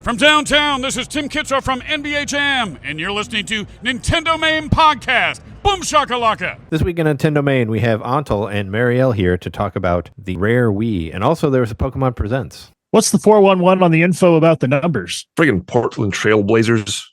From downtown, this is Tim Kitzer from NBA Jam, and you're listening to NintenDomain Podcast. Boom shakalaka! This week in NintenDomain, we have Antal and Marielle here to talk about the rare Wii, and also there was a Pokemon Presents. What's the 411 on the info about the numbers? Friggin' Portland Trailblazers.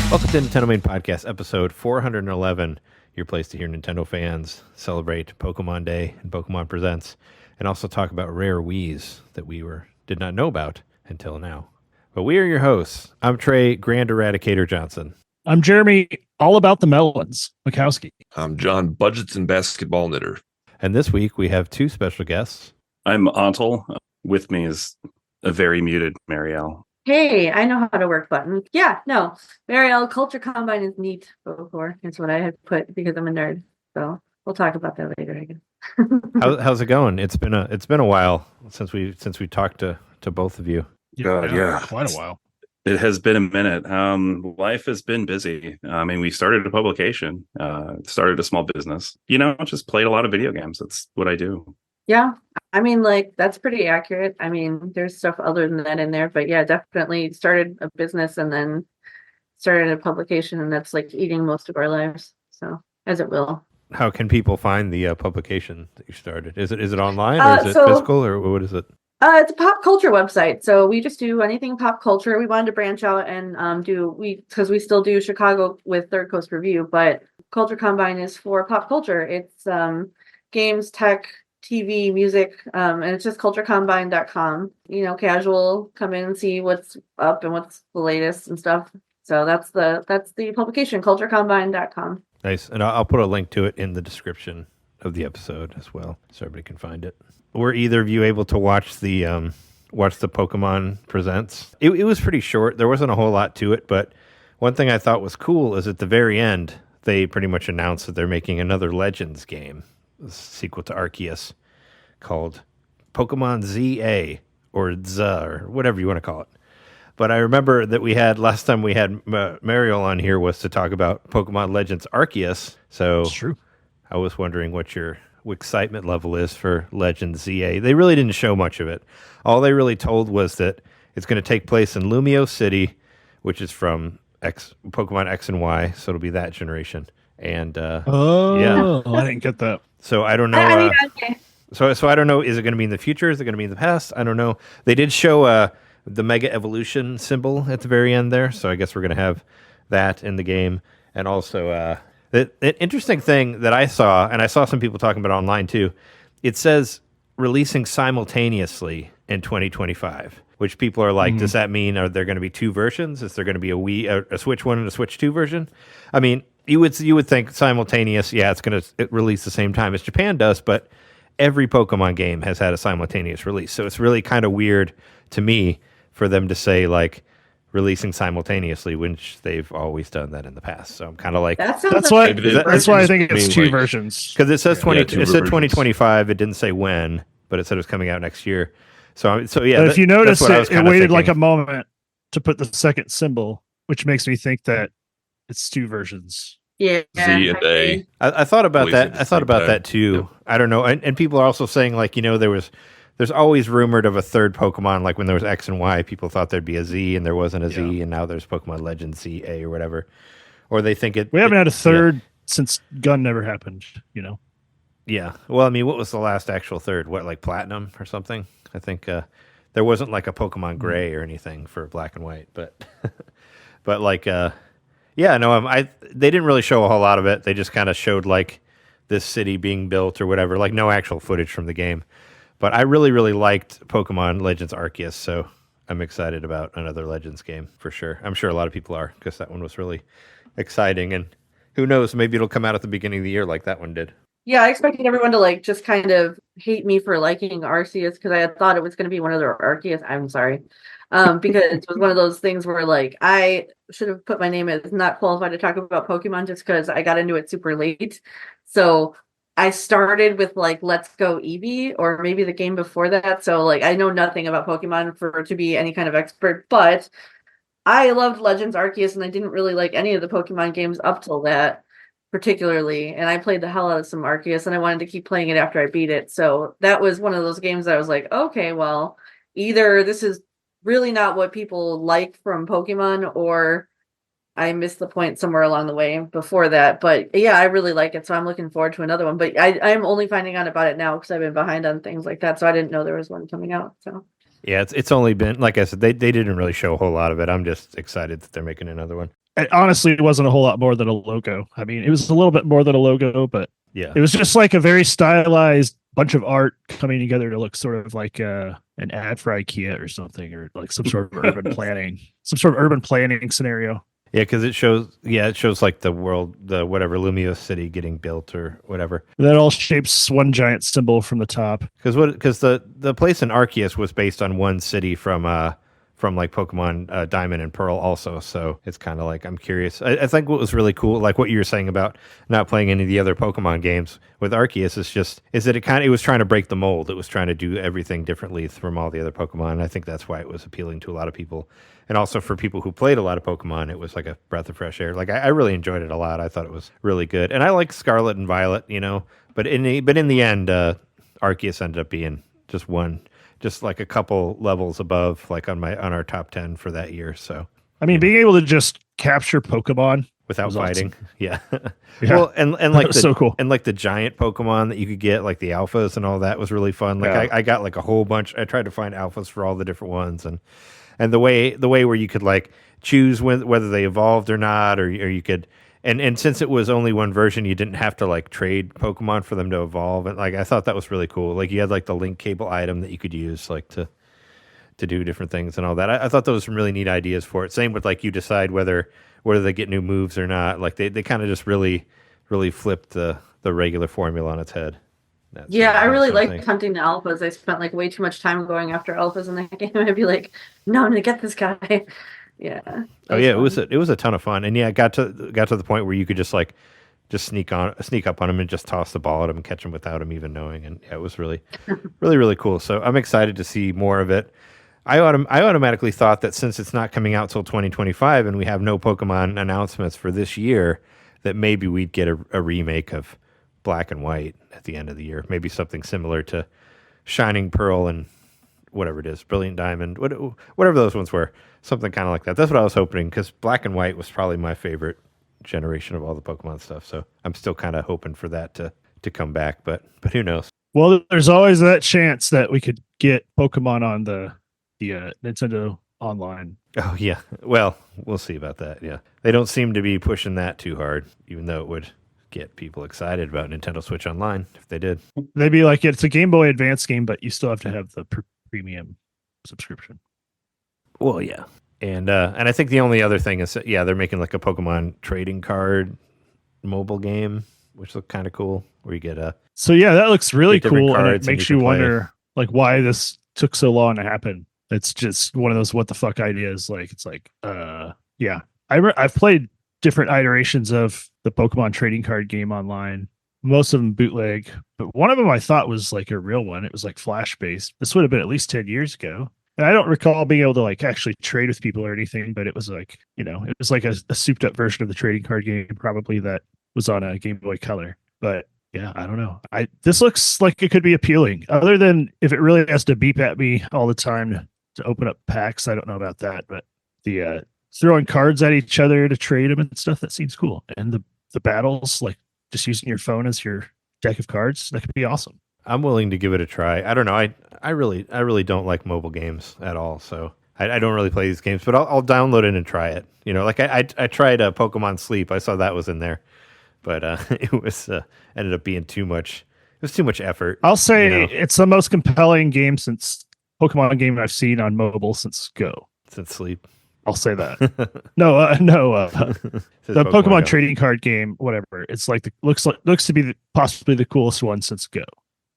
Welcome to NintenDomain Podcast, episode 411, your place to hear Nintendo fans celebrate Pokemon Day and Pokemon Presents, and also talk about rare Wiis that we did not know about until now. But we are your hosts. I'm Trey, Grand Eradicator Johnson. I'm Jeremy, all about the melons, Mikowski. I'm John, Budgets and Basketball Knitter. And this week we have two special guests. I'm Antal. With me is a very muted Marielle. Hey, I know how to work buttons. Yeah, no. Marielle, Culture Combine is neat. Bokor is what I had put because I'm a nerd. So we'll talk about that later, I guess. How's it going? It's been a while since we talked to both of you. God, yeah. Quite a while. It has been a minute. Life has been busy. I mean, we started a publication, started a small business. Just played a lot of video games. That's what I do. Yeah, I mean, that's pretty accurate. I mean, there's stuff other than that in there, but yeah, definitely started a business and then started a publication, and that's eating most of our lives. So, as it will. How can people find the publication that you started? Is it online or is it physical or what is it? It's a pop culture website. So we just do anything pop culture. We wanted to branch out and because we still do Chicago with Third Coast Review, but Culture Combine is for pop culture. It's games, tech, TV, music, and it's just culturecombine.com. Casual, come in and see what's up and what's the latest and stuff. So that's the publication, culturecombine.com. Nice. And I'll put a link to it in the description of the episode as well, so everybody can find it. Were either of you able to watch the Pokemon Presents? It was pretty short. There wasn't a whole lot to it, but one thing I thought was cool is at the very end, they pretty much announced that they're making another Legends game, a sequel to Arceus, called Pokemon ZA or Z or whatever you want to call it. But I remember that last time we had Marielle on here was to talk about Pokemon Legends Arceus. So It's true. I was wondering what your excitement level is for Legends ZA. They really didn't show much of it. All they really told was that it's going to take place in Lumio City, which is from Pokemon X and Y, so it'll be that generation. And yeah, I didn't get that. So I don't know. So I don't know. Is it going to be in the future? Is it going to be in the past? I don't know. They did show the Mega Evolution symbol at the very end there, so I guess we're going to have that in the game. And also, the interesting thing that I saw, and I saw some people talking about it online too, it says releasing simultaneously in 2025, which people are like, does that mean are there going to be two versions? Is there going to be a Switch 1 and a Switch 2 version? I mean, you would think simultaneous, yeah, it's going to release the same time as Japan does, but every Pokemon game has had a simultaneous release. So it's really kind of weird to me for them to say releasing simultaneously, which they've always done that in the past. So I'm kind of like, that's why I think it's two versions. Because it says it said 2025. It didn't say when, but it said it was coming out next year. So yeah. But if you notice, it waited like a moment to put the second symbol, which makes me think that it's two versions. Yeah. Z and A. I thought about that. I thought about time. that too. Yeah. I don't know. And people are also saying there's always rumored of a third Pokemon. Like when there was X and Y, people thought there'd be a Z and there wasn't a Z, and now there's Pokemon Legends ZA or whatever. Or they think we haven't had a third since Gun never happened. Yeah. Well, I mean, what was the last actual third? What, like Platinum or something? I think there wasn't like a Pokemon Gray or anything for Black and White, but Yeah, no, they didn't really show a whole lot of it. They just kind of showed like this city being built or whatever, like no actual footage from the game. But I really, really liked Pokemon Legends Arceus, so I'm excited about another Legends game for sure. I'm sure a lot of people are, because that one was really exciting. And who knows, maybe it'll come out at the beginning of the year like that one did. Yeah, I expected everyone to like just kind of hate me for liking Arceus because I had thought it was going to be one of their Arceus. I'm sorry. Because it was one of those things where like I should have put my name as not qualified to talk about Pokemon just because I got into it super late. So I started with like Let's Go Eevee or maybe the game before that. So like I know nothing about Pokemon to be any kind of expert, but I loved Legends Arceus and I didn't really like any of the Pokemon games up till that particularly. And I played the hell out of some Arceus and I wanted to keep playing it after I beat it. So that was one of those games that I was like, okay, well, either this is really not what people like from Pokemon or I missed the point somewhere along the way before that. But yeah, I really like it. So I'm looking forward to another one. But I'm only finding out about it now because I've been behind on things like that. So I didn't know there was one coming out. So yeah, it's only been, like I said, they didn't really show a whole lot of it. I'm just excited that they're making another one. It honestly wasn't a whole lot more than a logo. I mean, it was a little bit more than a logo, but yeah, it was just like a very stylized bunch of art coming together to look sort of like an ad for IKEA or something, or like some sort of urban planning scenario. Yeah, because it shows like the world, the whatever Lumio City getting built or whatever. That all shapes one giant symbol from the top. Because the place in Arceus was based on one city from like Pokemon Diamond and Pearl also. So it's kind of like, I'm curious. I think what was really cool, like what you were saying about not playing any of the other Pokemon games with Arceus, is that it was trying to break the mold. It was trying to do everything differently from all the other Pokemon. And I think that's why it was appealing to a lot of people. And also for people who played a lot of Pokemon, it was like a breath of fresh air. Like I really enjoyed it a lot. I thought it was really good. And I like Scarlet and Violet, but in the end, Arceus ended up being just like a couple levels above, like on our top 10 for that year. So I mean, being able to just capture Pokemon without fighting, awesome. Yeah. Yeah. Well, and like so cool, and like the giant Pokemon that you could get, like the alphas and all that was really fun. Like yeah. I got like a whole bunch. I tried to find alphas for all the different ones, and the way where you could like choose whether they evolved or not, or you could. And since it was only one version, you didn't have to like trade Pokemon for them to evolve. And like I thought that was really cool. Like you had like the link cable item that you could use like to do different things and all that. I thought those were some really neat ideas for it. Same with like you decide whether they get new moves or not. Like they kind of just really, really flipped the regular formula on its head. I really liked hunting the alphas. I spent like way too much time going after alphas in that game. I'd be like, no, I'm gonna get this guy. Yeah. Oh yeah, fun. It was a ton of fun, and yeah, it got to the point where you could just sneak up on him and just toss the ball at him and catch him without him even knowing, and yeah, it was really, really, really cool. So I'm excited to see more of it. I automatically thought that since it's not coming out till 2025 and we have no Pokemon announcements for this year, that maybe we'd get a remake of Black and White at the end of the year, maybe something similar to Shining Pearl and whatever it is, Brilliant Diamond, whatever those ones were. Something kind of like that. That's what I was hoping, because Black and White was probably my favorite generation of all the Pokemon stuff. So I'm still kind of hoping for that to come back, but who knows? Well, there's always that chance that we could get Pokemon on the Nintendo Online. Oh yeah. Well, we'll see about that. Yeah, they don't seem to be pushing that too hard, even though it would get people excited about Nintendo Switch Online if they did. They'd be like, it's a Game Boy Advance game, but you still have to have the premium subscription. Well, yeah. And I think the only other thing is that, they're making like a Pokemon trading card mobile game, which looks kind of cool, where you get So yeah, that looks really cool, and it makes you play. Wonder like why this took so long to happen. It's just one of those what the fuck ideas. Like it's like, yeah. I've played different iterations of the Pokemon trading card game online. Most of them bootleg, but one of them I thought was like a real one. It was like Flash based. This would have been at least 10 years ago. And I don't recall being able to like actually trade with people or anything, but it was like, it was like a souped up version of the trading card game, probably that was on a Game Boy Color. But yeah, I don't know. This looks like it could be appealing, other than if it really has to beep at me all the time to open up packs. I don't know about that, but the throwing cards at each other to trade them and stuff, that seems cool. And the battles, like just using your phone as your deck of cards, that could be awesome. I'm willing to give it a try. I don't know. I really don't like mobile games at all. So I don't really play these games, but I'll download it and try it. Like I tried Pokemon Sleep. I saw that was in there, but it was ended up being too much was too much effort. I'll say you know? it's the most compelling game since Pokemon game I've seen on mobile since Go. Since Sleep. I'll say that. The Pokemon Go. trading card game, whatever. It's like looks to be possibly the coolest one since Go.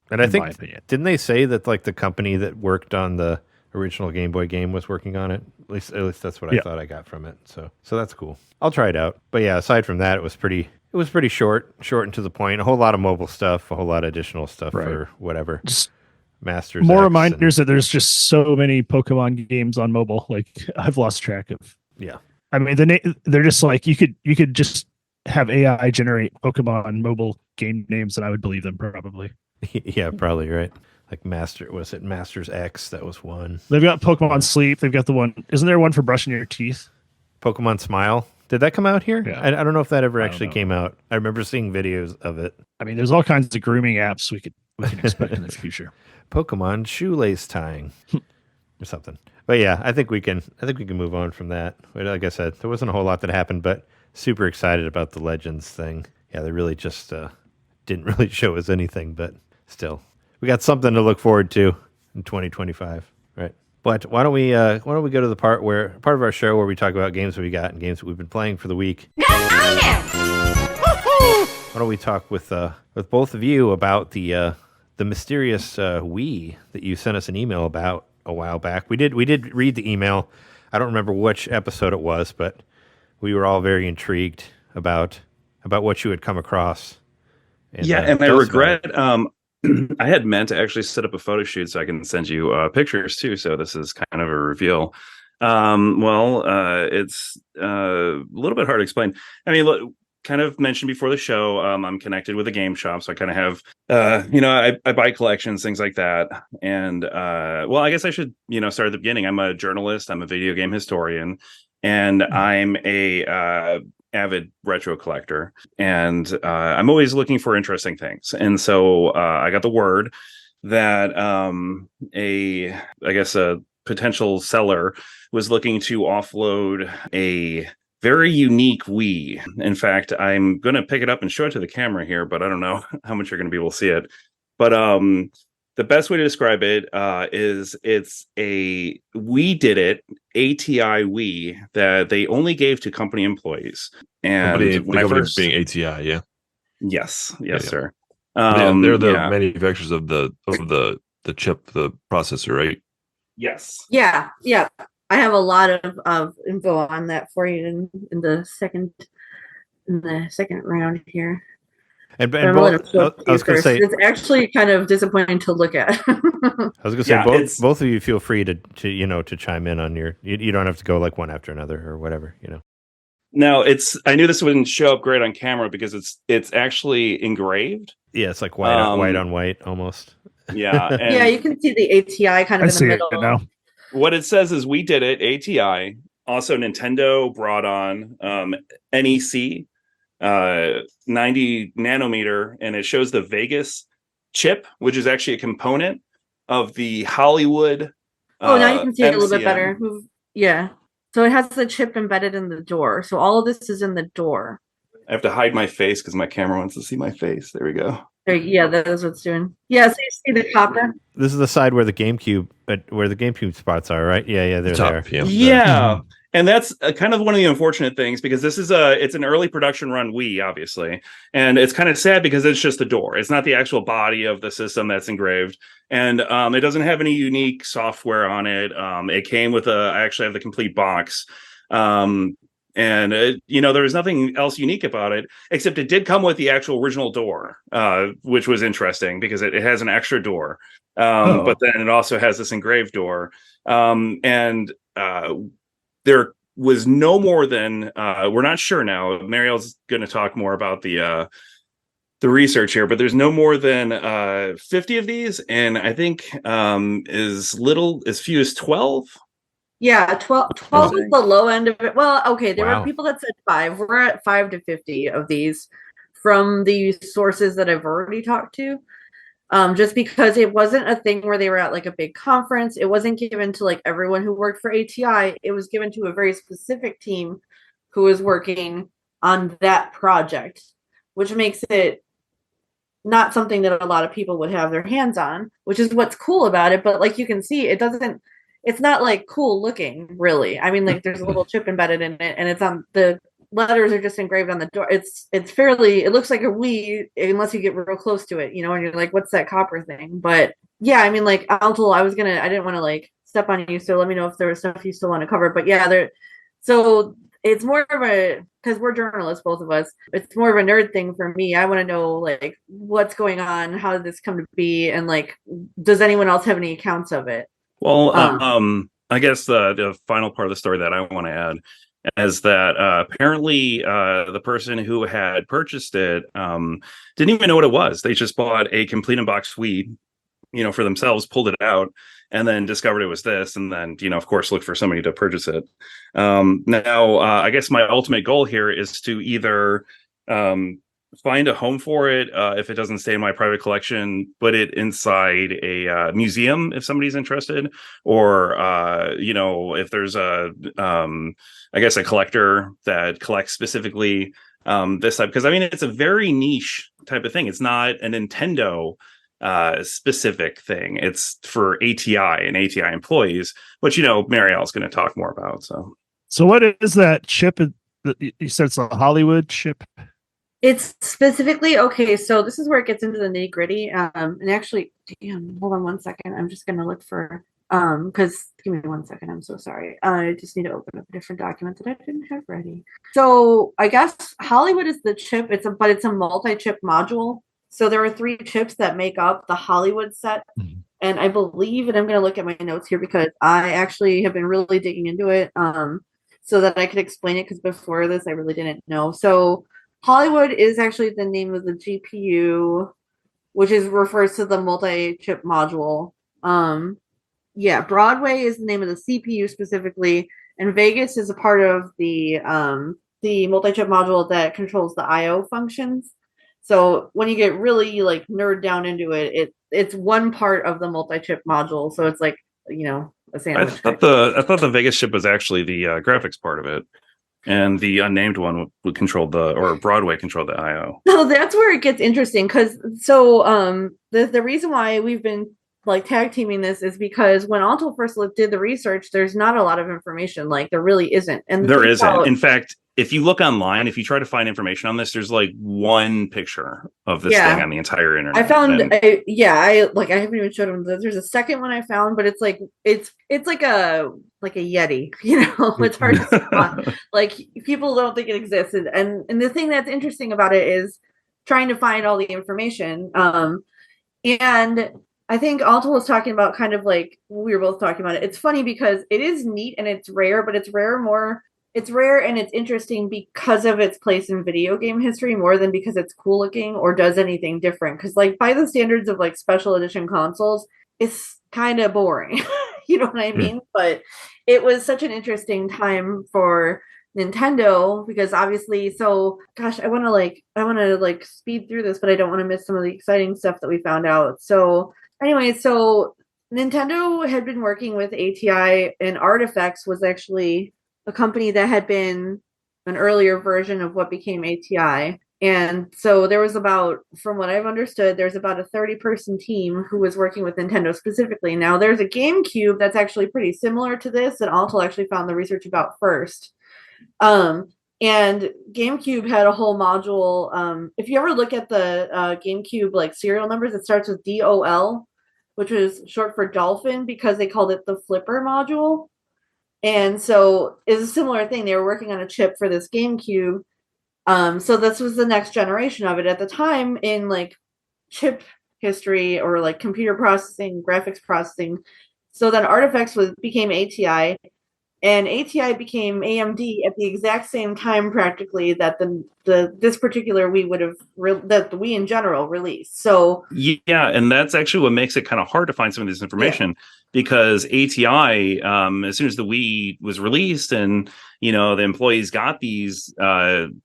And I in my think opinion. didn't they say that like the company that worked on the original Game Boy game was working on it? At least that's what I thought I got from it. So that's cool. I'll try it out. But yeah, aside from that, it was pretty short and to the point. A whole lot of mobile stuff, a whole lot of additional stuff for whatever. Just Masters. more X reminders that there's just so many Pokemon games on mobile. Like I've lost track of. Yeah. I mean, they're just like you could just have AI generate Pokemon mobile game names, and I would believe them probably. Yeah, probably right. Like Masters X? That was one. They've got Pokemon Sleep. They've got the one. Isn't there one for brushing your teeth? Pokemon Smile. Did that come out here? Yeah. I don't know if that ever actually came out. I remember seeing videos of it. I mean, there's all kinds of grooming apps we can expect in the future. Pokemon shoelace tying or something. But yeah, I think we can move on from that. Like I said, there wasn't a whole lot that happened, but super excited about the Legends thing. Yeah, they really just didn't really show us anything, but still, we got something to look forward to in 2025, right? But why don't we go to the part of our show where we talk about games that we got and games that we've been playing for the week. Why don't we talk with both of you about the mysterious Wii that you sent us an email about a while back. We did read the email. I don't remember which episode it was, but we were all very intrigued about what you had come across. And I regret I had meant to actually set up a photo shoot so I can send you pictures too. So this is kind of a reveal. It's a little bit hard to explain. I mean, look, kind of mentioned before the show, I'm connected with a game shop, so I kind of have, I buy collections, things like that. And I guess I should, start at the beginning. I'm a journalist. I'm a video game historian, and I'm a avid retro collector, and I'm always looking for interesting things. And so I got the word that a potential seller was looking to offload a very unique Wii. In fact, I'm going to pick it up and show it to the camera here, but I don't know how much you're going to be able to see it. But the best way to describe it is it's a We Did It ATI Wii that they only gave to company employees. And when I first being ATI, yeah. Yes, sir. They're the manufacturers of the chip, the processor, right? Yes. Yeah. I have a lot of info on that for you in the second round here. And I was going to say, it's actually kind of disappointing to look at. I was going to say, both of you feel free to chime in on your. You don't have to go like one after another or whatever, Now I knew this wouldn't show up great on camera because it's actually engraved. Yeah, it's like white on white almost. Yeah, yeah, you can see the ATI kind of in the middle. It now. What it says is We Did It ATI. Also, Nintendo brought on NEC 90 nanometer, and it shows the Vegas chip, which is actually a component of the Hollywood. Now you can see it a little bit MCM. better. Yeah. So it has the chip embedded in the door. So all of this is in the door. I have to hide my face because my camera wants to see my face. There we go. Yeah, that is what it's doing. Yeah, so you see the copper. This is the side where the GameCube spots are, right? Yeah, they're there. Yeah. And that's kind of one of the unfortunate things because this is it's an early production run Wii, obviously. And it's kind of sad because it's just the door. It's not the actual body of the system that's engraved. And it doesn't have any unique software on it. It came with I actually have the complete box. And there was nothing else unique about it, except it did come with the actual original door, which was interesting because it has an extra door. But then it also has this engraved door. There was no more than we're not sure now. Marielle's going to talk more about the research here, but there's no more than 50 of these, and I think as few as 12. Yeah, 12 is the low end of it. Well, okay, there were people that said 5. We're at 5 to 50 of these from the sources that I've already talked to. Just because it wasn't a thing where they were at like a big conference. It wasn't given to like everyone who worked for ATI. It was given to a very specific team who was working on that project, which makes it not something that a lot of people would have their hands on, which is what's cool about it. But like you can see, it's not like cool looking, really. I mean, like there's a little chip embedded in it, and it's on the letters are just engraved on the door. It looks like a Wii unless you get real close to it, and you're like, what's that copper thing? But yeah, I mean, like Antal, I didn't want to like step on you, so let me know if there was stuff you still want to cover. But yeah, so it's more of a, because we're journalists, both of us, it's more of a nerd thing for me. I want to know like what's going on, how did this come to be, and like does anyone else have any accounts of it? Well, I guess the final part of the story that I want to add is that apparently the person who had purchased it didn't even know what it was. They just bought a complete in-box Wii, for themselves, pulled it out, and then discovered it was this, and then, of course, looked for somebody to purchase it. Now, I guess my ultimate goal here is to either find a home for it, if it doesn't stay in my private collection, put it inside a museum if somebody's interested, or, if there's I guess a collector that collects specifically this type, because I mean, it's a very niche type of thing. It's not a Nintendo specific thing. It's for ATI and ATI employees, which Marielle's going to talk more about. So what is that chip? You said it's a Hollywood chip. It's specifically okay. So this is where it gets into the nitty gritty. And actually, damn, hold on one second. I'm just going to look for because give me 1 second. I'm so sorry. I just need to open up a different document that I didn't have ready. So I guess Hollywood is the chip. It's a multi-chip module. So there are 3 chips that make up the Hollywood set. Mm-hmm. And I believe, and I'm going to look at my notes here because I actually have been really digging into it so that I could explain it, because before this, I really didn't know. So Hollywood is actually the name of the GPU, which refers to the multi-chip module. Broadway is the name of the CPU specifically, and Vegas is a part of the multi-chip module that controls the I/O functions. So when you get really like nerd down into it, it's one part of the multi-chip module. So it's like, a sandwich. I thought the Vegas chip was actually the graphics part of it, and the unnamed one would control or Broadway controlled the I/O. So that's where it gets interesting, because the reason why we've been like tag teaming this is because when Antal first did the research, there's not a lot of information. Like there really isn't, and there isn't. In fact, if you look online, if you try to find information on this, there's like one picture of this thing on the entire internet. I found, I haven't even showed them. There's a second one I found, but it's like a Yeti, it's hard to spot. Like people don't think it exists, and the thing that's interesting about it is trying to find all the information. And I think Antal was talking about kind of like we were both talking about it. It's funny because it is neat and it's rare, but it's rare and it's interesting because of its place in video game history more than because it's cool looking or does anything different. Because like by the standards of like special edition consoles, it's kind of boring. You know what I mean? But it was such an interesting time for Nintendo because obviously, I want to speed through this, but I don't want to miss some of the exciting stuff that we found out. So anyway, Nintendo had been working with ATI, and Artifacts was actually a company that had been an earlier version of what became ATI. And so there was from what I've understood, there's about a 30-person team who was working with Nintendo specifically. Now there's a GameCube that's actually pretty similar to this that Antal actually found the research about first. And GameCube had a whole module. If you ever look at the GameCube like serial numbers, it starts with DOL, which was short for dolphin because they called it the flipper module. And so it's a similar thing. They were working on a chip for this GameCube. So this was the next generation of it. At the time in like chip history or like computer processing, graphics processing. So then Artifacts became ATI, and ATI became AMD at the exact same time practically that this particular Wii that the Wii in general released. So yeah, and that's actually what makes it kind of hard to find some of this information because ATI, as soon as the Wii was released and the employees got these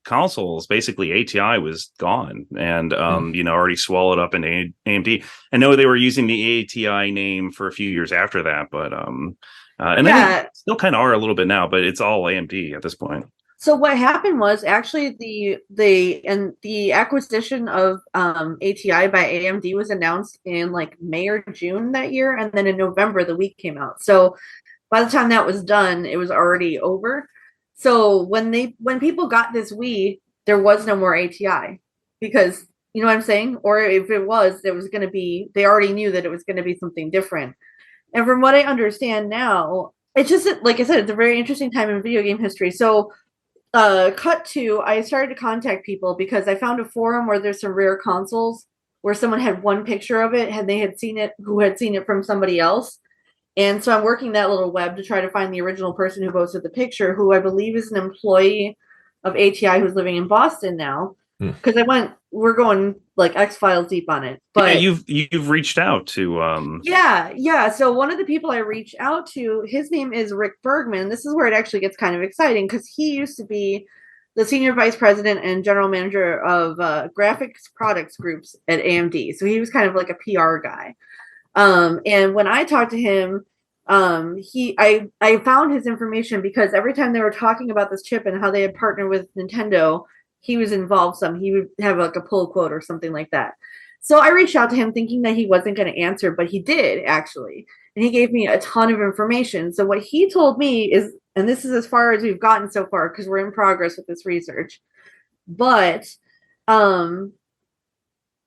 consoles, basically ATI was gone and already swallowed up in AMD. I know they were using the ATI name for a few years after that, but I think still kind of are a little bit now, but it's all AMD at this point. So what happened was actually the acquisition of ATI by AMD was announced in like May or June that year, and then in November the Wii came out. So by the time that was done, it was already over. So when people got this Wii, there was no more ATI because you know what I'm saying? Or if it was going to be, they already knew that it was going to be something different. And from what I understand now, it's just like I said, it's a very interesting time in video game history. So cut to, I started to contact people because I found a forum where there's some rare consoles where someone had one picture of it and they had seen it, who had seen it from somebody else. And so I'm working that little web to try to find the original person who posted the picture, who I believe is an employee of ATI who's living in Boston now. Because we're going like X-Files deep on it. But yeah, you've reached out to Yeah. So one of the people I reached out to, his name is Rick Bergman. This is where it actually gets kind of exciting because he used to be the senior vice president and general manager of graphics products groups at AMD. So he was kind of like a PR guy. And when I talked to him, I found his information because every time they were talking about this chip and how they had partnered with Nintendo, he was involved some. He would have like a pull quote or something like that. So I reached out to him thinking that he wasn't going to answer, but he did actually. And he gave me a ton of information. So what he told me is, and this is as far as we've gotten so far because we're in progress with this research, but at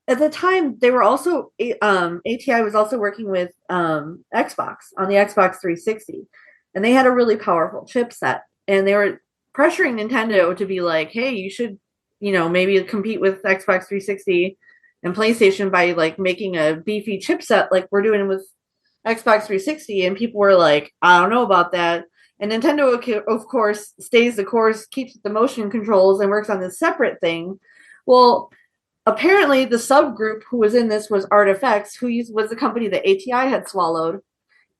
the time they were also ATI was also working with Xbox on the Xbox 360, and they had a really powerful chipset, and they were pressuring Nintendo to be like, hey, you should, maybe compete with Xbox 360 and PlayStation by like making a beefy chipset like we're doing with Xbox 360. And people were like, I don't know about that. And Nintendo, of course, stays the course, keeps the motion controls, and works on this separate thing. Well, apparently the subgroup who was in this was Artifacts, who was the company that ATI had swallowed.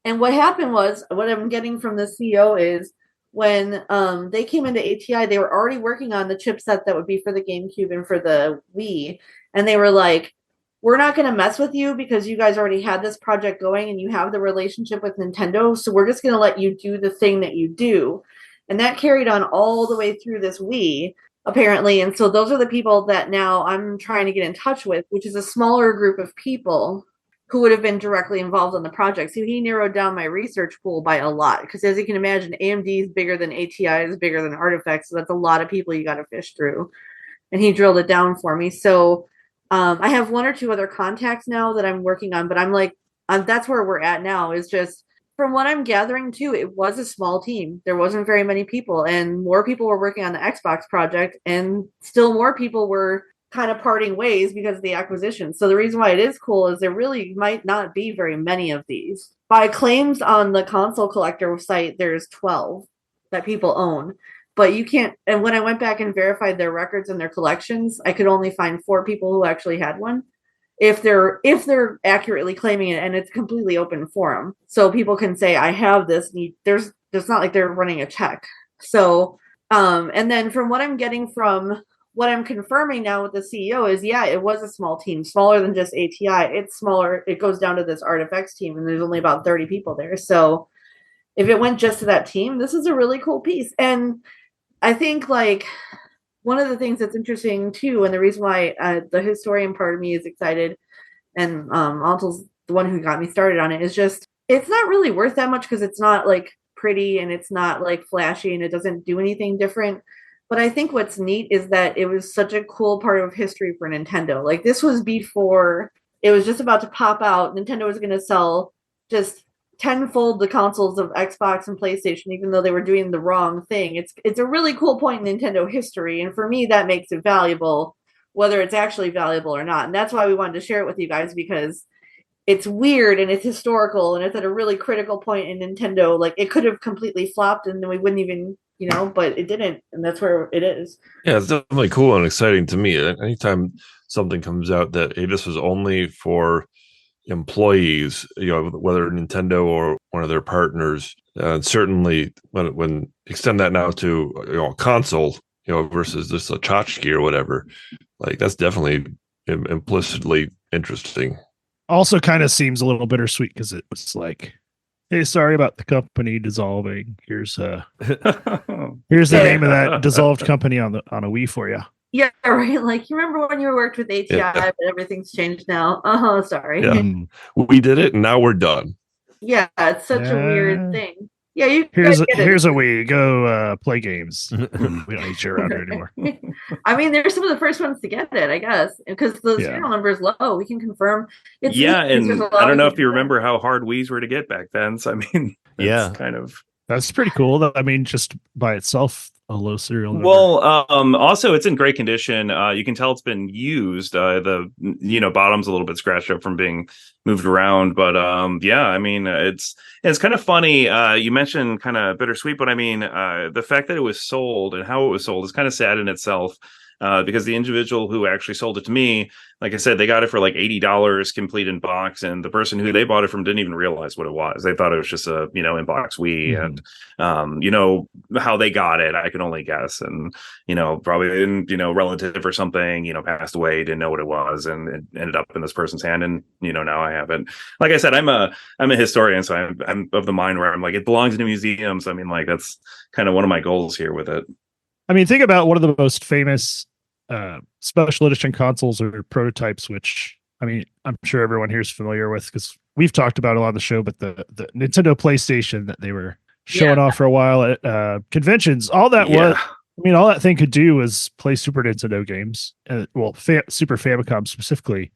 And what happened was, what I'm getting from the CEO is, when they came into ATI, they were already working on the chipset that would be for the GameCube and for the Wii. And they were like, we're not going to mess with you because you guys already had this project going and you have the relationship with Nintendo. So we're just going to let you do the thing that you do. And that carried on all the way through this Wii, apparently. And so those are the people that now I'm trying to get in touch with, which is a smaller group of people who would have been directly involved in the project. So he narrowed down my research pool by a lot. Because as you can imagine, AMD is bigger than ATI, is bigger than Artifacts. So that's a lot of people you got to fish through. And he drilled it down for me. So I have one or two other contacts now that I'm working on. But I'm like, that's where we're at now, is just, from what I'm gathering too, it was a small team. There wasn't very many people. And more people were working on the Xbox project. And still more people were kind of parting ways because of the acquisition. So the reason why it is cool is there really might not be very many of these. By claims on the console collector site, there's 12 that people own. But you can't, and when I went back and verified their records and their collections, I could only find 4 people who actually had one. If they're accurately claiming it, and it's a completely open forum. So people can say, I have this. There's not like they're running a check. So, and then from what I'm getting from what I'm confirming now with the CEO is, yeah, it was a small team, smaller than just ATI. It's smaller. It goes down to this Artifacts team, and there's only about 30 people there. So if it went just to that team, this is a really cool piece. And I think like one of the things that's interesting too, and the reason why the historian part of me is excited, and Antal's the one who got me started on it, is just, it's not really worth that much because it's not like pretty and it's not like flashy and it doesn't do anything different. But I think what's neat is that it was such a cool part of history for Nintendo. Like, this was before it was just about to pop out. Nintendo was going to sell just tenfold the consoles of Xbox and PlayStation, even though they were doing the wrong thing. It's a really cool point in Nintendo history. And for me, that makes it valuable, whether it's actually valuable or not. And that's why we wanted to share it with you guys, because it's weird and it's historical and it's at a really critical point in Nintendo. Like, it could have completely flopped and then we wouldn't even, but it didn't, and that's where it is. Yeah, it's definitely cool and exciting to me. Anytime something comes out that, hey, this was only for employees, whether Nintendo or one of their partners, certainly when extend that now to a console, versus just a tchotchke or whatever, like, that's definitely implicitly interesting. Also kind of seems a little bittersweet because it was like Hey, sorry about the company dissolving. Here's here's the name of that dissolved company on a Wii for you. Yeah, right. Like you remember when you worked with ATI, Yeah. but everything's changed now. Oh, sorry. Yeah. We did it, and now we're done. Yeah, it's such a weird thing. Yeah, you Here's guys a, get it. here's a Wii. Go play games. We don't need you around here anymore. I mean, they're some of the first ones to get it, I guess, because the serial number is low. We can confirm. It's yeah, there's and a lot I don't know of if you remember how hard Wii's were to get back then. So I mean, Yeah. kind of. That's pretty cool. I mean, just by itself, a low serial number. Well, also it's in great condition. You can tell it's been used. The bottom's a little bit scratched up from being moved around, but yeah, I mean it's kind of funny. You mentioned kind of bittersweet, but I mean the fact that it was sold and how it was sold is kind of sad in itself. Because the individual who actually sold it to me, like I said, they got it for like $80 complete in box, and the person who they bought it from didn't even realize what it was. They thought it was just a in box Wii, and how they got it, I can only guess. And probably relative or something, passed away, didn't know what it was, and it ended up in this person's hand, and now I have it. Like I said, I'm a historian, so I'm of the mind where I'm like, it belongs in a museum. So I mean, like that's kind of one of my goals here with it. I mean, think about one of the most famous special edition consoles or prototypes, which I mean, I'm sure everyone here is familiar with because we've talked about a lot on the show, but the Nintendo PlayStation that they were showing off for a while at conventions, all that was, I mean, all that thing could do was play Super Nintendo games, Super Famicom specifically,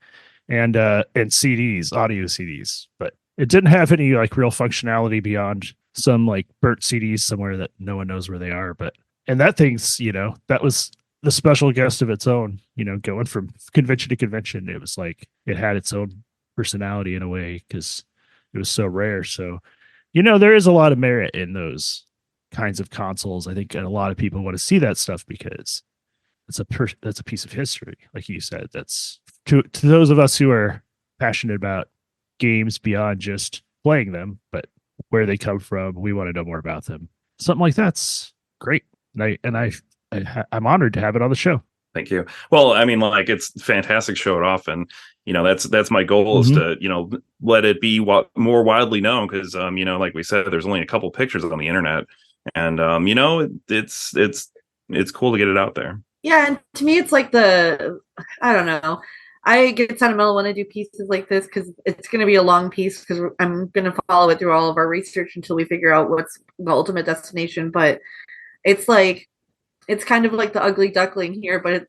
and CDs, audio CDs, but it didn't have any like real functionality beyond some like burnt CDs somewhere that no one knows where they are. And that thing's, that was the special guest of its own, going from convention to convention. It was like it had its own personality in a way because it was so rare. So, there is a lot of merit in those kinds of consoles. I think a lot of people want to see that stuff because that's a piece of history. Like you said, that's to those of us who are passionate about games beyond just playing them, but where they come from, we want to know more about them. Something like that's great. I'm honored to have it on the show. Thank you. Well, I mean, like it's fantastic. Show it off, and that's my goal is to let it be more widely known because like we said, there's only a couple pictures on the internet, and it's cool to get it out there. Yeah, and to me, it's like I don't know. I get sentimental when I do pieces like this because it's going to be a long piece because I'm going to follow it through all of our research until we figure out what's the ultimate destination. But it's like it's kind of like the ugly duckling here, but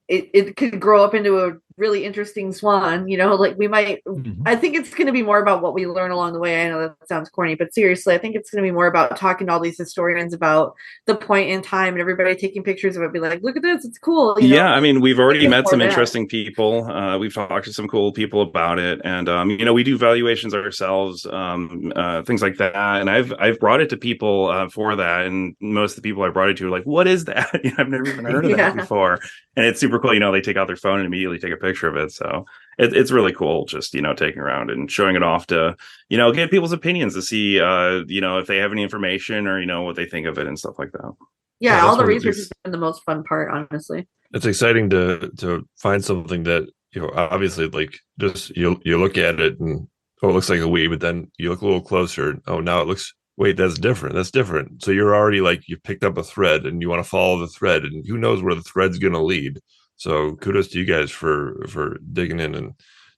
it could grow up into a really interesting swan. Like we might. I think it's going to be more about what we learn along the way. I know that sounds corny, but seriously, I think it's going to be more about talking to all these historians about the point in time and everybody taking pictures of it. Be like, look at this, it's cool. I mean, we've already met some interesting people. We've talked to some cool people about it, and we do valuations ourselves, things like that. And I've brought it to people for that, and most of the people I brought it to are like, "What is that? I've never even heard of that before." And it's super cool. They take out their phone and immediately take a picture of it. So it's really cool just, taking around and showing it off to, get people's opinions to see, if they have any information or, what they think of it and stuff like that. Yeah, all the research has been the most fun part, honestly. It's exciting to find something that, obviously like just you look at it and, it looks like a Wii, but then you look a little closer. And, now it looks, wait, that's different. That's different. So you're already like, you picked up a thread and you want to follow the thread and who knows where the thread's going to lead. So kudos to you guys for digging in and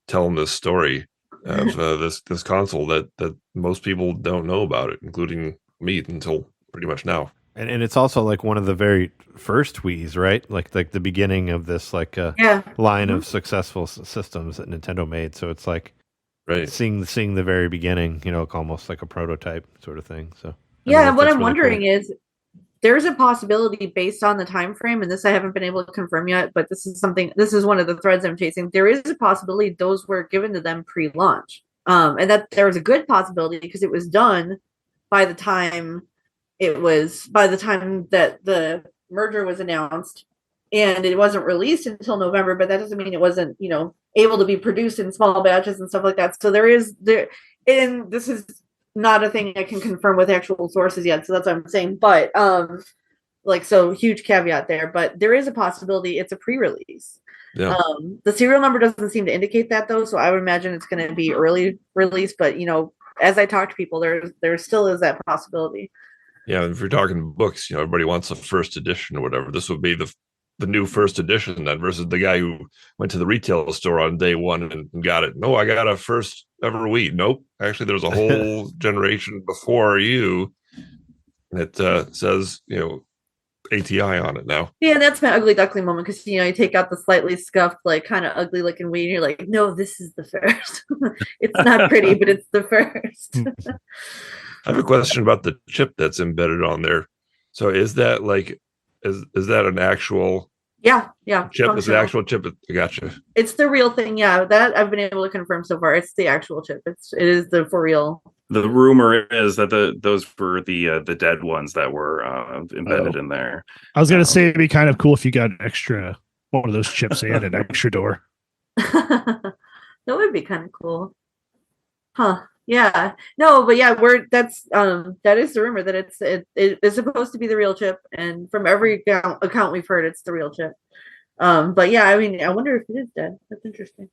telling this story of this console that most people don't know about it, including me until pretty much now. And it's also like one of the very first Wiis, right? Like the beginning of this line of successful systems that Nintendo made. So it's like seeing the very beginning, almost like a prototype sort of thing. So what I'm wondering is there's a possibility based on the time frame, and this I haven't been able to confirm yet, but this is one of the threads I'm chasing. There is a possibility those were given to them pre-launch, and that there was a good possibility because it was done by the time that the merger was announced, and it wasn't released until November. But that doesn't mean it wasn't able to be produced in small batches and stuff like that. So and this is not a thing I can confirm with actual sources yet, so that's what I'm saying. But so huge caveat there. But there is a possibility it's a pre-release. Yeah. The serial number doesn't seem to indicate that though, so I would imagine it's going to be early release. But as I talk to people, there still is that possibility. Yeah, if you're talking books, everybody wants a first edition or whatever. This would be the new first edition then, versus the guy who went to the retail store on day one and got it. No, I got a first ever Wii. Nope. Actually, there's a whole generation before you that says, ATI on it now. Yeah, that's my ugly duckling moment, because you take out the slightly scuffed, like kind of ugly looking Wii, and you're like, no, this is the first. It's not pretty, but it's the first. I have a question about the chip that's embedded on there. So is that is that an actual yeah chip? It's an actual chip. I gotcha. It's the real thing. Yeah, that I've been able to confirm so far. It's the actual chip. It is the for real. The rumor is that those were the dead ones that were embedded in there. I was gonna say it'd be kind of cool if you got an extra one of those chips and an extra door. That would be kind of cool. Huh. Yeah. No, but yeah, that is the rumor that it is supposed to be the real chip, and from every account we've heard, it's the real chip. But yeah, I mean, I wonder if it is dead. That's interesting.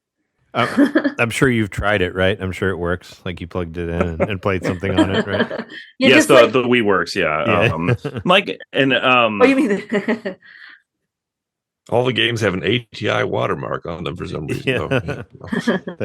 I'm sure you've tried it, right? I'm sure it works. Like you plugged it in and played something on it, right? Yes, the Wii works. Yeah. Oh, you mean? All the games have an ATI watermark on them for some reason. Yeah.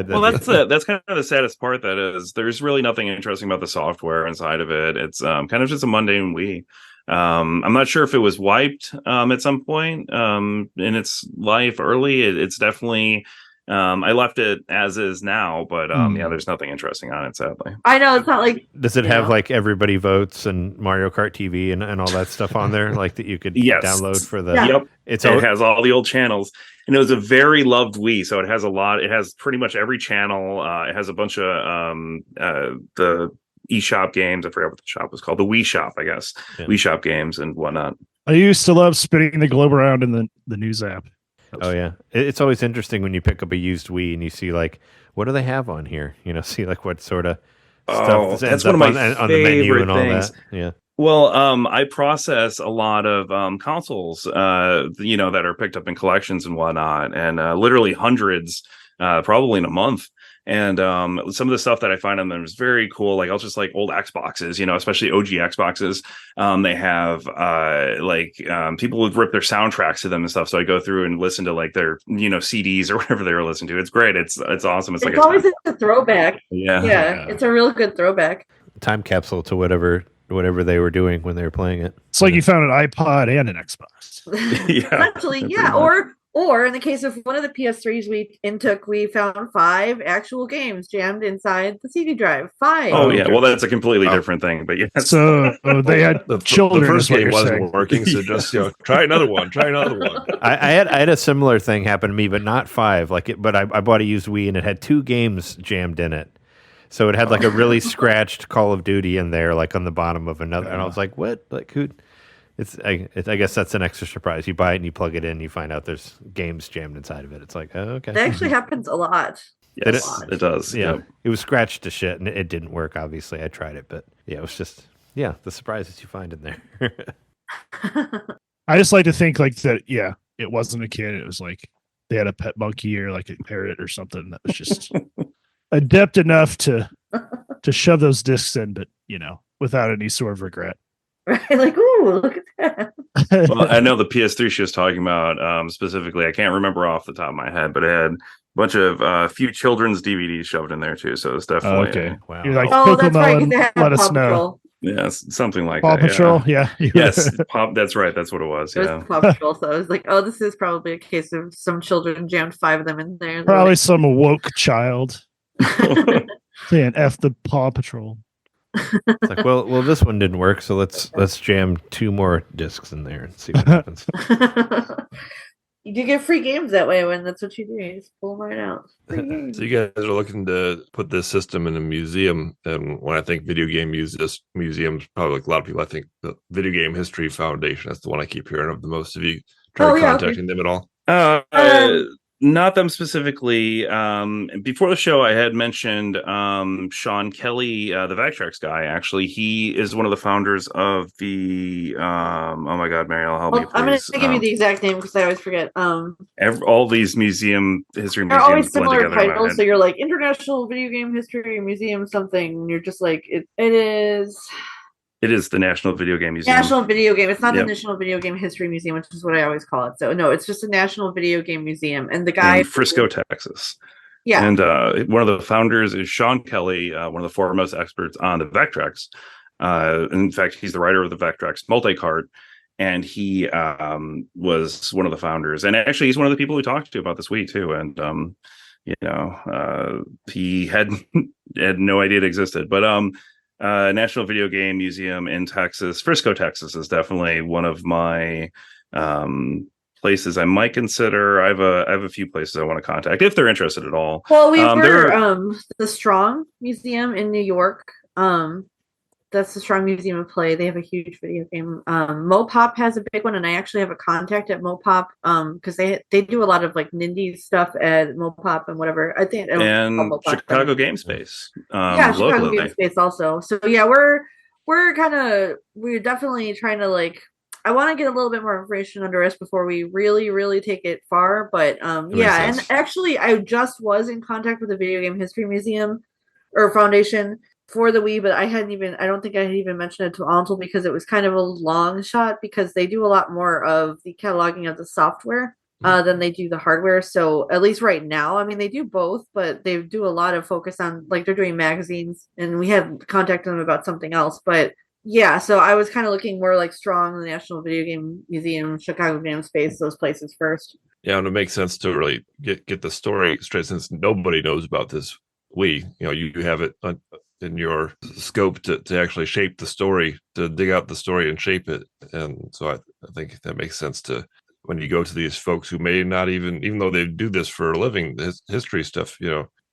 Well, that's kind of the saddest part. That is, there's really nothing interesting about the software inside of it. It's kind of just a mundane Wii. I'm not sure if it was wiped at some point in its life early. It's definitely. I left it as is now, but yeah, there's nothing interesting on it, sadly. I know, it's not like. Does it have like everybody votes and Mario Kart TV and all that stuff on there, like that you could download for the? Yep, it has all the old channels, and it was a very loved Wii, so it has a lot. It has pretty much every channel. It has a bunch of the eShop games. I forgot what the shop was called. The Wii Shop, I guess. Yeah. Wii Shop games and whatnot. I used to love spinning the globe around in the news app. Oh yeah, it's always interesting when you pick up a used Wii and you see like, what do they have on here? See like what sort of stuff that's one of my on the menu and all that. Yeah. Well, I process a lot of consoles, that are picked up in collections and whatnot, and literally hundreds, probably in a month. And some of the stuff that I find on them is very cool. Like I'll just like old Xboxes, especially OG Xboxes. They have people would rip their soundtracks to them and stuff. So I go through and listen to like their CDs or whatever they were listening to. It's great. It's awesome. It's like always a throwback. Yeah, it's a real good throwback. Time capsule to whatever they were doing when they were playing it. It's like you found an iPod and an Xbox. Essentially, yeah. Or in the case of one of the PS3s we found 5 actual games jammed inside the CD drive. 5. Oh yeah, well that's a completely different thing. But yes. So they had children. The first game wasn't working, so just try another one. I had a similar thing happen to me, but not 5. But I bought a used Wii and it had 2 games jammed in it. So it had like a really scratched Call of Duty in there, like on the bottom of another, and I was like, "What? Like who?" I guess that's an extra surprise. You buy it and you plug it in, and you find out there's games jammed inside of it. It's like, oh, okay. That actually happens a lot. Yes, it does. Yeah. Yep. It was scratched to shit, and it didn't work, obviously. I tried it, but yeah, it was just, the surprises you find in there. I just like to think like that, it wasn't a kid. It was like they had a pet monkey or like a parrot or something that was just adept enough to shove those discs in, but, without any sort of regret. Right, like, ooh, look at that. Well, I know the PS3 she was talking about specifically. I can't remember off the top of my head, but it had a bunch of few children's DVDs shoved in there too. So it's definitely okay. Wow. You're like, that's right. Let us know. Yes, something like Paw that. Patrol, yeah. Yes, That's right. That's what it was. It was Paw Patrol. So I was like, oh, this is probably a case of some children jammed 5 of them in there. Probably some woke child saying F the Paw Patrol. It's like, well, this one didn't work, so let's jam 2 more discs in there and see what happens. You do get free games that way when that's what you do. You just pull them right out. So you guys are looking to put this system in a museum, and when I think video game museums, probably like a lot of people, I think the Video Game History Foundation. That's the one I keep hearing of the most. Have you tried contacting them at all? Not them specifically. Before the show, I had mentioned Sean Kelly, the Vectrex guy. Actually, he is one of the founders of the. Oh my God, Marielle, help me, please. I'm going to give you the exact name because I always forget. All these history they're always museums blend similar together in my titles. head. So you're like International Video Game History Museum something. And you're just like it is. It is the National Video Game Museum. National Video Game. It's not Yep. the National Video Game History Museum, which is what I always call it. So no, it's just a National Video Game Museum. And the guy in Frisco, Texas. Yeah. And one of the founders is Sean Kelly, one of the foremost experts on the Vectrex. In fact, he's the writer of the Vectrex multi-cart, and he was one of the founders. And actually, he's one of the people we talked to about this Wii too. And he had no idea it existed, but National Video Game Museum in Texas, Frisco, Texas, is definitely one of my places I might consider. I have a few places I want to contact if they're interested at all. Well, we were the Strong Museum in New York. That's the Strong Museum of Play. They have a huge video game. Mopop has a big one, and I actually have a contact at Mopop because they do a lot of like Nindy stuff at Mopop and whatever. I think and Mopop, Chicago Game Space. Chicago Game Space also. So yeah, we're definitely trying to like. I want to get a little bit more information under us before we really, really take it far. But yeah, and actually, I just was in contact with the Video Game History Museum or Foundation for the Wii, but I don't think I had even mentioned it to Antal because it was kind of a long shot because they do a lot more of the cataloging of the software than they do the hardware. So at least right now, I mean, they do both, but they do a lot of focus on like they're doing magazines, and we have contacted them about something else. But yeah, so I was kind of looking more like Strong, the National Video Game Museum, Chicago Game Space, those places first. Yeah, and it makes sense to really get the story straight since nobody knows about this Wii. You have it in your scope to actually shape the story, to dig out the story and shape it. And so I think that makes sense to when you go to these folks who may not even though they do this for a living, history stuff,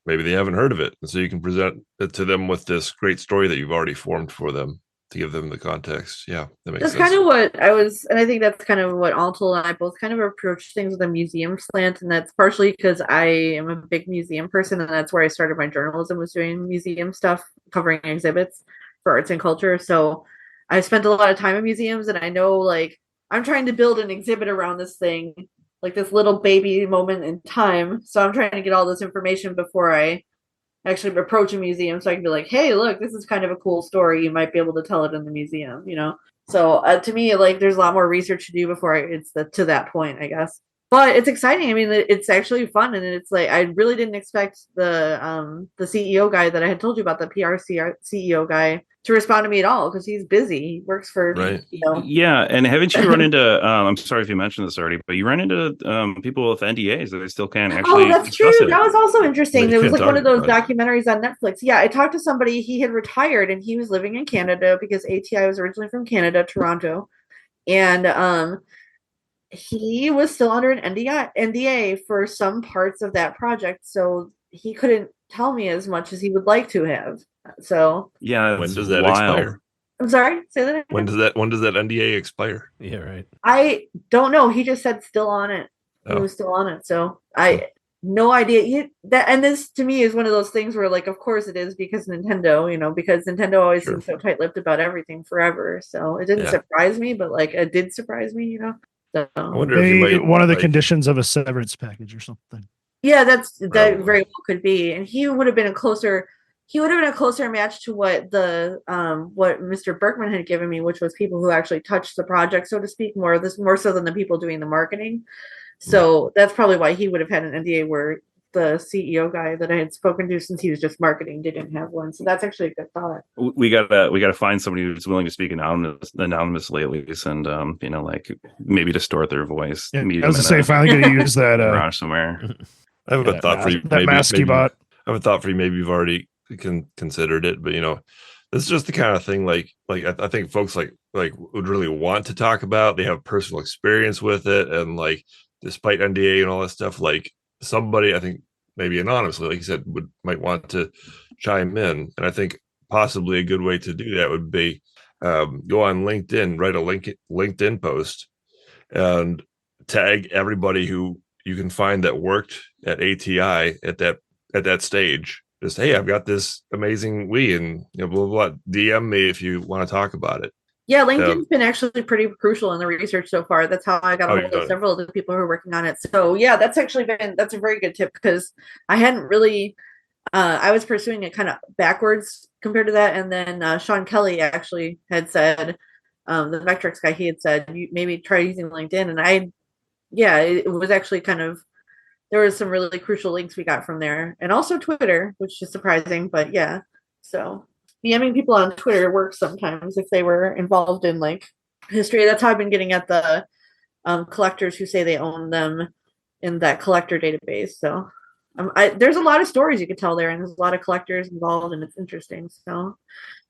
maybe they haven't heard of it. And so you can present it to them with this great story that you've already formed for them to give them the context. Yeah, that makes sense. That's kind of what I was, and I think that's kind of what Antal and I both kind of approach things with a museum slant, and that's partially because I am a big museum person, and that's where I started my journalism, was doing museum stuff, covering exhibits for arts and culture. So I spent a lot of time in museums, and I know, like, I'm trying to build an exhibit around this thing, like this little baby moment in time. So I'm trying to get all this information before I actually approach a museum, so I can be like, hey, look, this is kind of a cool story. You might be able to tell it in the museum, So to me, like, there's a lot more research to do before it's to that point, I guess. But it's exciting. I mean, it's actually fun, and it's like I really didn't expect the CEO guy that I had told you about, the PR CEO guy, to respond to me at all because he's busy. He works for right. Yeah, and haven't you run into? I'm sorry if you mentioned this already, but you ran into people with NDAs that they still can't actually. Oh, that's true. That was also interesting. There was like one of those right. documentaries on Netflix. Yeah, I talked to somebody. He had retired and he was living in Canada because ATI was originally from Canada, Toronto, and he was still under an NDA for some parts of that project, so he couldn't tell me as much as he would like to have. So yeah, when does that expire? I'm sorry, say that again. When does that NDA expire? Yeah, right. I don't know. He just said still on it. He was still on it, so I no idea. And this to me is one of those things where, like, of course it is because Nintendo, because Nintendo always seems so tight-lipped about everything forever. So it didn't surprise me, but like it did surprise me, So I wonder if you might, one of the conditions of a severance package or something. Yeah, that very well could be, and he would have been a closer match to what what Mr. Berkman had given me, which was people who actually touched the project, so to speak, more so than the people doing the marketing. So that's probably why he would have had an NDA where the CEO guy that I had spoken to, since he was just marketing, didn't have one. So that's actually a good thought. We gotta find somebody who's willing to speak anonymously at least, and like maybe distort their voice. Yeah, I was to say, finally going to use that garage somewhere. I have a thought for you. That Masky bot. I have a thought for you. Maybe you've already considered it, but this is just the kind of thing like I think folks like would really want to talk about. They have personal experience with it, and like despite NDA and all that stuff, like somebody, I think maybe anonymously, like you said, might want to chime in. And I think possibly a good way to do that would be go on LinkedIn, write a LinkedIn post, and tag everybody who you can find that worked at ATI at that stage. Just, hey, I've got this amazing Wii, and blah, blah, blah. DM me if you want to talk about it. Yeah, LinkedIn's been actually pretty crucial in the research so far. That's how I got a hold of Yeah. several of the people who are working on it. So yeah, that's a very good tip, because I hadn't really, I was pursuing it kind of backwards compared to that. And then Sean Kelly actually had said, the Vectrix guy, he had said, you maybe try using LinkedIn. And it was actually kind of, there was some really crucial links we got from there. And also Twitter, which is surprising, but yeah. So DMing people on Twitter works sometimes if they were involved in like history. That's how I've been getting at the collectors who say they own them in that collector database. So there's a lot of stories you could tell there, and there's a lot of collectors involved, and it's interesting. So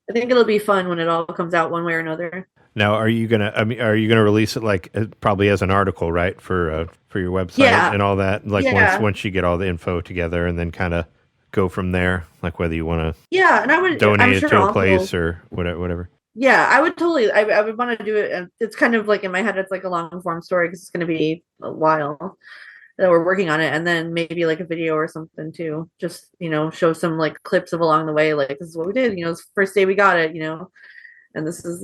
I think it'll be fun when it all comes out one way or another. Now, are you gonna release it like probably as an article, right, for your website and all that? Like once you get all the info together, and then kind of go from there, like whether you want to and I would donate it to a place or whatever. Yeah, I would totally. I would want to do it. And it's kind of like in my head, it's like a long form story because it's going to be a while that we're working on it, and then maybe like a video or something too. Just show some like clips of along the way. Like, this is what we did. This is the first day we got it. And this is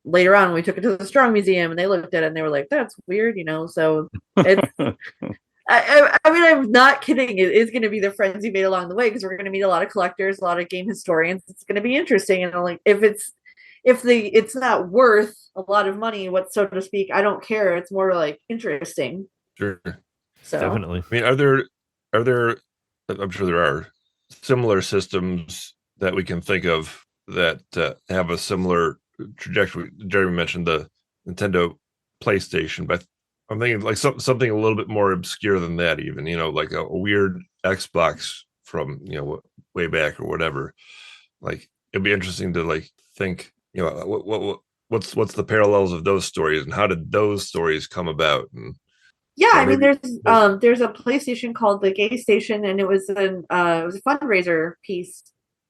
later on we took it to the Strong Museum and they looked at it and they were like, "That's weird." So it's. I mean, I'm not kidding. It is going to be the friends you made along the way, because we're going to meet a lot of collectors, a lot of game historians. It's going to be interesting, and like if it's not worth a lot of money, so to speak, I don't care. It's more like interesting. Sure. So Definitely. I mean, are there? I'm sure there are similar systems that we can think of that have a similar trajectory. Jeremy mentioned the Nintendo PlayStation, but I'm thinking like something a little bit more obscure than that, even, like a weird Xbox from, way back or whatever. Like, it'd be interesting to like think, what's the parallels of those stories, and how did those stories come about? And I mean, there's a PlayStation called the Gay Station, and it was a fundraiser piece,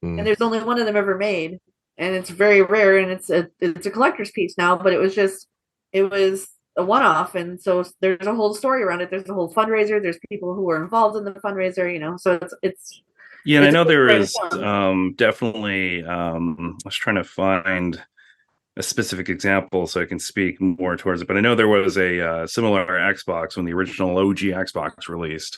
and there's only one of them ever made, and it's very rare, and it's a collector's piece now, but it was a one-off, and so there's a whole story around it. There's a whole fundraiser. There's people who were involved in the fundraiser, so it's and I know there is definitely I was trying to find a specific example so I can speak more towards it, but I know there was a similar Xbox when the original OG Xbox released.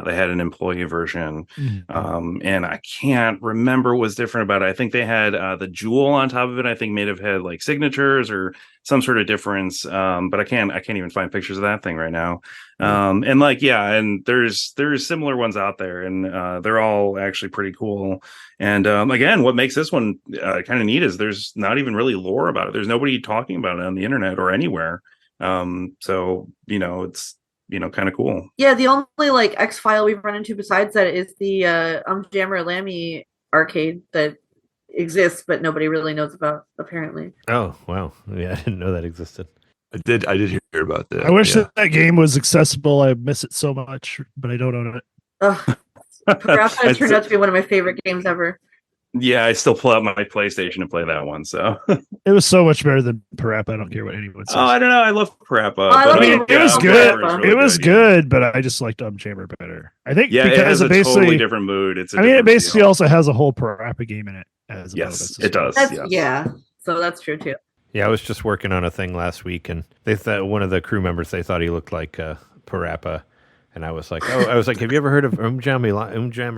They had an employee version, and I can't remember what was different about it. I think they had the jewel on top of it. I think may have had like signatures or some sort of difference, but I can't even find pictures of that thing right now. And like, and there's similar ones out there, and they're all actually pretty cool. And again, what makes this one kind of neat is there's not even really lore about it. There's nobody talking about it on the internet or anywhere. So it's kind of cool. Yeah, the only like X file we've run into besides that is the Jammer Lammy arcade that exists, but nobody really knows about, apparently. Oh wow, yeah, I didn't know that existed. I did hear about that. I wish that game was accessible. I miss it so much, but I don't own it. Parappa turned out to be one of my favorite games ever. Yeah, I still pull out my PlayStation and play that one. So it was so much better than Parappa. I don't care what anyone says. Oh, I don't know. I love Parappa. It was good. It was good, but I just liked Jammer better. I think because it has a basically totally different mood. It basically also has a whole Parappa game in it. Yes, it does. Yeah, so that's true too. Yeah, I was just working on a thing last week, and they thought one of the crew members, they thought he looked like Parappa, and I was like, have you ever heard of Jammer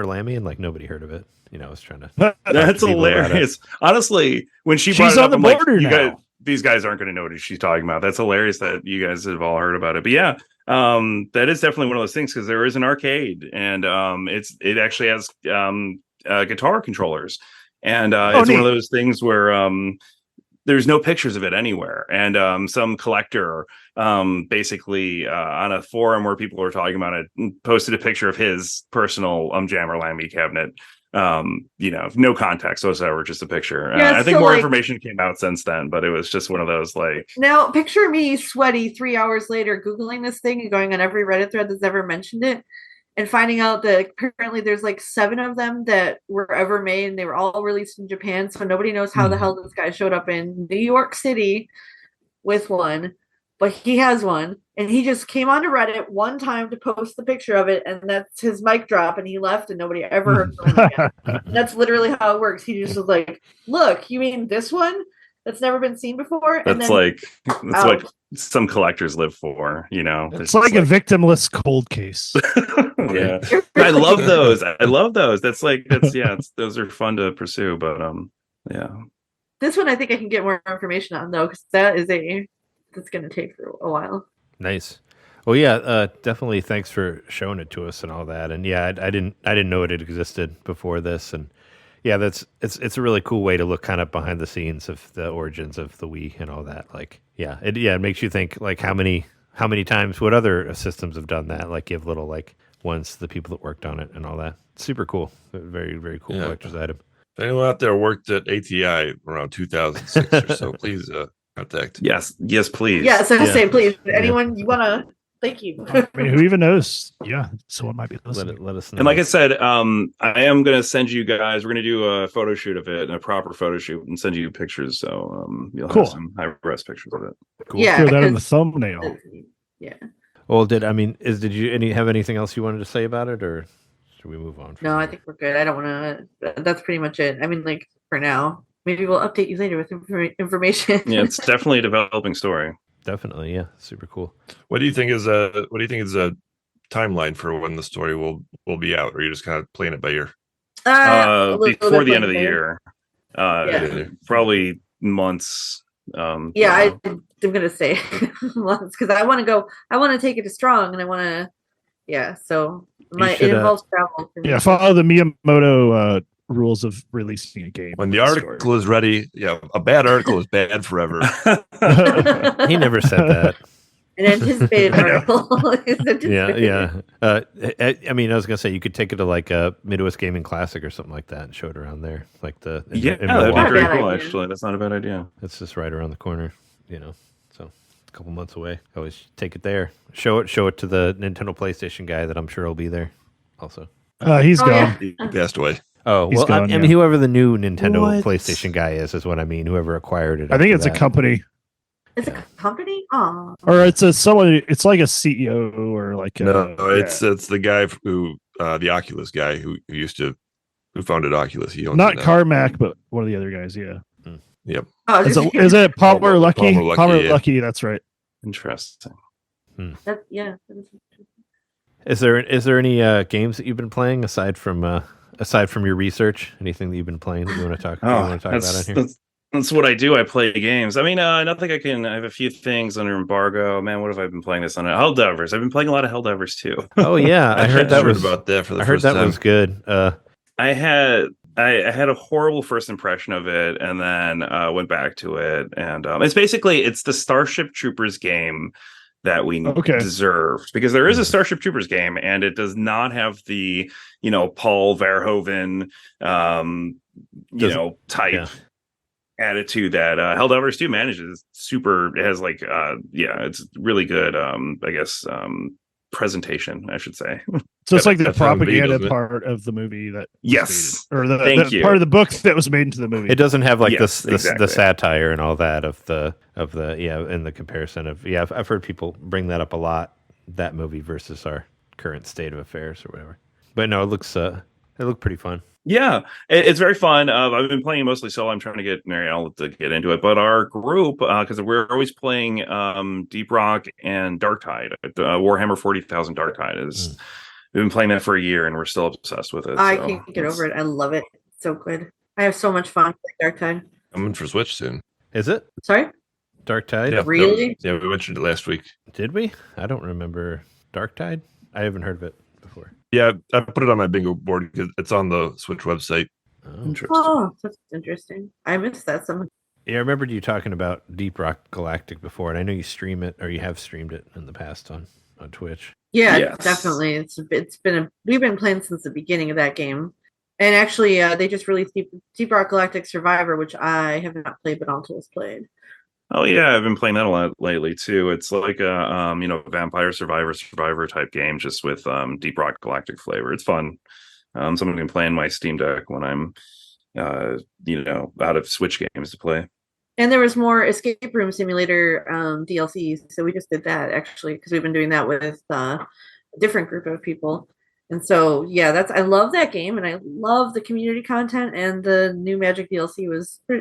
Lammy? And like nobody heard of it. I was trying to. That's hilarious. Honestly, when she's on the border now. These guys aren't going to know what she's talking about. That's hilarious that you guys have all heard about it. But yeah, that is definitely one of those things, because there is an arcade, and it actually has guitar controllers, and it's neat. One of those things where there's no pictures of it anywhere, and some collector basically on a forum where people were talking about it posted a picture of his personal Jammer Lammy cabinet. No context whatsoever, just a picture. I think more information came out since then, but it was just one of those like. Now picture me sweaty 3 hours later Googling this thing and going on every Reddit thread that's ever mentioned it, and finding out that apparently there's like 7 of them that were ever made, and they were all released in Japan, so nobody knows how the hell this guy showed up in New York City with one. but he has one, and he just came onto Reddit one time to post the picture of it, and that's his mic drop, and he left, and nobody ever heard from him again. That's literally how it works. He just was like, "Look, you mean this one that's never been seen before?" And That's then like some collectors live for, you know. It's like a victimless cold case. Yeah, I love those. I love those. Those are fun to pursue. But yeah. This one I think I can get more information on though, because that's going to take for a while. Nice. Well, yeah, definitely. Thanks for showing it to us and all that. And yeah, I didn't know it existed before this. And yeah, it's a really cool way to look kind of behind the scenes of the origins of the Wii and all that. Like, yeah, it makes you think like how many times what other systems have done that. Like give little like ones to the people that worked on it and all that. Super cool. Very very cool collector's item. If anyone out there worked at ATI around 2006 or so, please contact. Yes, please. Yeah, so say please. Anyone you want to? Thank you. I mean, who even knows? Yeah, someone might be listening. Let us know. And like I said, I am going to send you guys. We're going to do a photo shoot of it, and a proper photo shoot, and send you pictures. So you'll have some high-res pictures of it. Cool. Yeah, throw that in the thumbnail. Yeah. Well, did you have anything else you wanted to say about it, or should we move on? No, I think we're good. I don't want to. That's pretty much it. I mean, like for now. Maybe we'll update you later with information. Yeah, it's definitely a developing story. Definitely, yeah, super cool. What do you think is a timeline for when the story will be out, or are you just kind of playing it by ear? Before the end of the year, probably months. I'm gonna say months because I want to take it to strong, and I want to. Yeah, so it involves travel. Yeah, follow the Miyamoto rules of releasing a game. When the article is ready, a bad article is bad forever. He never said that. An anticipated article. Yeah. I mean, I was gonna say you could take it to like a Midwest Gaming Classic or something like that and show it around there, like that'd be very cool. Actually, that's not a bad idea. It's just right around the corner, so a couple months away. Always take it there. Show it to the Nintendo PlayStation guy that I'm sure will be there. Also, he's gone. He passed away. Oh, well, I mean, whoever the new Nintendo PlayStation guy is what I mean. Whoever acquired it. I think it's a company. It's a company? Oh. Or it's it's like a CEO or like it's the guy who the Oculus guy who founded Oculus. He owns not Carmack, but one of the other guys, yeah. Yep. Oh, is it Palmer Lucky? Palmer Lucky, that's right. Interesting. Is there any games that you've been playing aside from your research? Anything that you've been playing that you want to talk about on here? That's what I do. I play games. I mean, I don't think I can. I have a few things under embargo. Man, what have I been playing this on? Helldivers. I've been playing a lot of Helldivers too. Oh yeah, I heard that was about that for the I heard first that time. Was good. I had a horrible first impression of it, and then went back to it, and it's the Starship Troopers game that we deserved, because there is a Starship Troopers game, and it does not have the Paul Verhoeven type attitude that Helldivers 2 manages. It has it's really good presentation, I should say. So it's like the propaganda part of the movie that or the part of the book that was made into the movie. It doesn't have like the satire and all that of the in the comparison of I've heard people bring that up a lot, that movie versus our current state of affairs or whatever. But no, it looked pretty fun. Yeah, it's very fun. I've been playing mostly solo. I'm trying to get Marielle to get into it, but our group, because we're always playing Deep Rock and Darktide, Warhammer 40,000 Darktide is. We've been playing that for a year, and we're still obsessed with it. I can't get over it. I love it. It's so good. I have so much fun with Darktide. Coming for Switch soon. Is it? Sorry? Darktide? Yeah, really? Yeah, we mentioned it last week. Did we? I don't remember Darktide. I haven't heard of it before. Yeah, I put it on my bingo board because it's on the Switch website. Oh, that's interesting. I missed that somehow. Yeah, I remembered you talking about Deep Rock Galactic before, and I know you stream it, or you have streamed it in the past on Twitch. Yeah, definitely. We've been playing since the beginning of that game. And actually, they just released Deep Rock Galactic Survivor, which I have not played, but Antal has played. Oh yeah, I've been playing that a lot lately too. It's like a Vampire Survivor type game, just with Deep Rock Galactic flavor. It's fun. Something I can play in my Steam Deck when I'm out of Switch games to play. And there was more Escape Room Simulator DLCs, so we just did that actually because we've been doing that with a different group of people. And so yeah, I love that game, and I love the community content, and the new Magic DLC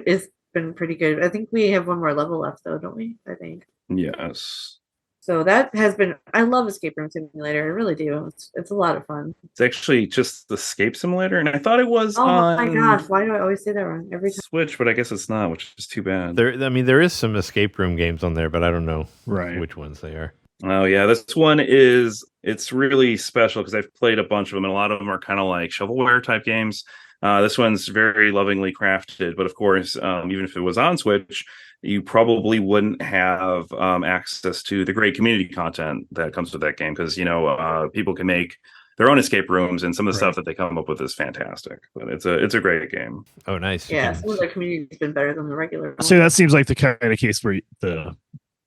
is been pretty good. I think we have one more level left though, don't we? I think. Yes. So that has been. I love Escape Room Simulator. I really do. It's a lot of fun. It's actually just the Escape Simulator, and I thought it was Oh on my gosh! Why do I always say that wrong every time? Switch, but I guess it's not, which is too bad. There is some escape room games on there, but I don't know Right. which ones they are. Oh yeah, this one it's really special because I've played a bunch of them, and a lot of them are kind of like shovelware type games. This one's very lovingly crafted, but of course, even if it was on Switch, you probably wouldn't have access to the great community content that comes with that game because people can make their own escape rooms, and some of the stuff that they come up with is fantastic. But it's a great game. Oh, nice. Yeah, some of the community's been better than the regular one. So that seems like the kind of case where the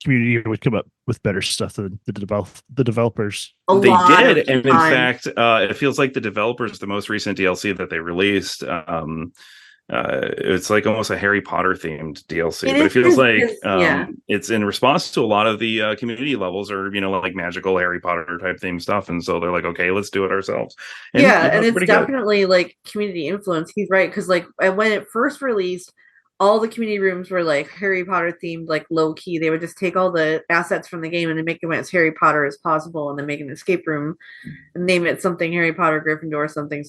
community would come up with better stuff than the developers. They did, and in fact, it feels like the developers, the most recent DLC that they released, it's like almost a Harry Potter themed DLC, but it feels like it's in response to a lot of the community levels or like magical Harry Potter type themed stuff, and so they're like, okay, let's do it ourselves. And, and it's definitely good. Like community influence. He's right, because like when it first released, all the community rooms were like Harry Potter themed, like low key. They would just take all the assets from the game and make them as Harry Potter as possible, and then make an escape room and name it something Harry Potter, Gryffindor, something.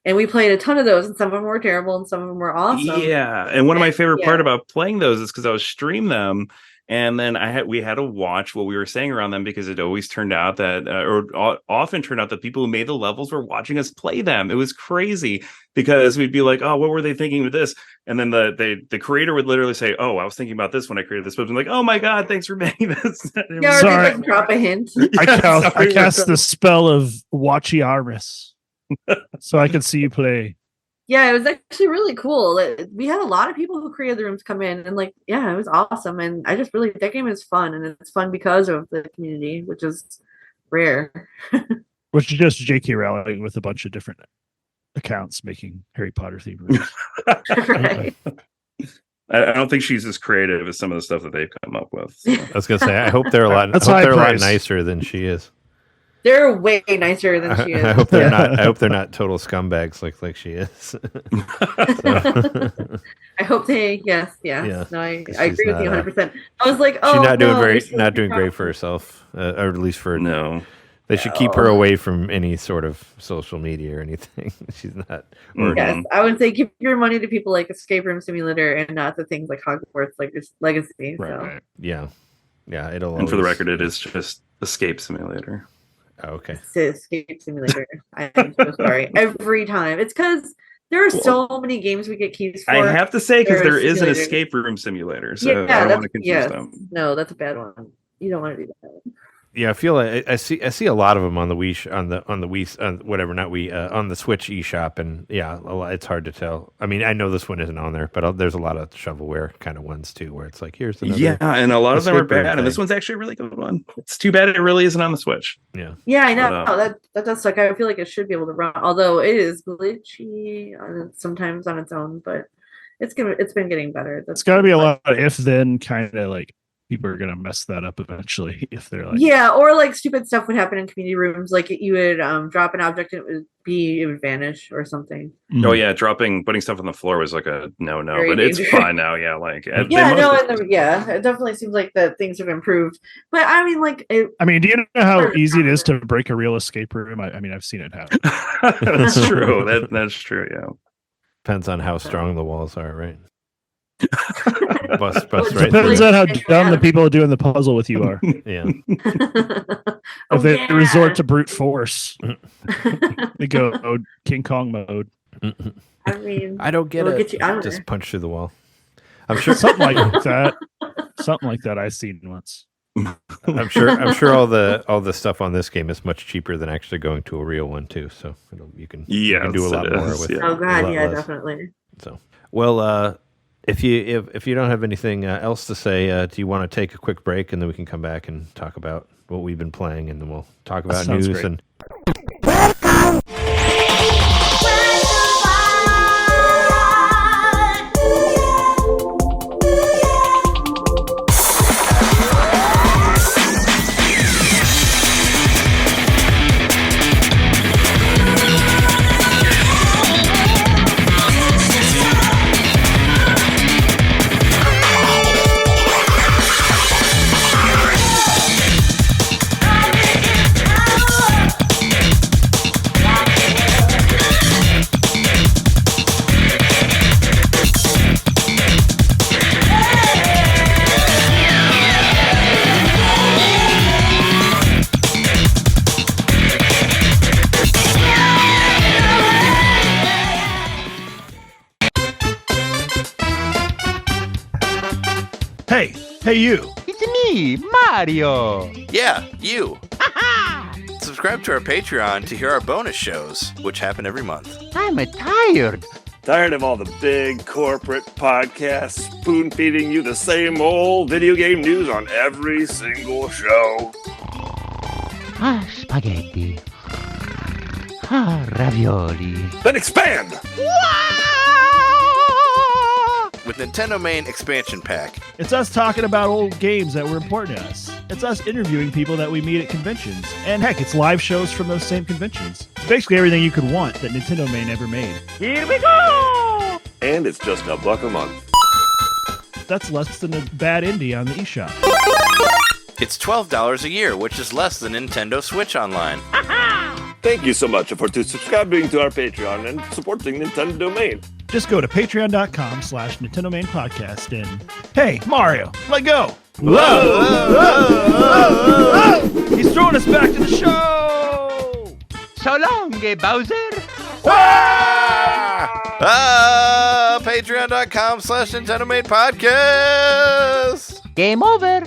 And we played a ton of those, and some of them were terrible and some of them were awesome. Yeah, and one of my favorite part about playing those is because I was stream them, and then we had to watch what we were saying around them because it always turned out that, or often turned out that people who made the levels were watching us play them. It was crazy because we'd be like, "Oh, what were they thinking with this?" And then the creator would literally say, "Oh, I was thinking about this when I created this." But I'm like, "Oh my god, thanks for making this." Yeah, sorry, they like drop a hint. I cast the spell of Watchiarmus. So I can see you play. Yeah, it was actually really cool. We had a lot of people who created the rooms come in, and it was awesome. And I just really, that game is fun, and it's fun because of the community, which is rare. Which is just J.K. Rowling with a bunch of different accounts making Harry Potter themed rooms. Right. I don't think she's as creative as some of the stuff that they've come up with. So. I was gonna say, I hope they're a lot. a lot nicer than she is. They're way nicer than she is. I hope they're not. I hope they're not total scumbags like she is. I hope they. Yes. Yeah, no, I agree with you 100%. I was like, oh, she's not doing great for herself, or at least for no. They should keep her away from any sort of social media or anything. She's not. Yes, I would say give your money to people like Escape Room Simulator and not to things like Hogwarts, like this Legacy. Right. Yeah. And for the record, it is just Escape Simulator. Oh, okay. It's Escape Simulator. I'm so sorry. Every time. It's because there are so many games we get keys for. I have to say, because there is an Escape Room Simulator, so I don't want to confuse them. No, that's a bad one. You don't want to do that. Yeah, I feel like I see a lot of them on the Wii on the Wii whatever, not Wii, on the Switch eShop, and it's hard to tell. I mean, I know this one isn't on there, but there's a lot of shovelware kind of ones too, where it's like here's another. Yeah, and a lot of them are bad, and this one's actually a really good one. It's too bad it really isn't on the Switch. Yeah. Yeah, I know. That does suck. I feel like it should be able to run, although it is glitchy sometimes on its own, but it's been getting better. It's got to be a lot of if then kind of like. People are gonna mess that up eventually if they're like or like stupid stuff would happen in community rooms, like you would drop an object and it would vanish or something. Oh yeah, putting stuff on the floor was like a no, but it's fine now. Yeah, like it definitely seems like that things have improved. But I mean, do you know how easy it is to break a real escape room? I mean, I've seen it happen. That's true. That's true. Yeah, depends on how strong the walls are, right? bust right. Depends on how dumb the people doing the puzzle with you are. Yeah. If they resort to brute force, they go King Kong mode. I mean, I don't get it. Just punch through the wall. I'm sure something like that. Something like that I've seen once. I'm sure all the stuff on this game is much cheaper than actually going to a real one too. So you can do a lot more with. Oh god, yeah, definitely. So well. If you don't have anything else to say, do you want to take a quick break and then we can come back and talk about what we've been playing, and then we'll talk about news great. And. Hey, you. It's me, Mario. Yeah, you. Subscribe to our Patreon to hear our bonus shows, which happen every month. I'm tired. Tired of all the big corporate podcasts spoon-feeding you the same old video game news on every single show? Spaghetti. Ravioli. Then expand! With NintenDomain Expansion Pack. It's us talking about old games that were important to us. It's us interviewing people that we meet at conventions. And heck, it's live shows from those same conventions. It's basically everything you could want that NintenDomain ever made. Here we go! And it's just $1 a month. That's less than a bad indie on the eShop. It's $12 a year, which is less than Nintendo Switch Online. Thank you so much for subscribing to our Patreon and supporting NintenDomain. Just go to patreon.com/NintenDomain podcast and hey, Mario, let go. Whoa! He's throwing us back to the show. So long, Bowser. Patreon.com/NintenDomain podcast. Game over.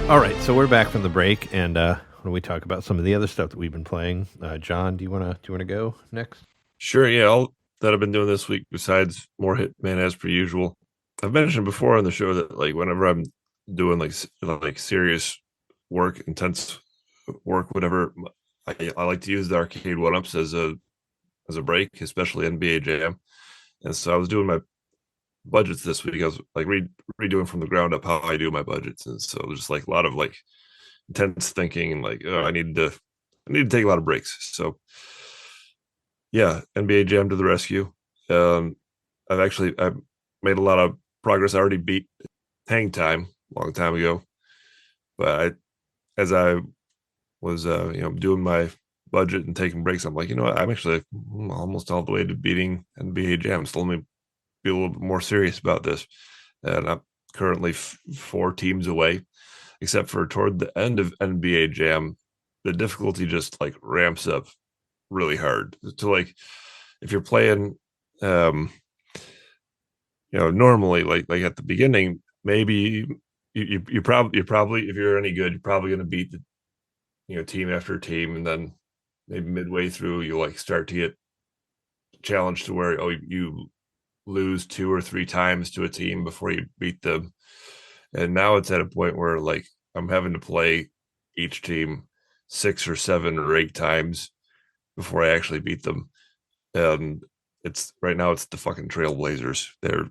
All right, so we're back from the break, and when we talk about some of the other stuff that we've been playing, John, do you wanna go next? Sure, yeah. All that I've been doing this week, besides more Hitman as per usual. I've mentioned before on the show that like whenever I'm doing like serious work, intense work, whatever, I like to use the arcade 1-ups as a break, especially NBA Jam. And so I was doing my budgets this week. I was like redoing from the ground up how I do my budgets, and so there's like a lot of like intense thinking and like I need to take a lot of breaks. So yeah, NBA Jam to the rescue. I've made a lot of progress. I already beat Hang Time a long time ago, but as I was doing my budget and taking breaks, I'm like, you know what, I'm actually almost all the way to beating NBA Jam. So let me be a little bit more serious about this. And I'm currently 4 teams away, except for toward the end of NBA Jam, the difficulty just like ramps up really hard. To like, if you're playing, normally like at the beginning, maybe you probably, if you're any good, you're probably going to beat the, team after team, and then maybe midway through you like start to get challenged to where you lose 2 or 3 times to a team before you beat them. And now it's at a point where like I'm having to play each team 6 or 7 or 8 times before I actually beat them. And it's right now it's the fucking Trailblazers. They're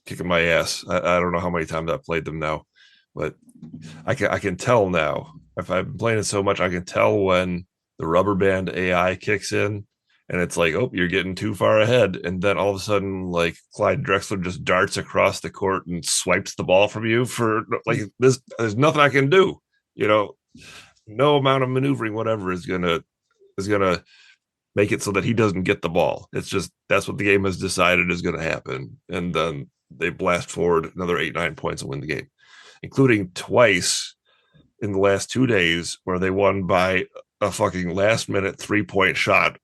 kicking my ass. I don't know how many times I've played them now, but I can tell now. If I've been playing it so much, I can tell when the rubber band AI kicks in. And it's like, oh, you're getting too far ahead. And then all of a sudden, like Clyde Drexler just darts across the court and swipes the ball from you for like this. There's nothing I can do. No amount of maneuvering, whatever, is gonna make it so that he doesn't get the ball. It's just that's what the game has decided is going to happen. And then they blast forward another 8-9 points and win the game, including twice in the last 2 days where they won by a fucking last minute 3-point shot.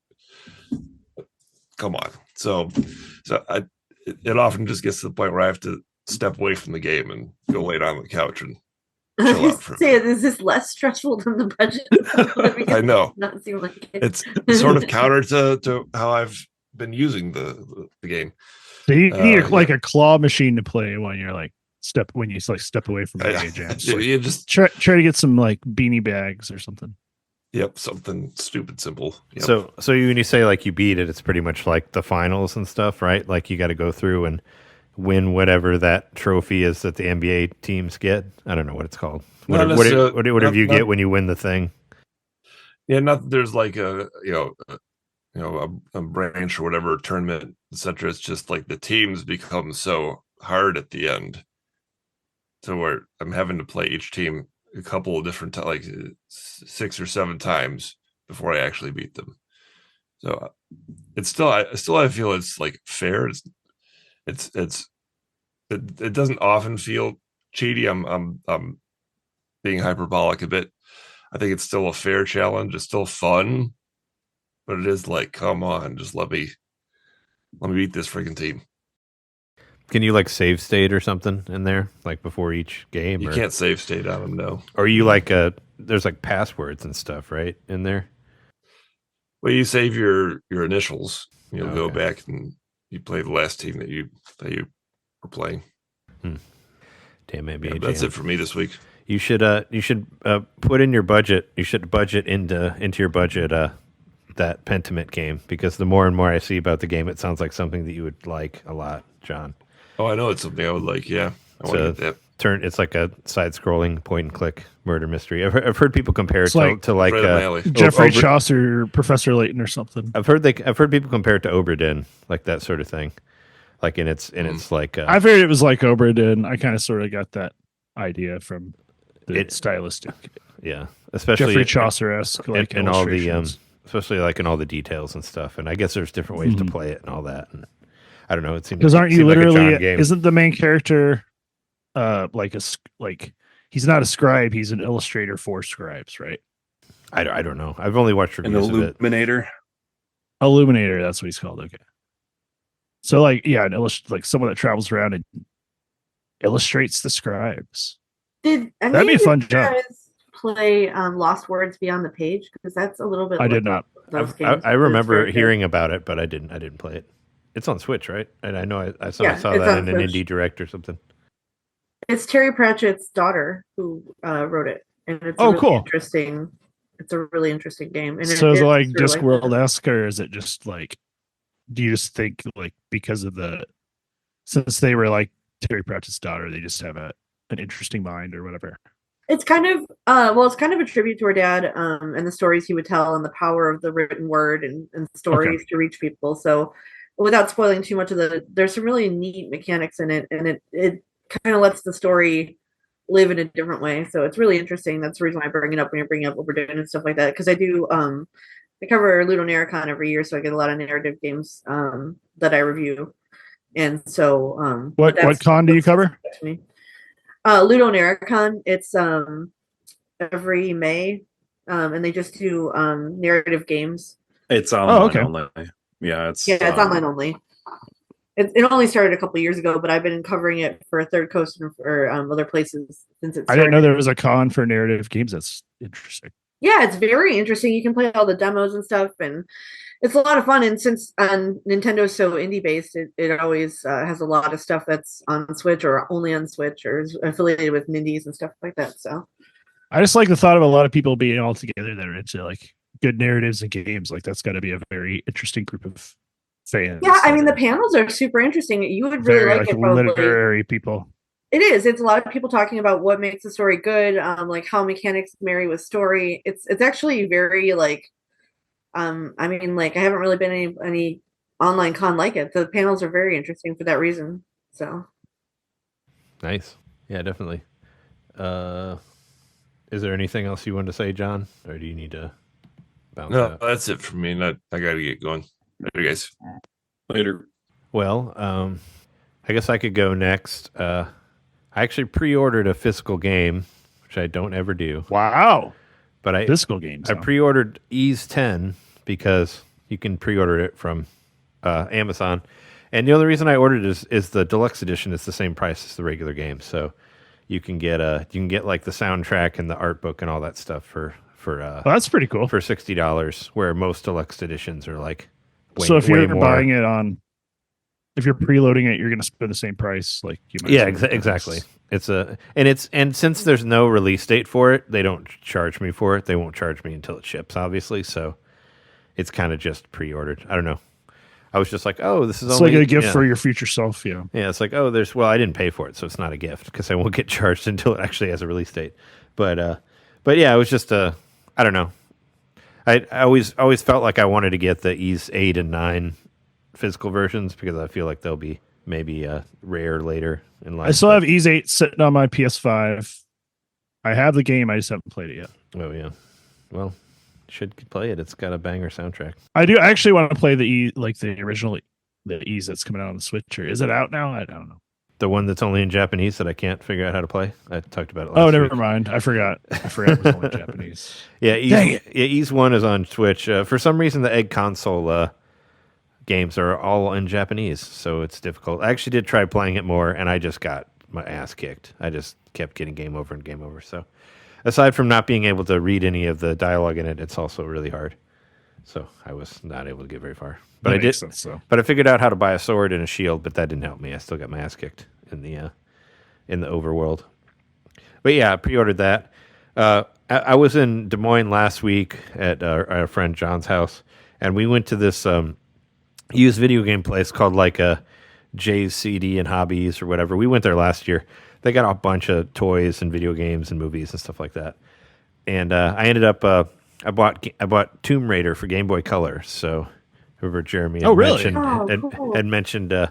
Come on. So it often just gets to the point where I have to step away from the game and go lay down on the couch and chill out for a minute. Is this less stressful than the budget? I know. Not seem like it. It's sort of counter to how I've been using the game. So you need like a claw machine to play when you're like step away from the jam. So you just try to get some like beanie bags or something. Yep, something stupid simple. Yep. So when you say like you beat it, it's pretty much like the finals and stuff, right? Like you got to go through and win whatever that trophy is that the NBA teams get. I don't know what it's called. Whatever you get when you win the thing. Yeah, not there's like a branch or whatever tournament, etc. It's just like the teams become so hard at the end, so where I'm having to play each team a couple of different like 6 or 7 times before I actually beat them. So it's still I feel it's like fair. It doesn't often feel cheaty. I'm being hyperbolic a bit. I think it's still a fair challenge. It's still fun, but it is like, come on, just let me beat this freaking team. Can you like save state or something in there, like before each game? You can't save state on them, no. Or you like there's like passwords and stuff, right, in there? Well, you save your initials. You'll go back and you play the last team that you were playing. Damn, maybe that's it for me this week. You should put in your budget. You should budget into your budget that Pentiment game, because the more and more I see about the game, it sounds like something that you would like a lot, John. Oh, I know it's something I would like. Yeah, I want to get that. It's like a side-scrolling point-and-click murder mystery. I've heard people compare it to like Jeffrey Chaucer, Professor Layton, or something. I've heard people compare it to Oberdin, like that sort of thing. Like it's like I've heard it was like Oberdin. I kind of sort of got that idea from the stylistic. Yeah, especially Jeffrey Chaucer-esque, like and all the especially like in all the details and stuff. And I guess there's different ways to play it and all that. And I don't know. It seems because aren't you literally? Like isn't the main character like he's not a scribe? He's an illustrator for scribes, right? I don't know. I've only watched reviews of it. Illuminator. Illuminator. That's what he's called. Okay. So like like someone that travels around and illustrates the scribes. That'd be a fun job. Play Lost Words Beyond the Page, because that's a little bit. I did not. I remember hearing about it, but I didn't play it. It's on Switch, right? And I know I saw that in an indie direct or something. It's Terry Pratchett's daughter who wrote it, and it's cool. Interesting. It's a really interesting game. And so is it like Discworld-esque, or is it just like? Do you just think like because of since they were like Terry Pratchett's daughter, they just have an interesting mind or whatever? It's kind of it's kind of a tribute to her dad and the stories he would tell and the power of the written word and stories to reach people. So without spoiling too much of there's some really neat mechanics in it, and it kind of lets the story live in a different way. So it's really interesting. That's the reason why I bring it up when you're bringing up what we're doing and stuff like that. Because I do I cover Ludonarracon every year, so I get a lot of narrative games that I review. And so what con do you cover? Ludonarracon. It's every May, and they just do narrative games. It's online only. Yeah, it's online only. It only started a couple of years ago, but I've been covering it for Third Coast and for other places since it started. I didn't know there was a con for narrative games. That's interesting. Yeah, it's very interesting. You can play all the demos and stuff, and it's a lot of fun. And since Nintendo's so indie based, it always has a lot of stuff that's on Switch or only on Switch or is affiliated with Nindies and stuff like that. So I just like the thought of a lot of people being all together that are into like good narratives and games. Like that's got to be a very interesting group of fans. Yeah, I mean the panels are super interesting. You would really like it. Probably. Literary people. It is. It's a lot of people talking about what makes a story good, like how mechanics marry with story. It's actually very like, I mean, like I haven't really been any online con like it. The panels are very interesting for that reason. So nice. Yeah, definitely. Is there anything else you want to say, John, or do you need to bounce out? No, that's it for me. I got to get going. Later, guys. Later. Well, I guess I could go next. I actually pre-ordered a physical game, which I don't ever do. Wow. But physical games. I pre-ordered Ys 10 because you can pre-order it from Amazon. And the only reason I ordered it is the deluxe edition is the same price as the regular game. So you can get like the soundtrack and the art book and all that stuff for that's pretty cool. For $60, where most deluxe editions are like so if you're buying it on if you're preloading it, you're going to spend the same price. Like you might. Yeah, exactly. And since there's no release date for it, they don't charge me for it. They won't charge me until it ships, obviously. So it's kind of just pre-ordered. I don't know. I was just like, oh, this is it's only like a gift for your future self. Yeah. Yeah, it's like, oh, I didn't pay for it, so it's not a gift because I won't get charged until it actually has a release date. But yeah, it was just I don't know. I always felt like I wanted to get the Ys 8 and 9 physical versions because I feel like they'll be maybe rare later in life. I still have Ys 8 sitting on my PS5. I have the game. I just haven't played it yet. Oh yeah, well, should play it. It's got a banger soundtrack. I do actually want to play the original the Ys that's coming out on the Switch. Or is it out now? I don't know. The one that's only in Japanese that I can't figure out how to play. I talked about it Oh, last never week. mind. I forgot it was only Japanese. Yeah, Dang it. Ys 1 is on Switch. For some reason, the Egg console games are all in Japanese, so it's difficult. I actually did try playing it more, and I just got my ass kicked. I just kept getting game over and game over. So aside from not being able to read any of the dialogue in it, it's also really hard. So I was not able to get very far. But That I makes did. sense, though. But I figured out how to buy a sword and a shield, but that didn't help me. I still got my ass kicked in the overworld. But yeah, I pre-ordered that. I was in Des Moines last week at our friend John's house, and we went to this used video game place called like Jay's CD and Hobbies or whatever. We went there last year. They got a bunch of toys and video games and movies and stuff like that. And I ended up I bought Tomb Raider for Game Boy Color. So whoever Jeremy had mentioned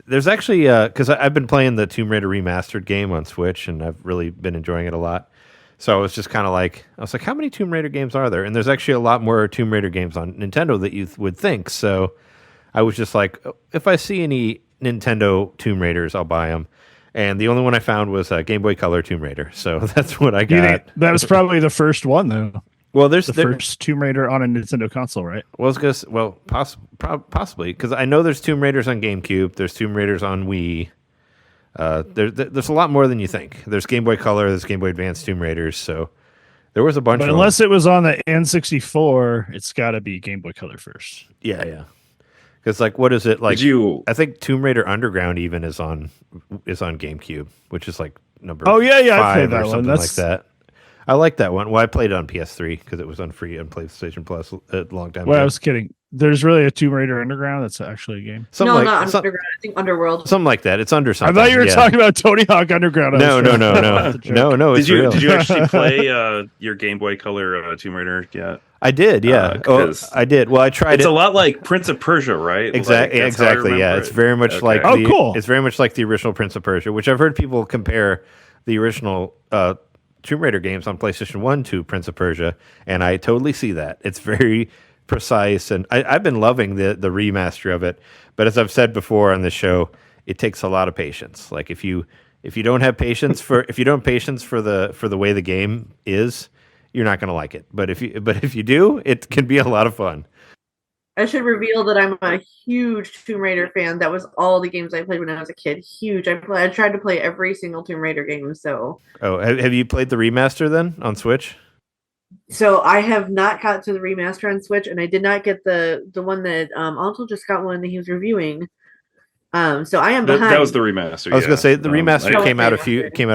there's actually because I've been playing the Tomb Raider remastered game on Switch and I've really been enjoying it a lot. So I was just kind of like, how many Tomb Raider games are there? And there's actually a lot more Tomb Raider games on Nintendo that you would think. So I was just like, if I see any Nintendo Tomb Raiders, I'll buy them. And the only one I found was Game Boy Color Tomb Raider. So that's what I got. That was probably the first one, though. Well, there's the first Tomb Raider on a Nintendo console, right? Possibly, because I know there's Tomb Raiders on GameCube. There's Tomb Raiders on Wii. There's a lot more than you think. There's Game Boy Color. There's Game Boy Advance Tomb Raiders. So there was a bunch. But of unless it was on the N64, it's got to be Game Boy Color first. Yeah. Because like, what is it like? I think Tomb Raider Underground even is on GameCube, which is like number. Oh yeah, I 5 played that or something one. like that. I like that one. Well, I played it on PS3 because it was on free on PlayStation Plus a long time ago. I was kidding. There's really a Tomb Raider Underground. That's actually a game. Not Underground. I think Underworld. Something like that. It's under something. I thought you were talking about Tony Hawk Underground. No. Did you actually play your Game Boy Color Tomb Raider yet? I did. Yeah. I did. Well, I tried. It's a lot like Prince of Persia, right? Exactly. Exactly. Yeah. It's very much like. Cool. It's very much like the original Prince of Persia, which I've heard people compare the original Tomb Raider games on PlayStation 1 to Prince of Persia, and I totally see that. It's very precise, and I've been loving the remaster of it. But as I've said before on the show, it takes a lot of patience. Like if you don't have patience for the way the game is, you're not going to like it. But if you do, it can be a lot of fun. I should reveal that I'm a huge Tomb Raider fan. That was all the games I played when I was a kid. Huge. I tried to play every single Tomb Raider game. So. Oh, have you played the remaster then on Switch? So I have not got to the remaster on Switch, and I did not get the one that Antal just got one that he was reviewing. So I am behind. That was the remaster. I was going to say the remaster came out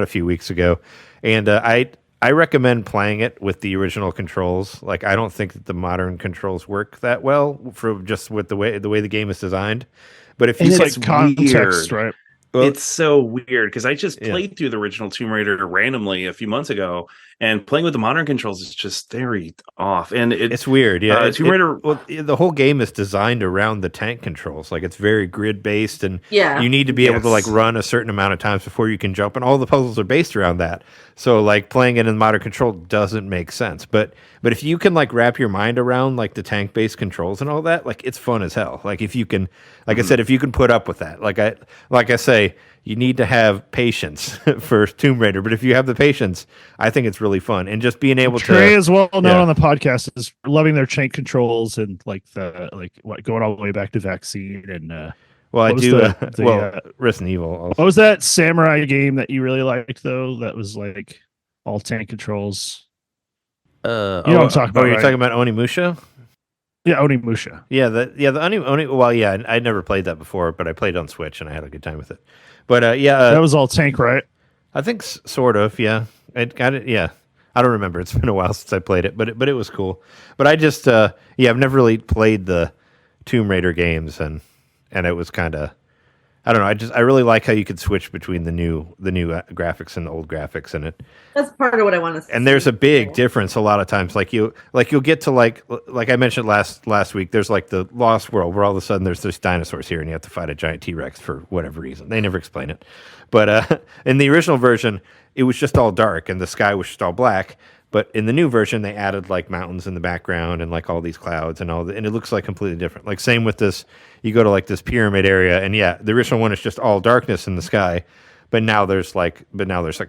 a few weeks ago, and I recommend playing it with the original controls. Like I don't think that the modern controls work that well for just with the way the game is designed. But if you like context, right? Well, it's so weird because I just played through the original Tomb Raider randomly a few months ago, and playing with the modern controls is just very off. And it's weird, yeah. Tomb Raider, the whole game is designed around the tank controls. Like it's very grid based, and you need to be able to like run a certain amount of times before you can jump, and all the puzzles are based around that. So like playing it in modern control doesn't make sense. But if you can like wrap your mind around like the tank based controls and all that, like it's fun as hell. Like if you can, like I said, if you can put up with that, like I say, you need to have patience for Tomb Raider. But if you have the patience, I think it's really fun. And just being able Trey is well known on the podcast is loving their tank controls and like going all the way back to Vaccine and well, I do. Resident Evil. Also. What was that samurai game that you really liked though? That was like all tank controls. You know what I'm talking about. You're talking about Onimusha. Yeah, Onimusha. Well, yeah, I'd never played that before, but I played on Switch and I had a good time with it. But That was all tank, right? I think sort of, yeah. I got it, yeah. I don't remember. It's been a while since I played it, but it was cool. But I just, I've never really played the Tomb Raider games, and it was kind of, I don't know. I really like how you could switch between the new graphics and the old graphics in it. That's part of what I want to see. And there's a big difference a lot of times. You'll get to like I mentioned last week. There's like the Lost World where all of a sudden there's dinosaurs here and you have to fight a giant T-Rex for whatever reason. They never explain it. But in the original version, it was just all dark and the sky was just all black. But in the new version, they added like mountains in the background and like all these clouds and and it looks like completely different. Like same with this, you go to like this pyramid area and yeah, the original one is just all darkness in the sky, but now there's like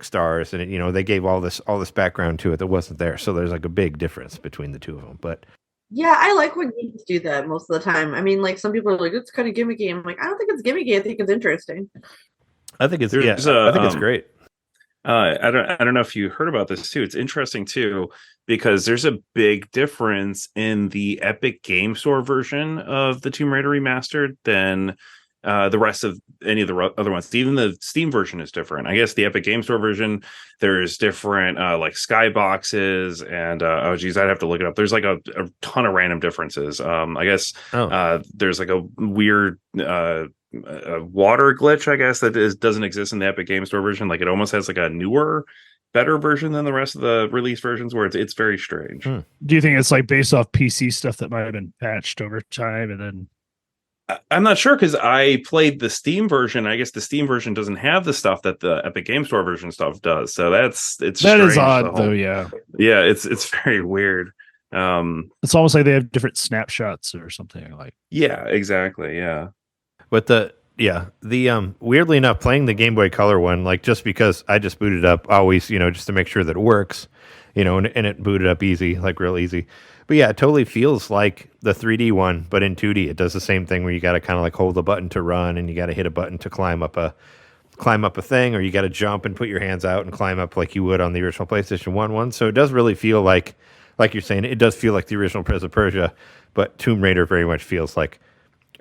stars and they gave all this background to it that wasn't there. So there's like a big difference between the two of them. But yeah, I like when games do that most of the time. I mean, like some people are like, it's kind of gimmicky. I'm like, I don't think it's gimmicky. I think it's interesting. I think it's I think it's great. I don't know if you heard about this too. It's interesting too because there's a big difference in the Epic Game Store version of the Tomb Raider Remastered than the rest of any of the other ones. Even the Steam version is different. I guess the Epic Game Store version, there's different like skyboxes and I'd have to look it up. There's like a ton of random differences. I guess there's like a weird a water glitch, I guess, that doesn't exist in the Epic Game Store version. Like it almost has like a newer, better version than the rest of the release versions, where it's very strange. Do you think it's like based off PC stuff that might have been patched over time, and then? I'm not sure because I played the Steam version. I guess the Steam version doesn't have the stuff that the Epic Game Store version stuff does. So that is odd, though. Yeah, it's very weird. It's almost like they have different snapshots or something like. Yeah, exactly. Yeah. But the weirdly enough, playing the Game Boy Color one, like just because I just booted up always, just to make sure that it works, and it booted up easy, like real easy. But yeah, it totally feels like the 3D one, but in 2D. It does the same thing where you got to kind of like hold the button to run, and you got to hit a button to climb up a thing, or you got to jump and put your hands out and climb up like you would on the original PlayStation 1 one. So it does really feel like you're saying, it does feel like the original Prince of Persia, but Tomb Raider very much feels like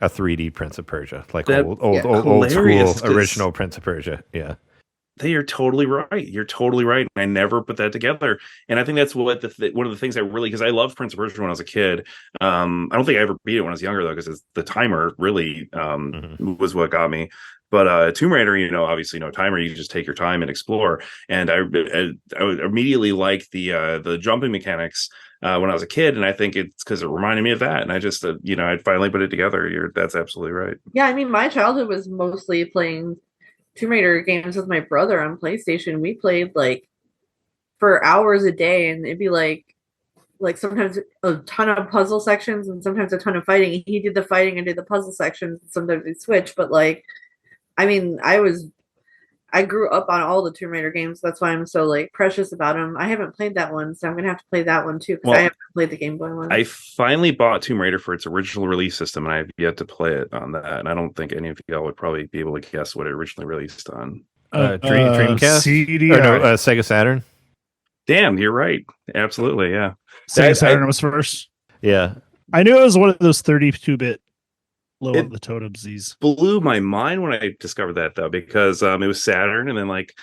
a 3D Prince of Persia, like that, old school original Prince of Persia. Yeah, you're totally right. You're totally right. I never put that together, and I think that's what one of the things I really, because I loved Prince of Persia when I was a kid. I don't think I ever beat it when I was younger though, because the timer really was what got me. But Tomb Raider, obviously no timer. You just take your time and explore. And I immediately liked the jumping mechanics when I was a kid, and I think it's because it reminded me of that. And I just, I finally put it together. That's absolutely right. Yeah, I mean, my childhood was mostly playing Tomb Raider games with my brother on PlayStation. We played like for hours a day, and it'd be like sometimes a ton of puzzle sections and sometimes a ton of fighting. He did the fighting and did the puzzle sections. Sometimes we'd switch, but like, I mean, I grew up on all the Tomb Raider games. That's why I'm so like precious about them. I haven't played that one, so I'm gonna have to play that one too because I haven't played the Game Boy one. I finally bought Tomb Raider for its original release system, and I have yet to play it on that. And I don't think any of y'all would probably be able to guess what it originally released on. Dreamcast, CD, Sega Saturn. Damn, you're right. Absolutely, yeah. Sega Saturn was first. Yeah, I knew it was one of those 32-bit. Low on the totems. Blew my mind when I discovered that though, because it was Saturn, and then like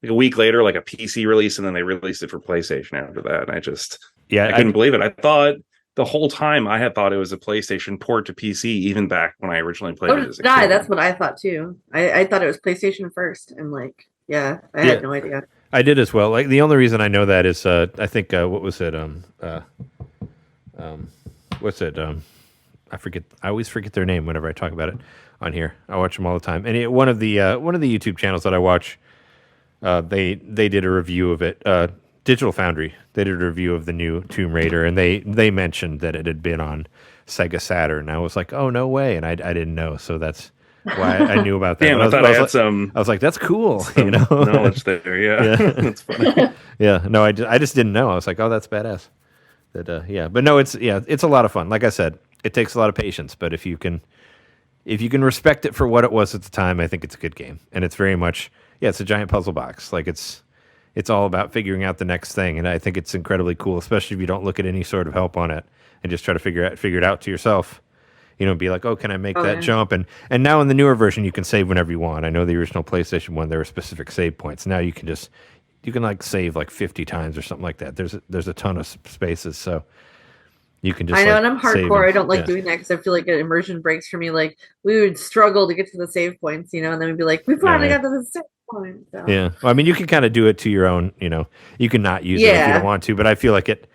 a week later, like a PC release, and then they released it for PlayStation after that. And I couldn't believe it. I thought the whole time I had thought it was a PlayStation port to PC, even back when I originally played it as a kid. That's what I thought too. I thought it was PlayStation first, and like, I had no idea. I did as well. Like the only reason I know that is I think what was it? What's it? I forget. I always forget their name whenever I talk about it on here. I watch them all the time. And one of the YouTube channels that I watch, they did a review of it. Digital Foundry. They did a review of the new Tomb Raider, and they mentioned that it had been on Sega Saturn. I was like, oh no way, and I didn't know. So that's why I knew about that. Damn, I thought I had some. I was like, that's cool. Knowledge there. Yeah, that's funny. Yeah, no, I just didn't know. I was like, oh, that's badass. But no, it's a lot of fun. Like I said. It takes a lot of patience, but if you can respect it for what it was at the time, I think it's a good game. And it's very much, it's a giant puzzle box. Like it's all about figuring out the next thing, and I think it's incredibly cool, especially if you don't look at any sort of help on it. and just try to figure it out to yourself. Be like, oh, can I make that jump? And now in the newer version, you can save whenever you want. I know the original PlayStation 1, there were specific save points. Now you can like save like 50 times or something like that. There's a ton of spaces, so you can just. I know, like, and I'm hardcore. I don't like doing that because I feel like immersion breaks for me. Like we would struggle to get to the save points, and then we'd be like, we finally got to the save point. So. Yeah, well, I mean, you can kind of do it to your own. You can not use it if you don't want to, but I feel like it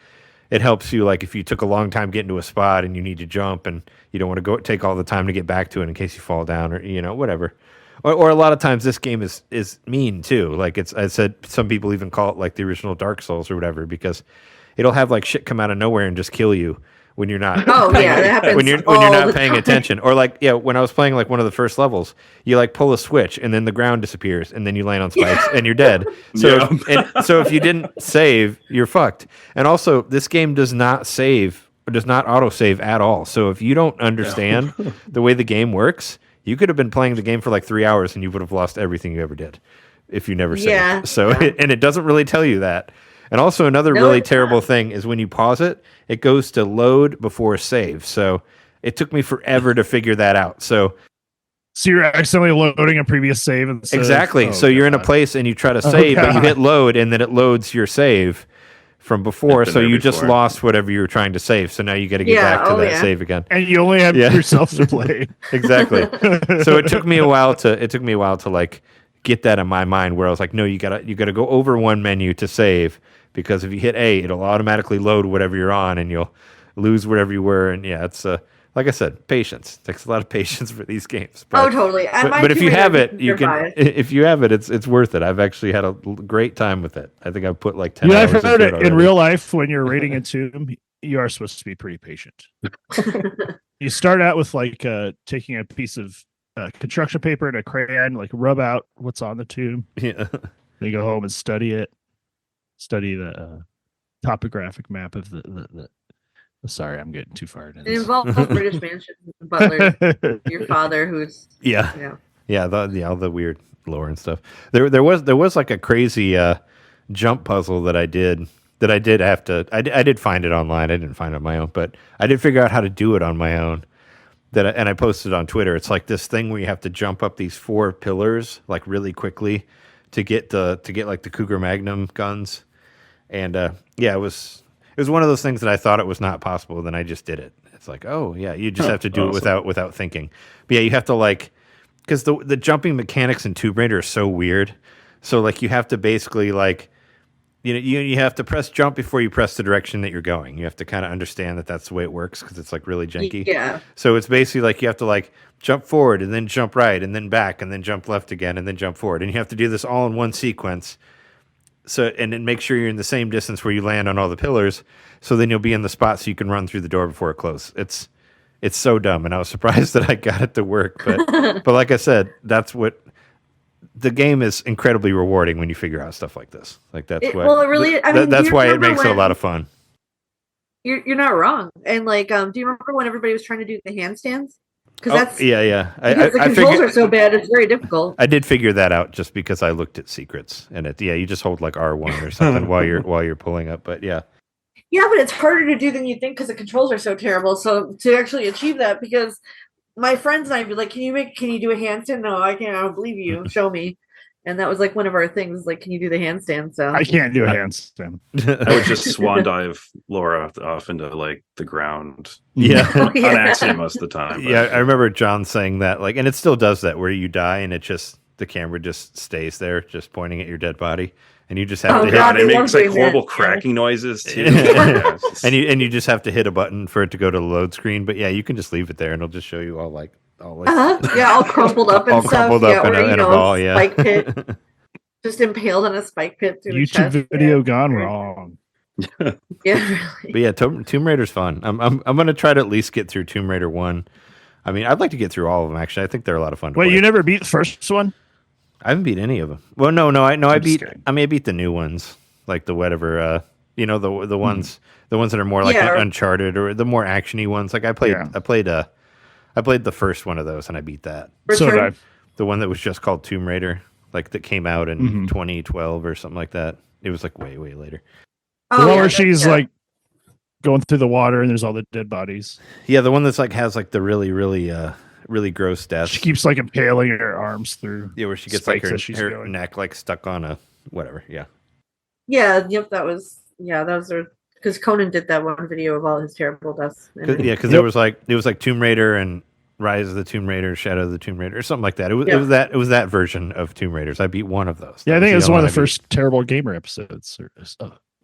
helps you. Like if you took a long time getting to a spot and you need to jump and you don't want to take all the time to get back to it in case you fall down or whatever. Or a lot of times this game is mean too. Like I said, some people even call it like the original Dark Souls or whatever, because it'll have like shit come out of nowhere and just kill you when you're not. Oh yeah, that happens when you're not paying attention. Or like when I was playing like one of the first levels, you like pull a switch and then the ground disappears and then you land on spikes and you're dead. So so if you didn't save, you're fucked. And also this game does not auto save at all. So if you don't understand the way the game works, you could have been playing the game for like 3 hours and you would have lost everything you ever did if you never saved. Yeah. So and it doesn't really tell you that. And also another really terrible thing is when you pause it, it goes to load before save. So it took me forever to figure that out. So you're accidentally loading a previous save. Exactly. So you're in a place and you try to save, but you hit load and then it loads your save from before. So you just lost whatever you were trying to save. So now you got to get back to that save again. And you only have yourself to play. Exactly. So it took me a while to like get that in my mind where I was like, no, you gotta go over one menu to save. Because if you hit A, it'll automatically load whatever you're on, and you'll lose wherever you were. And it's like I said, patience. It takes a lot of patience for these games. But, totally. But if you have it, you can. If you have it, it's worth it. I've actually had a great time with it. I think I've put like 10 hours I've heard into it in real life when you're raiding a tomb, you are supposed to be pretty patient. You start out with like taking a piece of construction paper and a crayon, like rub out what's on the tomb. Yeah. Then you go home and study it. Study the topographic map of the sorry, I'm getting too far into this. It involves British mansions, butler, your father, who's all the weird lore and stuff. There was like a crazy jump puzzle that I did have to. I did find it online. I didn't find it on my own, but I did figure out how to do it on my own. And I posted on Twitter. It's like this thing where you have to jump up these 4 pillars like really quickly to get like the Cougar Magnum guns. And it was one of those things that I thought it was not possible. Then I just did it. It's like, oh yeah, you just have to do it without thinking. But yeah, you have to like, because the jumping mechanics in Tomb Raider are so weird. So like you have to basically like, you have to press jump before you press the direction that you're going. You have to kind of understand that that's the way it works because it's like really janky. Yeah. So it's basically like you have to like jump forward and then jump right and then back and then jump left again and then jump forward. And you have to do this all in one sequence. So and then make sure you're in the same distance where you land on all the pillars. So then you'll be in the spot so you can run through the door before it closes. It's so dumb, and I was surprised that I got it to work. But like I said, that's what the game is incredibly rewarding when you figure out stuff like this. Like that's that's why it makes it a lot of fun. You're not wrong. And like, do you remember when everybody was trying to do the handstands? Because yeah. Because the controls are so bad, it's very difficult. I did figure that out just because I looked at secrets, and you just hold like R1 or something while you're pulling up. But yeah, but it's harder to do than you think because the controls are so terrible. So to actually achieve that, because my friends and I'd be like, "Can you do a handstand?" No, I can't. I don't believe you. Show me. And that was like one of our things. Like, can you do the handstand? So I can't do a handstand. I would just swan dive Laura off into like the ground. Yeah, on accident most of the time. Yeah, I remember John saying that. Like, and it still does that where you die and the camera just stays there, just pointing at your dead body, and you just have to hit. It makes like horrible cracking noises too. And you just have to hit a button for it to go to the load screen. But yeah, you can just leave it there, and it'll just show you all all crumpled up and all stuff. Crumpled up in a ball, spike pit, just impaled in a spike pit. YouTube video gone wrong. Yeah, really. But yeah, Tomb Raider's fun. I'm gonna try to at least get through Tomb Raider 1. I mean, I'd like to get through all of them. Actually, I think they're a lot of fun. Wait, you never beat the first one? I haven't beat any of them. Well, no, I beat. I mean, I beat the new ones, like the whatever. The ones that are more like Uncharted or the more actiony ones. Like I played the first one of those and I beat that. So did I. The one that was just called Tomb Raider, like that came out in 2012 or something like that. It was like way later. The one where she's like going through the water and there's all the dead bodies. Yeah, the one that's like has like the really gross deaths. She keeps like impaling her arms through. Yeah, where she gets like spikes as she's her going. neck like stuck on a whatever. Yeah. Yeah, yep, that was because Conan did that one video of all his terrible deaths. Because there was like it was like Tomb Raider and Rise of the Tomb Raider, Shadow of the Tomb Raider, or something like that. It was that version of Tomb Raiders. I beat one of those. Yeah, I think it was one of the first beat. Terrible Gamer episodes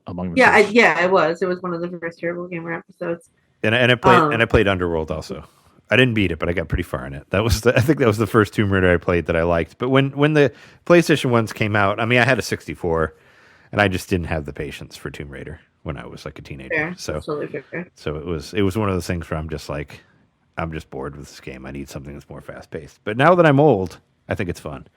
among the Yeah, first. it was. It was one of the first Terrible Gamer episodes. And I played Underworld also. I didn't beat it, but I got pretty far in it. I think that was the first Tomb Raider I played that I liked. But when the PlayStation ones came out, I mean, I had a 64, and I just didn't have the patience for Tomb Raider when I was like a teenager. Fair. So That's totally fair. So it was one of those things where I'm just like, I'm just bored with this game. I need something that's more fast paced. But now that I'm old, I think it's fun.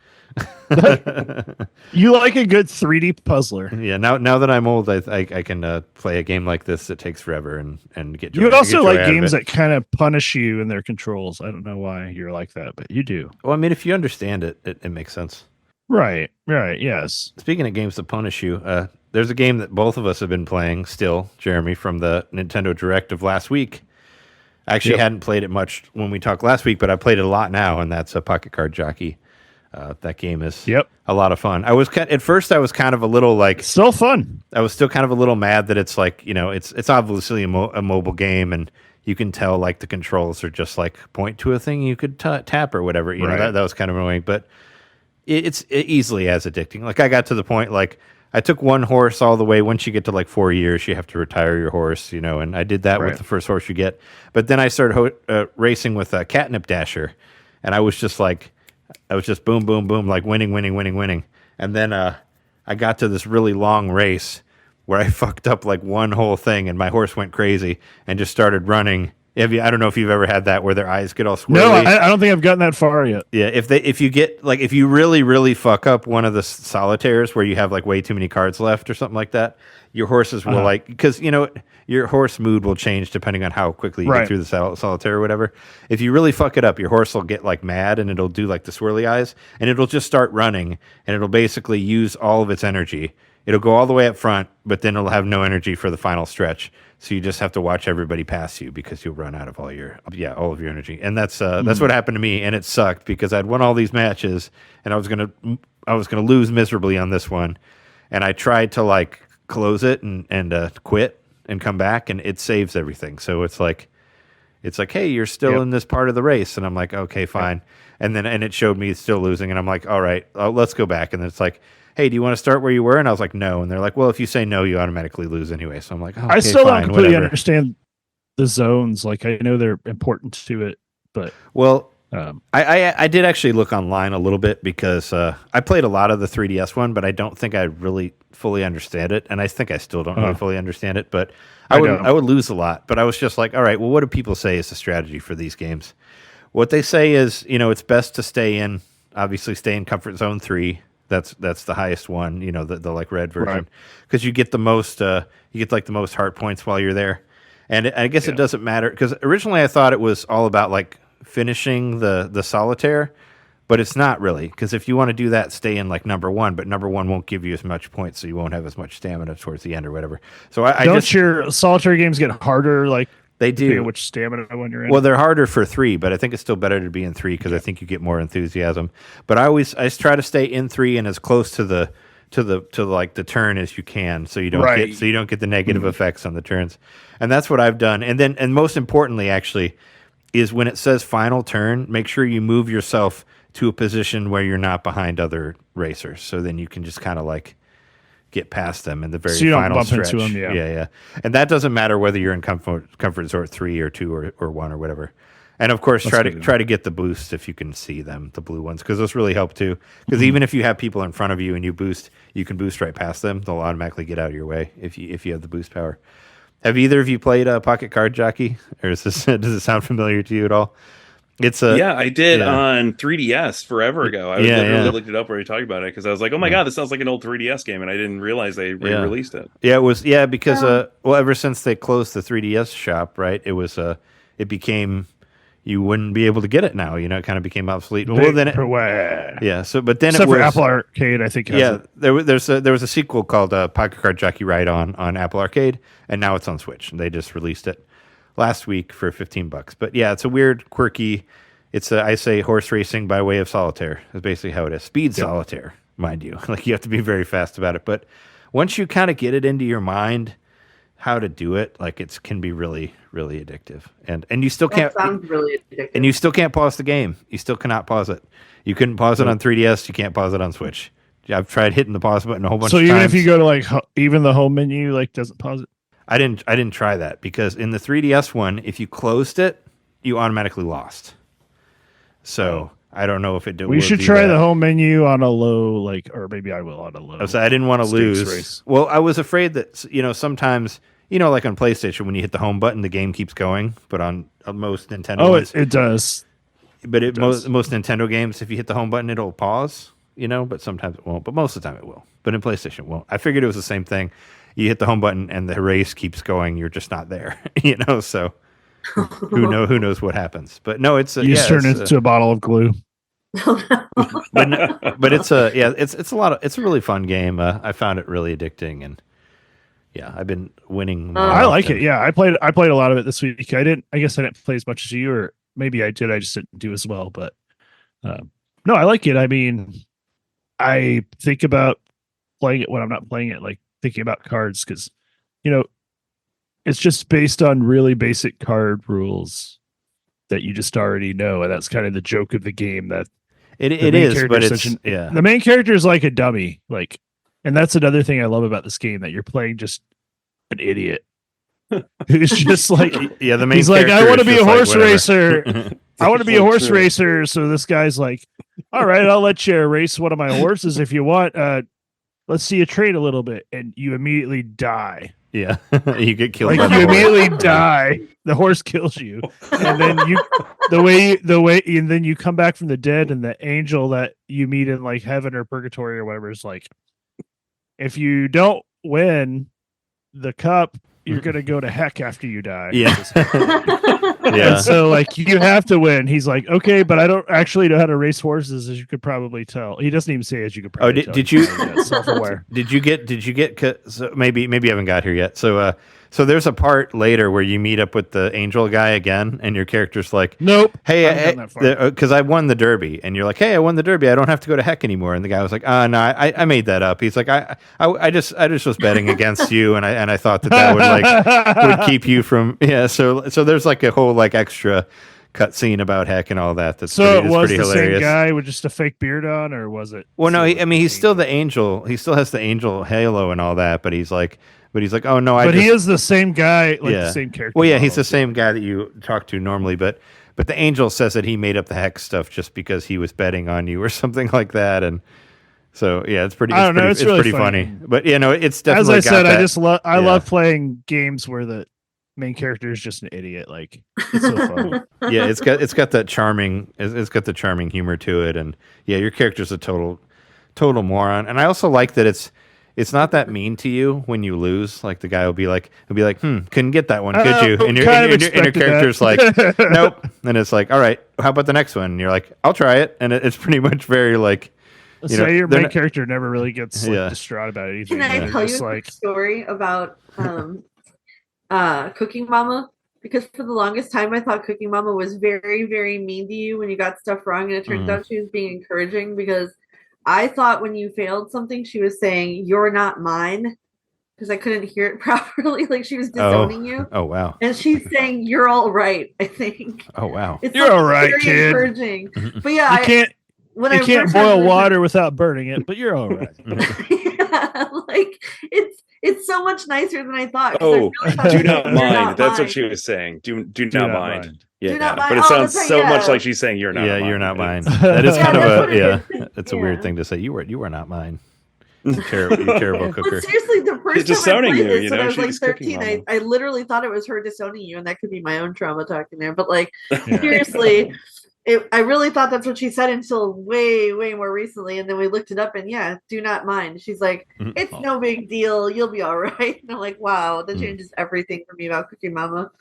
You like a good 3D puzzler. Yeah, now that I'm old, I can play a game like this that takes forever and get joy. You also get joy like out of games it. that kind of punish you in their controls. I don't know why you're like that, but you do. Well, I mean, if you understand it, it makes sense. Right, yes. Speaking of games that punish you, there's a game that both of us have been playing still, Jeremy, from the Nintendo Direct of last week. I actually hadn't played it much when we talked last week, but I played it a lot now, and that's a Pocket Card Jockey. That game is a lot of fun. At first I was kind of a little like still fun. I was still kind of a little mad that it's like, you know, it's obviously a mobile game, and you can tell like the controls are just like point to a thing you could tap or whatever. You know, that was kind of annoying, but it's easily as addicting. Like I got to the point like I took one horse all the way. Once you get to like 4 years, you have to retire your horse, you know, and I did that with the first horse you get. But then I started racing with a Catnip Dasher, and I was just boom, boom, boom, like winning. And then I got to this really long race where I fucked up like one whole thing, and my horse went crazy and just started running. I don't know if you've ever had that where their eyes get all squirrely. No, I don't think I've gotten that far yet. Yeah, if you really fuck up one of the solitaires where you have like way too many cards left or something like that, your horses will like, because you know your horse mood will change depending on how quickly you get through the solitaire or whatever. If you really fuck it up, your horse will get like mad and it'll do like the swirly eyes, and it'll just start running, and it'll basically use all of its energy. It'll go all the way up front, but then it'll have no energy for the final stretch. So you just have to watch everybody pass you because you'll run out of all of your energy. And that's what happened to me, and it sucked because I'd won all these matches, and I was gonna lose miserably on this one, and I tried to like close it and quit and come back, and it saves everything. So it's like, hey, you're still in this part of the race, and I'm like, okay, fine. And then it showed me still losing, and I'm like, all right, let's go back. And then it's like, hey, do you want to start where you were? And I was like, no. And they're like, well, if you say no, you automatically lose anyway. So I'm like, okay, I still fine, don't completely whatever. understand the zones. Like I know they're important to it, but I did actually look online a little bit because I played a lot of the 3DS one, but I don't think I really fully understand it, and I think I still don't really fully understand it. But I would lose a lot. But I was just like, all right, well, what do people say is the strategy for these games? What they say is, you know, it's best to stay in Comfort Zone 3. That's the highest one, you know, the like red version, because you get the most the most heart points while you're there. And I guess it doesn't matter, because originally I thought it was all about like finishing the solitaire, but it's not really, because if you want to do that, stay in like number one, but number one won't give you as much points, so you won't have as much stamina towards the end or whatever. So your solitaire games get harder? Like they do. Which stamina when you're in? Well, they're harder for 3, but I think it's still better to be in 3 because I think you get more enthusiasm. But I try to stay in 3 and as close to the turn as you can, so you don't get the negative effects on the turns. And that's what I've done. And most importantly, actually, is when it says final turn, make sure you move yourself to a position where you're not behind other racers, so then you can just kind of like get past them in the very final stretch. Into them, yeah. And that doesn't matter whether you're in Comfort Zone 3 or 2 or 1 or whatever. And of course, try to get the boost if you can see them, the blue ones, because those really help too. Because even if you have people in front of you and you can boost right past them. They'll automatically get out of your way if you have the boost power. Have either of you played Pocket Card Jockey, or does it sound familiar to you at all? I did on 3DS forever ago. I literally looked it up where you talking about it because I was like, oh my god, this sounds like an old 3DS game, and I didn't realize they re-released it. Yeah, it was because ever since they closed the 3DS shop, right? It became you wouldn't be able to get it now. You know, it kind of became obsolete. Well, then yeah. So, but then except it was for Apple Arcade, I think. Has it. there was a sequel called Pocket Card Jockey Ride on Apple Arcade, and now it's on Switch. And they just released it last week for $15. But yeah, it's a weird, quirky. It's I say horse racing by way of solitaire. Is basically how it is. Speed solitaire, mind you. Like you have to be very fast about it. But once you kind of get it into your mind how to do it, like it can be really, really addictive. And you still can't. That sounds really addictive. And you still can't pause the game. You still cannot pause it. You couldn't pause it on 3DS. You can't pause it on Switch. I've tried hitting the pause button a whole bunch of times. So even if you go to like even the home menu, like doesn't pause it. I didn't try that because in the 3DS one, if you closed it, you automatically lost. So I don't know if it did. We should try the home menu on a low, or maybe I will on a low. So I didn't want to lose. Race. Well, I was afraid that sometimes like on PlayStation when you hit the home button, the game keeps going. But on most Nintendo, ones, it does. But most Nintendo games, if you hit the home button, it'll pause. But sometimes it won't. But most of the time it will. But in PlayStation, it won't. I figured it was the same thing. You hit the home button and the race keeps going. You're just not there. So who knows what happens? But no, it's you turn it into a bottle of glue. but it's a really fun game. I found it really addicting, and I've been winning. I like it. Yeah, I played a lot of it this week. I guess I didn't play as much as you, or maybe I did. I just didn't do as well. But no, I like it. I mean, I think about playing it when I'm not playing it, like thinking about cards, because it's just based on really basic card rules that you just already know, and that's kind of the joke of the game. That it is, but it's the main character is like a dummy, and that's another thing I love about this game, that you're playing just an idiot who's just like the main. He's like, I want to be a horse racer. I want to be a horse racer. So this guy's like, all right, I'll let you race one of my horses if you want. Let's see you train a little bit, and you immediately die. Yeah, you get killed. Like you immediately die. The horse kills you, and then and then you come back from the dead, and the angel that you meet in like heaven or purgatory or whatever is like, if you don't win the cup, you're gonna go to heck after you die. Yeah. And so like you have to win. He's like, okay, but I don't actually know how to race horses, as you could probably tell. He doesn't even say as you could probably tell. Did you self-aware? Did you get so maybe you haven't got here yet. So there's a part later where you meet up with the angel guy again, and your character's like, nope. Hey, because I won the derby, and you're like, hey, I won the derby. I don't have to go to heck anymore. And the guy was like, no, I made that up. He's like, I just was betting against you, and I thought that would keep you from So there's like a whole like extra cutscene about heck and all that. That's so pretty, it was pretty the hilarious. same guy with just a fake beard on, or was it? Well, no, he's still the angel. He still has the angel halo and all that, but he's like, oh no, he is the same guy, the same character. Well, yeah, he's the same guy that you talk to normally, but the angel says that he made up the hex stuff just because he was betting on you or something like that, and so it's pretty. It's really pretty funny. But it's definitely. As I said, I love playing games where the main character is just an idiot. Like it's so fun. Yeah, it's got that charming. It's got the charming humor to it, and your character's a total moron. And I also like that it's not that mean to you when you lose. Like the guy will be like, couldn't get that one, could you? And your character's like, nope. And it's like, all right, how about the next one? And you're like, I'll try it. And it's pretty much very like, so your main character never really gets distraught about it either. Can I tell you a story about Cooking Mama? Because for the longest time, I thought Cooking Mama was very, very mean to you when you got stuff wrong, and it turns out she was being encouraging, because I thought when you failed something, she was saying, "You're not mine," because I couldn't hear it properly. Like she was disowning you. Oh, wow. And she's saying, "You're all right," I think. Oh, wow. You're all right, very kid. Encouraging. But yeah, you can't boil water without burning it, but you're all right. It's so much nicer than I thought. Oh, do not mind. Not That's mine. what she was saying. Do not mind. Yeah, do not mind. But it sounds so much like she's saying you're not. Yeah, mine. you're not mine. That is kind of it's a weird thing to say. You are not mine. You terrible cooker. But seriously, the first She's time I disowning played you, this, when I was like she's 13, I literally thought it was her disowning you, and that could be my own trauma talking there. But like, seriously, I really thought that's what she said until way, way more recently. And then we looked it up, and do not mind. She's like, it's no big deal. You'll be all right. And I'm like, wow, that changes everything for me about Cooking Mama.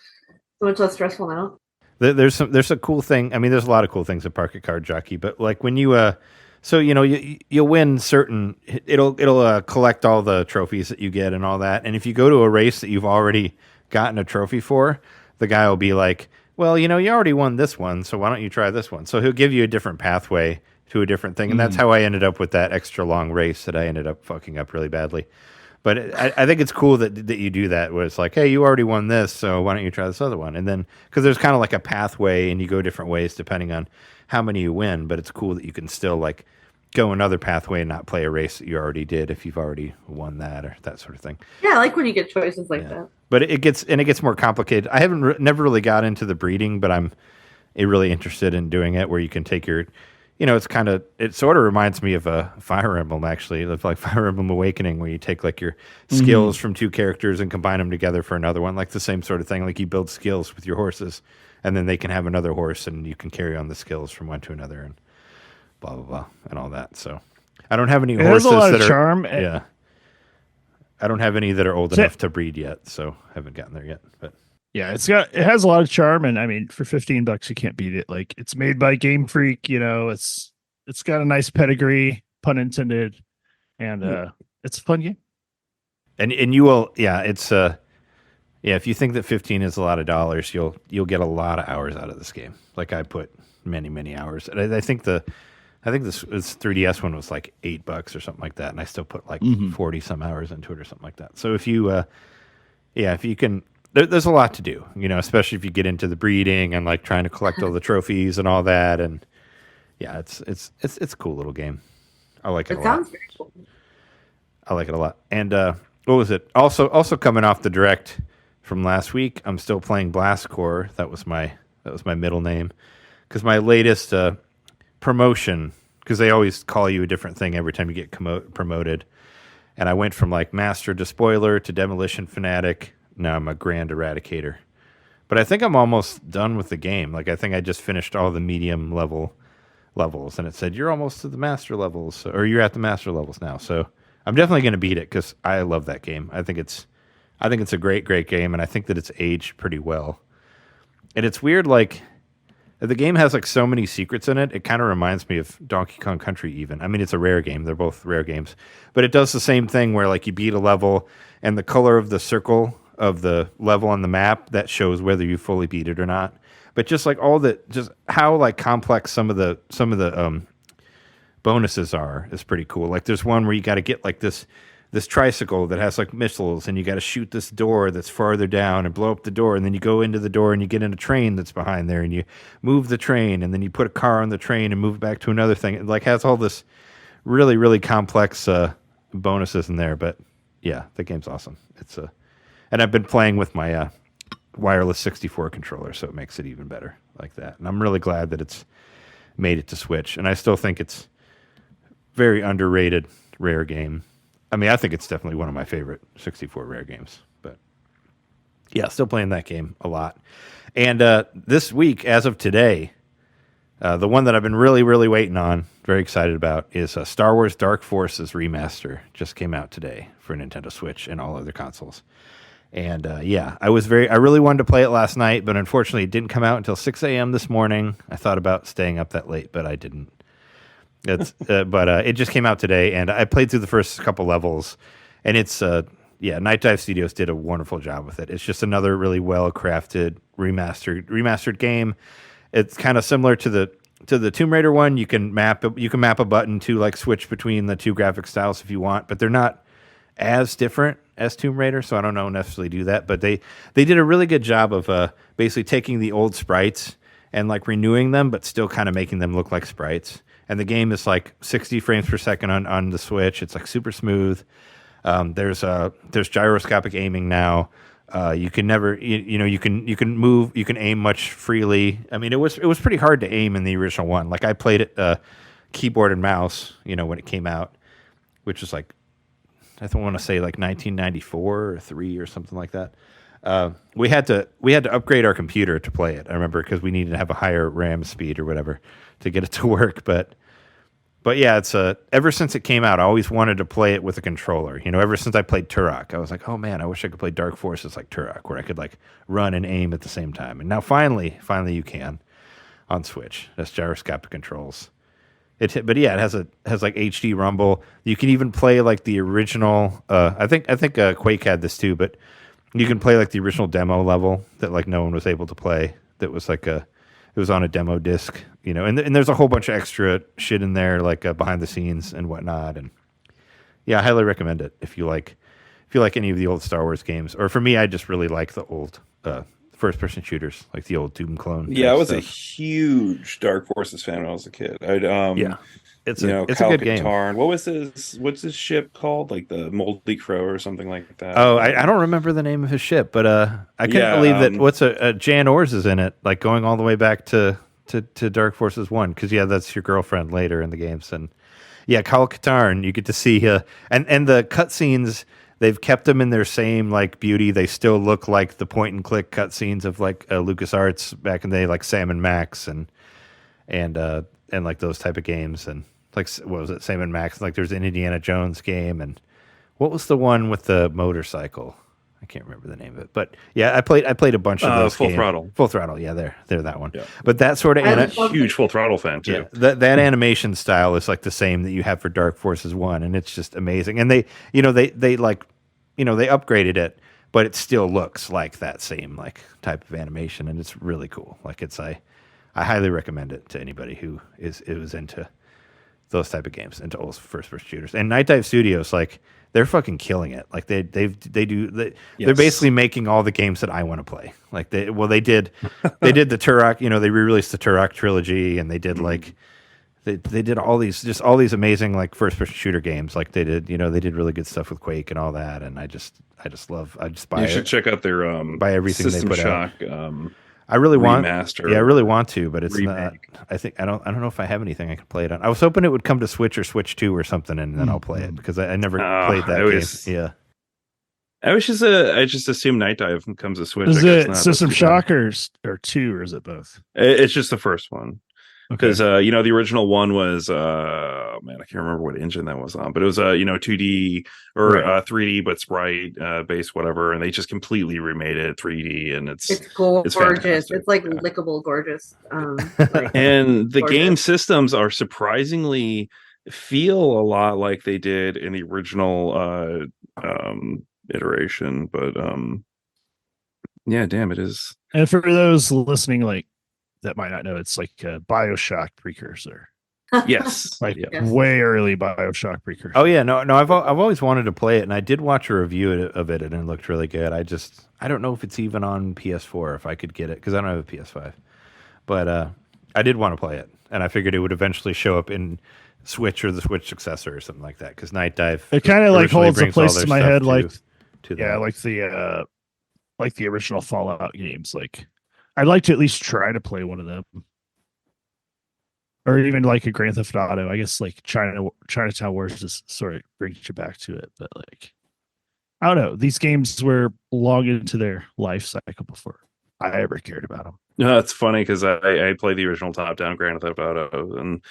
So much less stressful now. There's a cool thing. I mean, there's a lot of cool things at Park at Card Jockey, but like when you so you'll win certain. It'll collect all the trophies that you get and all that. And if you go to a race that you've already gotten a trophy for, the guy will be like, well, you already won this one, so why don't you try this one? So he'll give you a different pathway to a different thing, and that's how I ended up with that extra long race that I ended up fucking up really badly. But I think it's cool that you do that, where it's like, hey, you already won this, so why don't you try this other one? And then, because there's kind of like a pathway, and you go different ways depending on how many you win, but it's cool that you can still like go another pathway and not play a race that you already did if you've already won that or that sort of thing. Yeah, I like when you get choices like that. But it gets more complicated. I haven't never really got into the breeding, but I'm really interested in doing it, where you can take your, it sort of reminds me of a Fire Emblem, actually, like Fire Emblem Awakening, where you take like your skills from two characters and combine them together for another one, like the same sort of thing. Like you build skills with your horses, and then they can have another horse, and you can carry on the skills from one to another, and blah blah blah, and all that. So I don't have any horses a lot that of are charm. Yeah, I don't have any that are old enough to breed yet, so I haven't gotten there yet. But yeah, it has a lot of charm, and I mean, for $15 you can't beat it. Like, it's made by Game Freak, it's got a nice pedigree, pun intended, and it's a fun game. And you will, it's if you think that 15 is a lot of dollars, you'll get a lot of hours out of this game. Like I put many hours, and I think this 3DS one was like $8 or something like that, and I still put like 40 some hours into it or something like that. So if you if you can. There's a lot to do, especially if you get into the breeding and like trying to collect all the trophies and all that. And yeah, it's a cool little game. I like it a lot. It sounds very cool. I like it a lot. And what was it? Also coming off the direct from last week, I'm still playing Blast Core. That was my middle name, because my latest promotion, because they always call you a different thing every time you get promoted. And I went from like Master to Spoiler to Demolition Fanatic. Now I'm a Grand Eradicator. But I think I'm almost done with the game. Like, I think I just finished all the medium levels, and it said you're almost to the master levels, or you're at the master levels now. So I'm definitely going to beat it, because I love that game. I think it's a great game, and I think that it's aged pretty well. And it's weird, like, the game has like so many secrets in it. It kind of reminds me of Donkey Kong Country even. I mean, it's a rare game. They're both rare games. But it does the same thing where like you beat a level, and the color of the circle of the level on the map, that shows whether you fully beat it or not. But just like just how like complex some of the bonuses are is pretty cool. Like there's one where you got to get like this tricycle that has like missiles, and you got to shoot this door that's farther down and blow up the door, and then you go into the door and you get in a train that's behind there, and you move the train, and then you put a car on the train and move it back to another thing. It like has all this really, really complex bonuses in there. But yeah, the game's awesome. And I've been playing with my wireless 64 controller, so it makes it even better like that. And I'm really glad that it's made it to Switch. And I still think it's very underrated rare game. I mean, I think it's definitely one of my favorite 64 rare games. But yeah, still playing that game a lot. And this week, as of today, the one that I've been really, really waiting on, very excited about, is Star Wars Dark Forces Remaster. Just came out today for Nintendo Switch and all other consoles. And I really wanted to play it last night, but unfortunately it didn't come out until 6 a.m. this morning. I thought about staying up that late, but I didn't. But it just came out today, and I played through the first couple levels, and it's Night Dive Studios did a wonderful job with it. It's just another really well-crafted remastered game. It's kind of similar to the Tomb Raider one. You can map a button to like switch between the two graphic styles if you want, but they're not as different as Tomb Raider, so I don't know necessarily do that. But they did a really good job of basically taking the old sprites and like renewing them, but still kind of making them look like sprites. And the game is like 60 frames per second on the Switch. It's like super smooth. There's gyroscopic aiming now. You can never you can move, you can aim much freely. I mean, it was pretty hard to aim in the original one. Like I played it keyboard and mouse, when it came out, which was like, I don't want to say like 1994 or 3 or something like that. We had to upgrade our computer to play it. I remember, because we needed to have a higher RAM speed or whatever to get it to work. But But yeah, it's ever since it came out, I always wanted to play it with a controller. You know, ever since I played Turok, I was like, oh man, I wish I could play Dark Forces like Turok, where I could like run and aim at the same time. And now finally you can on Switch. That's gyroscopic controls. But yeah, it has like HD rumble. You can even play like the original. I think Quake had this too, but you can play like the original demo level that like no one was able to play. That was like it was on a demo disc, you know. And there's a whole bunch of extra shit in there, like behind the scenes and whatnot. And yeah, I highly recommend it if you like any of the old Star Wars games. Or for me, I just really like the old first-person shooters, like the old Doom clone. Yeah, I was stuff. a huge Dark Forces fan when I was a kid. It's a good game. What's his ship called? Like the Moldy Crow or something like that. Oh, I don't remember the name of his ship, but I couldn't believe that. Jan Ors is in it, like going all the way back to Dark Forces 1, because that's your girlfriend later in the games. And yeah, Kyle Katarn, you get to see and the cutscenes. They've kept them in their same like beauty. They still look like the point and click cutscenes of like LucasArts back in the day, like Sam and Max and like those type of games. And like, what was it, Sam and Max? Like there's an Indiana Jones game, and what was the one with the motorcycle? I can't remember the name of it, but yeah, I played a bunch of those. Full Throttle. Full Throttle. Yeah, they're that one. Yeah. But that sort of I'm a huge Full Throttle fan too. Yeah, that animation style is like the same that you have for Dark Forces 1, and it's just amazing. And they upgraded it, but it still looks like that same like type of animation, and it's really cool. Like I highly recommend it to anybody who is into those type of games, into old first-person shooters. And Night Dive Studios, like they're fucking killing it. Like they're basically making all the games that I want to play. Like they did the Turok, they re-released the Turok trilogy, and they did like they did all these amazing like first-person shooter games. Like they did really good stuff with Quake and all that. And I just buy. You should check out their buy everything System they put Shock, out. I really Remaster. I really want to, but it's remake. not. I don't know if I have anything I can play it on. I was hoping it would come to Switch or Switch 2 or something, and then I'll play it, because I never played that game. Yeah. I just assume Night Dive comes to Switch. Is it System Shock or 2, or is it both? It's just the first one. Because Okay. the original one was I can't remember what engine that was on, but it was 2D or 3D but sprite based whatever, and they just completely remade it 3D, and it's gorgeous. fantastic. It's like lickable gorgeous. And the gorgeous. game systems are surprisingly feel a lot like they did in the original iteration, but yeah, damn, it is. And for those listening, like that might not know, it's like a BioShock precursor, Yes, like yeah. way early BioShock precursor. Oh yeah, no, I've always wanted to play it, and I did watch a review of it, and it looked really good. I don't know if it's even on PS4 if I could get it, because I don't have a PS5, but I did want to play it, and I figured it would eventually show up in Switch or the Switch successor or something like that, because Night Dive. It kind of like originally holds a brings all place their in my stuff head, to yeah, that. like the original Fallout games. Like I'd like to at least try to play one of them, or even like a Grand Theft Auto. I guess like Chinatown Wars just sort of brings you back to it, but like I don't know. These games were long into their life cycle before I ever cared about them. No, it's funny because I played the original top-down Grand Theft Auto, and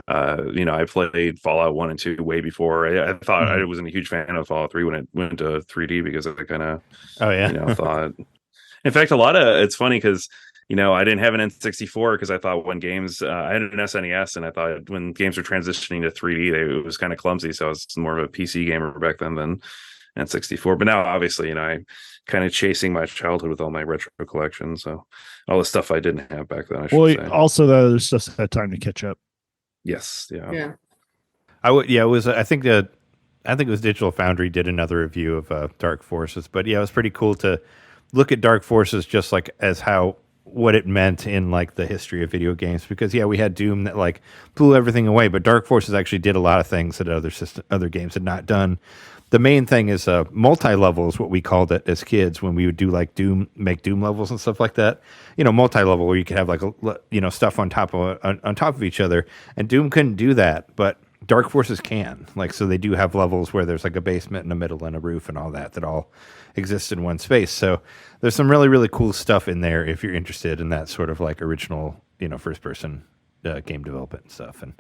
I played Fallout 1 and 2 way before. I thought I wasn't a huge fan of Fallout 3 when it went to 3D, because I kind of thought. In fact, it's funny because I didn't have an N64, because I thought when games I had an SNES, and I thought when games were transitioning to 3D, it was kind of clumsy. So I was more of a PC gamer back then than N64. But now, obviously, I'm kind of chasing my childhood with all my retro collection. So all the stuff I didn't have back then, I should say. Also, though, there's just had time to catch up. Yes. Yeah. It was. I think it was Digital Foundry did another review of Dark Forces, but yeah, it was pretty cool to look at Dark Forces just like as what it meant in like the history of video games, because we had Doom that like blew everything away, but Dark Forces actually did a lot of things that other games had not done. The main thing is multi-level is what we called it as kids when we would do like make Doom levels and stuff like that. Multi-level where you could have like stuff on top of each other, and Doom couldn't do that, but Dark Forces can. Like, so they do have levels where there's like a basement and a middle and a roof and all that all exists in one space. So there's some really, really cool stuff in there if you're interested in that sort of like original, first person game development and stuff. And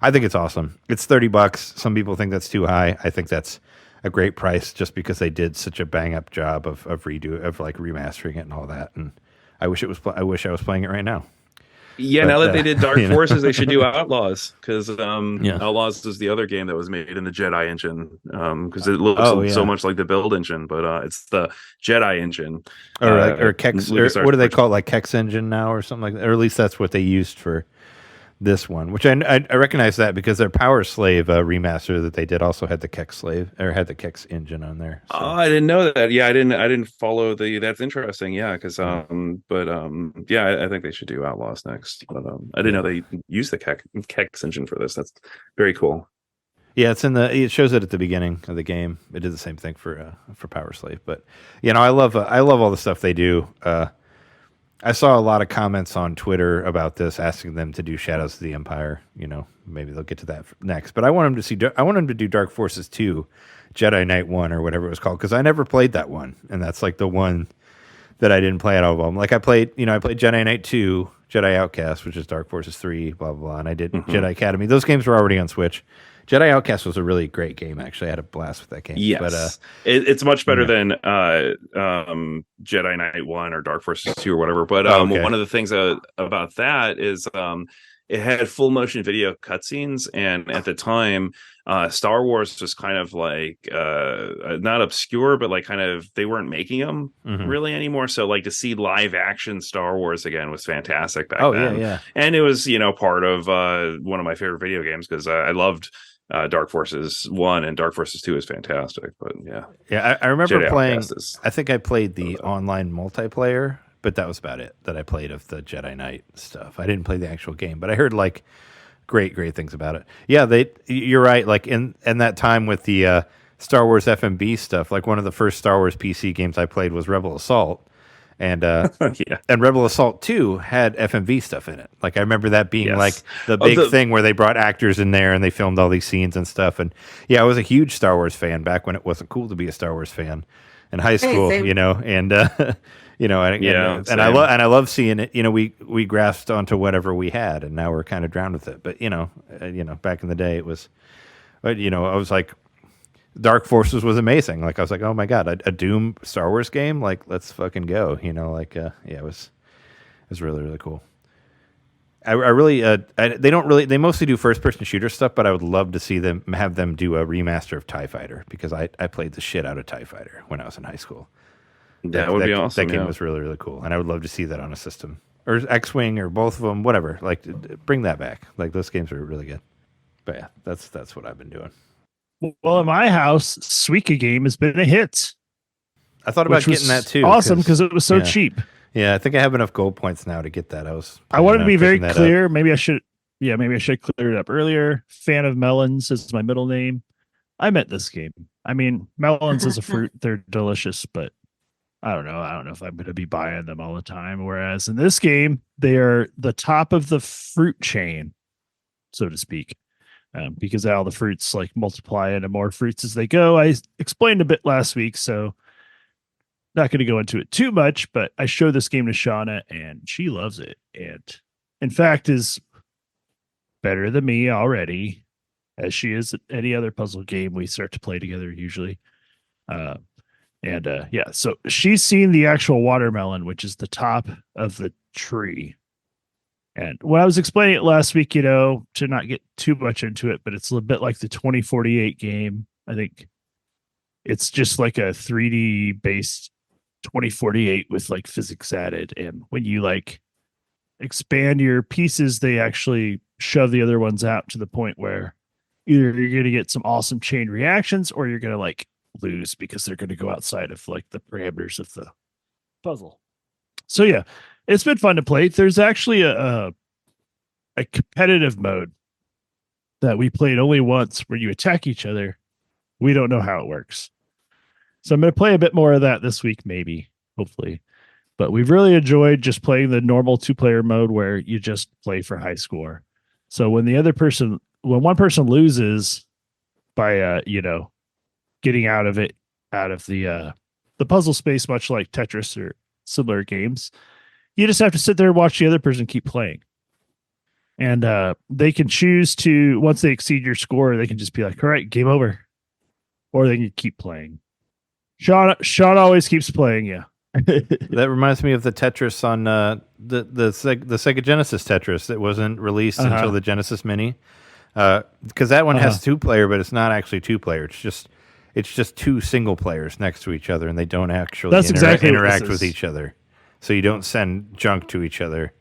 I think it's awesome. It's $30. Some people think that's too high. I think that's a great price just because they did such a bang up job of remastering it and all that. And I wish I was playing it right now. Yeah, But, now that they did Dark Forces, they should do Outlaws, because Yeah. Outlaws is the other game that was made in the Jedi engine, because it looks so much like the build engine, but it's the Jedi engine. Or Kex, or what do they call it, like Kex engine now or something like that? Or at least that's what they used for this one, which I recognize that because their Power Slave remaster that they did also had the Kex engine on there. So. Oh, I didn't know that. Yeah, I didn't follow the. That's interesting. Yeah, because yeah, I think they should do Outlaws next. But I didn't know they used the Kex engine for this. That's very cool. Yeah, it shows it at the beginning of the game. It did the same thing for Power Slave, but I love all the stuff they do. I saw a lot of comments on Twitter about this, asking them to do Shadows of the Empire. Maybe they'll get to that next. But I want them to do Dark Forces 2, Jedi Knight 1, or whatever it was called, because I never played that one, and that's like the one that I didn't play out of them. Like I played Jedi Knight 2, Jedi Outcast, which is Dark Forces 3, blah blah blah, and I did Jedi Academy. Those games were already on Switch. Jedi Outcast was a really great game. Actually, I had a blast with that game. Yes, but it's much better than Jedi Knight 1 or Dark Forces 2 or whatever. But one of the things about that is it had full motion video cutscenes, and at the time, Star Wars was kind of like not obscure, but like kind of they weren't making them really anymore. So like to see live action Star Wars again was fantastic back then. Yeah. And it was part of one of my favorite video games, because I loved Dark Forces 1, and Dark Forces 2 is fantastic. But yeah, I remember Jedi playing. Outcast I think I played the online multiplayer, but that was about it that I played of the Jedi Knight stuff. I didn't play the actual game, but I heard like great things about it. Yeah, you're right. Like in that time with the Star Wars FMV stuff, like one of the first Star Wars PC games I played was Rebel Assault. And and Rebel Assault 2 had FMV stuff in it. Like I remember that being like the big thing where they brought actors in there and they filmed all these scenes and stuff. And yeah, I was a huge Star Wars fan back when it wasn't cool to be a Star Wars fan in high school, and I love seeing it. We grasped onto whatever we had, and now we're kind of drowned with it. But back in the day, it was, I was like, Dark Forces was amazing. Like I was like, oh my god, a Doom Star Wars game, like let's fucking go. It was really really cool. They mostly do first person shooter stuff, but I would love to see them have them do a remaster of TIE Fighter, because I played the shit out of TIE Fighter when I was in high school. That would be awesome. That game was really really cool, and I would love to see that on a system or X-Wing or both of them, whatever. Like bring that back. Like those games are really good. But yeah, that's what I've been doing. Well, in my house, Suika Game has been a hit. I thought about getting that too. Awesome, because it was so cheap. Yeah, I think I have enough gold points now to get that. I wanted to be very clear. Maybe I should clear it up earlier. Fan of melons is my middle name. I meant this game. I mean, melons as a fruit, they're delicious, but I don't know. I don't know if I'm going to be buying them all the time. Whereas in this game, they are the top of the fruit chain, so to speak. Because all the fruits like multiply into more fruits as they go. I explained a bit last week, so not going to go into it too much, but I showed this game to Shauna and she loves it. And in fact is better than me already, as she is at any other puzzle game we start to play together usually. So she's seen the actual watermelon, which is the top of the tree. And when I was explaining it last week, to not get too much into it, but it's a little bit like the 2048 game. I think it's just like a 3D based 2048 with like physics added. And when you like expand your pieces, they actually shove the other ones out to the point where either you're going to get some awesome chain reactions or you're going to like lose because they're going to go outside of like the parameters of the puzzle. So yeah. It's been fun to play. There's actually a competitive mode that we played only once where you attack each other. We don't know how it works. So I'm going to play a bit more of that this week, maybe, hopefully. But we've really enjoyed just playing the normal 2-player mode where you just play for high score. So when one person loses by, getting out of the puzzle space, much like Tetris or similar games, you just have to sit there and watch the other person keep playing. And they can choose to, once they exceed your score, they can just be like, all right, game over. Or they can keep playing. Sean always keeps playing, yeah. That reminds me of the Tetris on the Sega Genesis Tetris that wasn't released until the Genesis Mini. Because that one has 2-player, but it's not actually 2-player. It's just 2 single players next to each other, and they don't actually interact with each other. So you don't send junk to each other.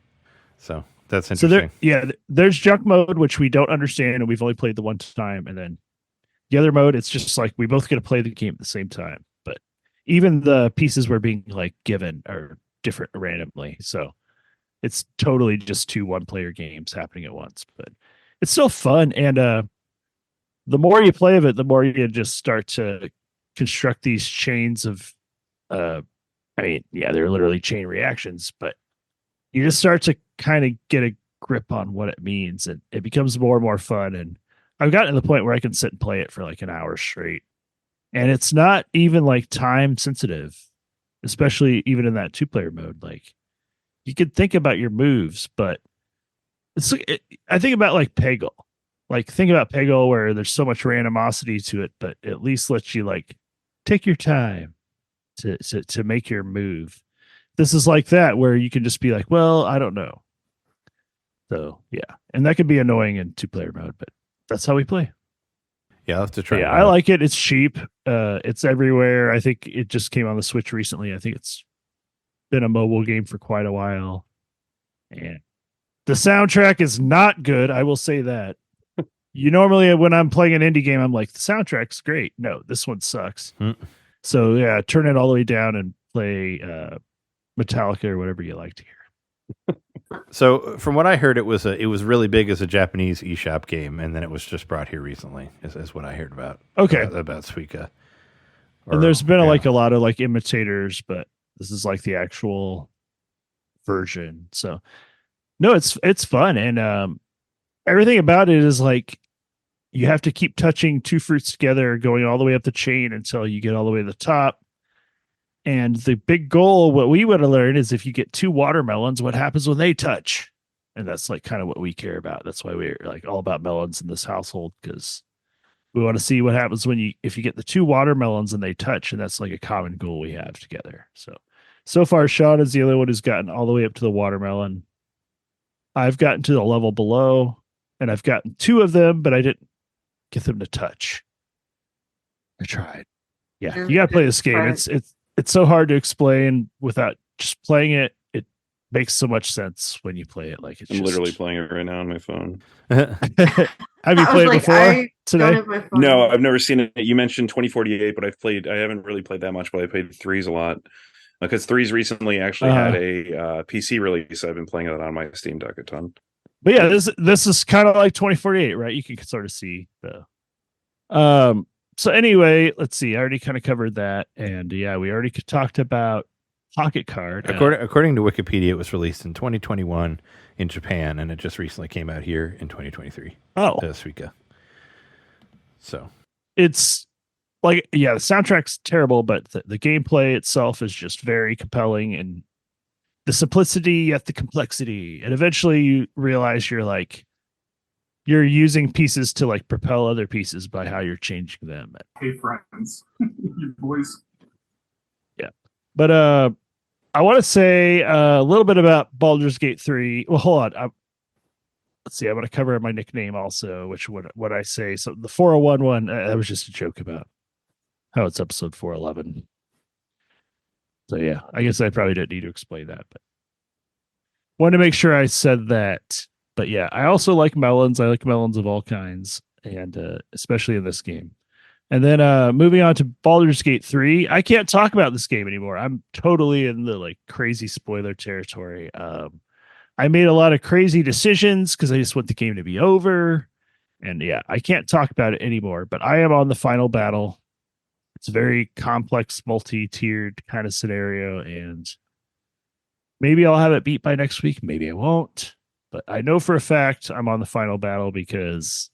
So that's interesting. So there's junk mode, which we don't understand, and we've only played the one time. And then the other mode, it's just like we both get to play the game at the same time. But even the pieces we're being like given are different randomly. So it's totally just 2 one-player games happening at once. But it's still fun, and the more you play of it, the more you just start to construct these chains of they're literally chain reactions, but you just start to kind of get a grip on what it means, and it becomes more and more fun. And I've gotten to the point where I can sit and play it for like an hour straight, and it's not even like time sensitive, especially even in that 2-player mode. Like you could think about your moves, but I think about like Peggle. Like think about Peggle where there's so much randomosity to it, but at least lets you like take your time to make your move. This is like that where you can just be like, well, I don't know. So yeah, and that could be annoying in 2-player mode, but that's how we play. Yeah, I'll have to try. Yeah, I like it. It's cheap. It's everywhere. I think it just came on the Switch recently. I think it's been a mobile game for quite a while. And the soundtrack is not good. I will say that. You normally, when I'm playing an indie game, I'm like, the soundtrack's great. No, this one sucks. So yeah, turn it all the way down and play Metallica or whatever you like to hear. So from what I heard, it was really big as a Japanese eShop game, and then it was just brought here recently, is what I heard about. Okay, about Suika. And there's been a lot of like imitators, but this is like the actual version. So no, it's fun, and everything about it is like you have to keep touching 2 fruits together, going all the way up the chain until you get all the way to the top. And the big goal, what we would have learned, is if you get 2 watermelons, what happens when they touch? And that's like kind of what we care about. That's why we're like all about melons in this household, because we want to see what happens if you get the 2 watermelons and they touch, and that's like a common goal we have together. So far, Sean is the only one who's gotten all the way up to the watermelon. I've gotten to the level below, and I've gotten 2 of them, but I didn't get them to touch. I tried. Yeah, you got to play this game. It's so hard to explain without just playing it. It makes so much sense when you play it. Like I'm literally playing it right now on my phone. Have you played it before today? No, I've never seen it. You mentioned 2048, but I haven't really played that much, but I played 3s a lot. Because 3s recently actually had a PC release. I've been playing it on my Steam Deck a ton. But yeah, this is kind of like 2048, right? You can sort of see the. So anyway, let's see. I already kind of covered that, and yeah, we already talked about Pocket Card. According to Wikipedia, it was released in 2021 in Japan, and it just recently came out here in 2023. Oh, Suika. So it's like, yeah, the soundtrack's terrible, but the gameplay itself is just very compelling, and the simplicity yet the complexity. And eventually you realize you're using pieces to like propel other pieces by how you're changing them. Hey friends, you boys. Yeah. But I want to say a little bit about Baldur's Gate 3. Well, hold on. Let's see. I'm going to cover my nickname also, which what I say. So the 401 one, that was just a joke about how it's episode 411. So yeah, I guess I probably didn't need to explain that, but wanted to make sure I said that. But yeah, I also like melons. I like melons of all kinds, and especially in this game. And then moving on to Baldur's Gate 3, I can't talk about this game anymore. I'm totally in the like crazy spoiler territory. I made a lot of crazy decisions because I just want the game to be over. And yeah, I can't talk about it anymore, but I am on the final battle. It's a very complex, multi-tiered kind of scenario, and maybe I'll have it beat by next week. Maybe I won't, but I know for a fact I'm on the final battle because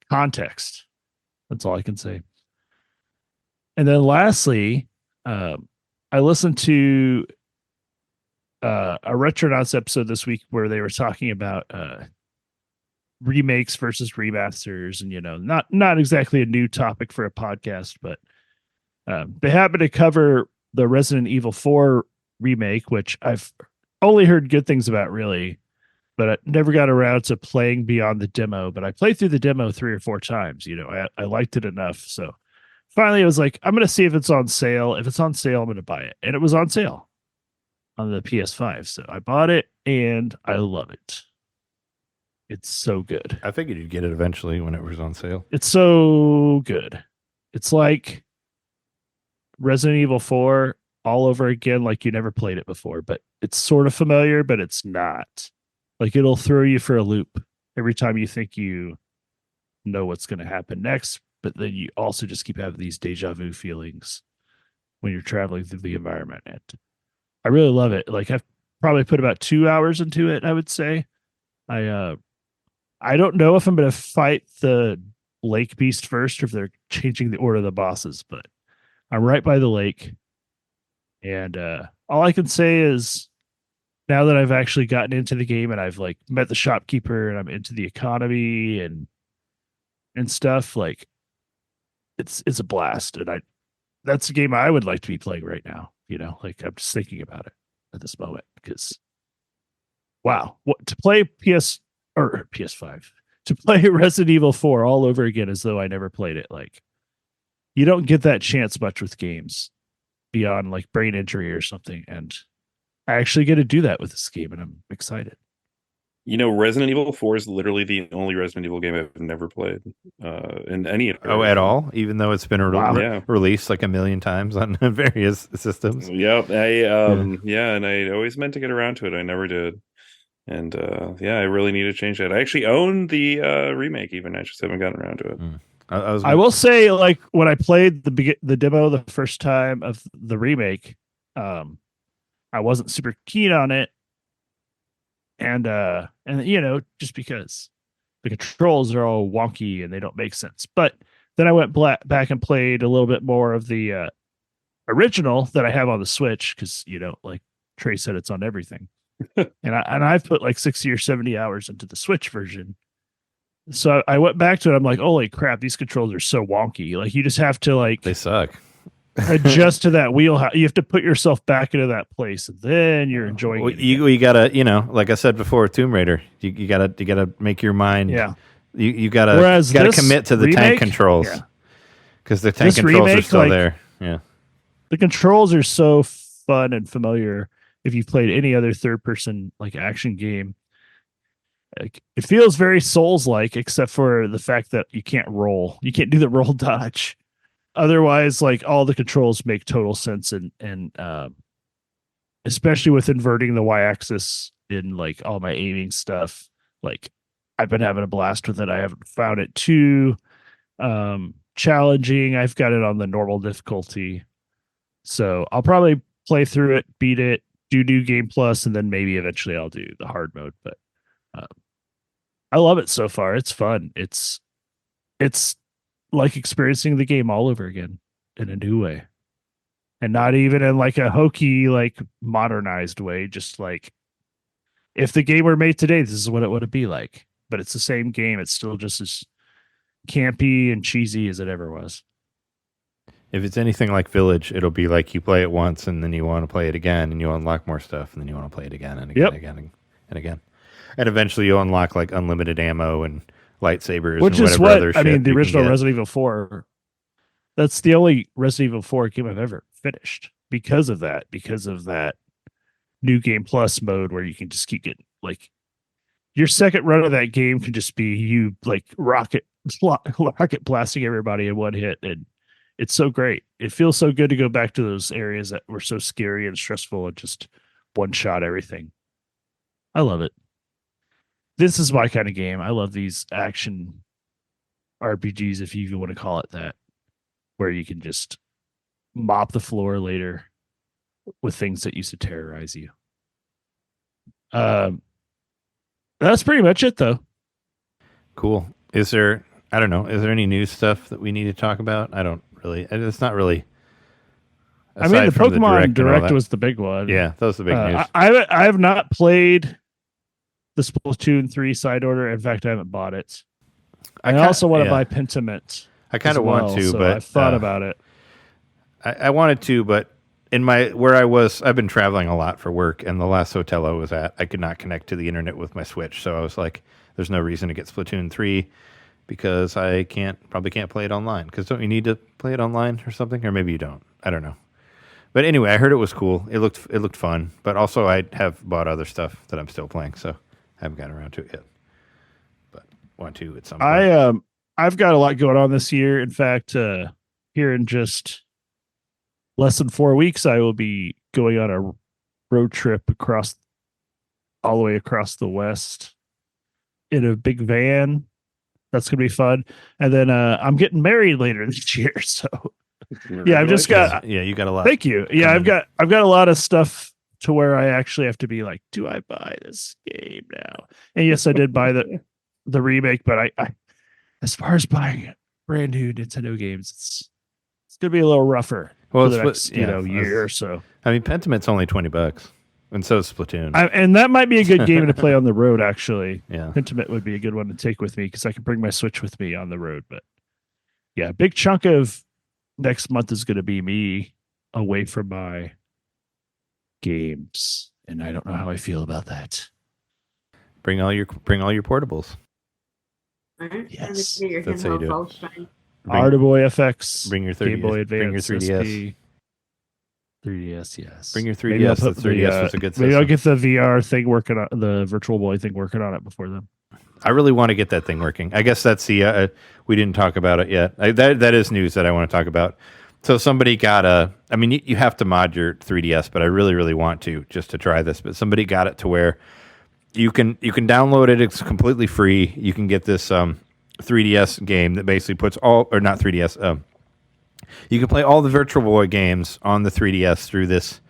context. That's all I can say. And then lastly, I listened to a Retronauts episode this week where they were talking about remakes versus remasters, and not exactly a new topic for a podcast, but they happen to cover the Resident Evil 4 remake, which I've only heard good things about, really, but I never got around to playing beyond the demo. But I played through the demo 3 or 4 times. I liked it enough, so finally I was like, I'm gonna see if it's on sale. If it's on sale, I'm gonna buy it, and it was on sale on the PS5, so I bought it and I love it. It's so good. I figured you'd get it eventually when it was on sale. It's so good. It's like Resident Evil 4 all over again, like you never played it before, but it's sort of familiar, but it's not. Like, it'll throw you for a loop every time you think you know what's going to happen next, but then you also just keep having these deja vu feelings when you're traveling through the environment. And I really love it. Like, I've probably put about 2 hours into it, I would say. I don't know if I'm going to fight the lake beast first or if they're changing the order of the bosses, but I'm right by the lake. And all I can say is, now that I've actually gotten into the game and I've like met the shopkeeper and I'm into the economy and stuff, like it's a blast. And that's a game I would like to be playing right now. Like, I'm just thinking about it at this moment, because wow, what to play PS5, to play Resident Evil 4 all over again as though I never played it. Like, you don't get that chance much with games beyond like brain injury or something. And I actually get to do that with this game, and I'm excited. Resident Evil 4 is literally the only Resident Evil game I've never played in any iteration. Oh, at all? Even though it's been released like a million times on various systems? Yep. And I always meant to get around to it. I never did. And I really need to change that. I actually own the remake even. I just haven't gotten around to it. I will say, like, when I played the demo the first time of the remake, I wasn't super keen on it. And just because the controls are all wonky and they don't make sense. But then I went back and played a little bit more of the original that I have on the Switch, because like Trey said, it's on everything. and I've put like 60 or 70 hours into the Switch version. So I went back to it. I'm like, holy crap, these controls are so wonky. Like, you just have to they suck. adjust to that wheel. You have to put yourself back into that place, and then you're enjoying it. You gotta, like I said before, Tomb Raider. You gotta make your mind. Yeah. You gotta commit to the tank controls. Because the tank controls are still there. Yeah. The controls are so fun and familiar. If you've played any other third-person like action game, like, it feels very Souls-like, except for the fact that you can't roll. You can't do the roll dodge. Otherwise, like, all the controls make total sense, and especially with inverting the y-axis in like all my aiming stuff. Like, I've been having a blast with it. I haven't found it too challenging. I've got it on the normal difficulty, so I'll probably play through it, beat it, do New Game Plus, and then maybe eventually I'll do the hard mode. But I love it so far. It's fun. It's like experiencing the game all over again in a new way, and not even in like a hokey, like modernized way. Just like, if the game were made today, this is what it would be like. But it's the same game. It's still just as campy and cheesy as it ever was. If it's anything like Village, it'll be like you play it once and then you want to play it again, and you unlock more stuff, and then you want to play it again and again, and again. And eventually you'll unlock like unlimited ammo and lightsabers, which and is what other I shit mean, the you can original get. Resident Evil 4. That's the only Resident Evil 4 game I've ever finished because of that New Game Plus mode, where you can just keep getting, like, your second run of that game can just be you like rocket blasting everybody in one hit, and it's so great. It feels so good to go back to those areas that were so scary and stressful and just one shot everything. I love it. This is my kind of game. I love these action RPGs, if you even want to call it that, where you can just mop the floor later with things that used to terrorize you. That's pretty much it, though. Cool. Is there any news stuff that we need to talk about? I don't really. It's not really. I mean, the aside from Pokemon and all Direct that. was the big one. Yeah, that was the big news. I have not played the Splatoon 3 side order. In fact, I haven't bought it. I also want to buy Pentiment. I kind of want to, so but I've thought about it. I wanted to, but in where I was, I've been traveling a lot for work, and the last hotel I was at, I could not connect to the internet with my Switch, so I was like, "There's no reason to get Splatoon 3 because I probably can't play it online. Because don't you need to play it online or something, or maybe you don't? I don't know." But anyway, I heard it was cool. It looked fun, but also I have bought other stuff that I'm still playing, so I haven't gotten around to it yet. But want to at some point. I've got a lot going on this year. In fact, here in just less than 4 weeks, I will be going on a road trip all the way across the West in a big van. That's going to be fun. And then I'm getting married later this year. So yeah, I've just got, you got a lot. Thank you. Yeah, I've got a lot of stuff to where I actually have to be like, do I buy this game now? And yes, I did buy the remake, but I as far as buying brand new Nintendo games, it's gonna be a little rougher for the next year or so. I mean, Pentiment's only $20, and so is Splatoon. And that might be a good game to play on the road. Actually, yeah, Pentiment would be a good one to take with me because I can bring my Switch with me on the road. But yeah, a big chunk of next month is going to be me away from my games, and I don't know how I feel about that. Bring all your portables. Yes, that's how you do it. Artiboy FX. Bring your 3DS. Game Boy Advance. Bring your 3DS. 3DS, yes. Bring your 3DS. The 3DS was a good system. Maybe I'll get the VR thing working on the Virtual Boy thing working on it before then. I really want to get that thing working. I guess that's the we didn't talk about it yet. That is news that I want to talk about. So somebody got I mean, you have to mod your 3DS, but I really, really want to just to try this. But somebody got it to where you can download it. It's completely free. You can get this 3DS game that basically puts not 3DS. You can play all the Virtual Boy games on the 3DS through this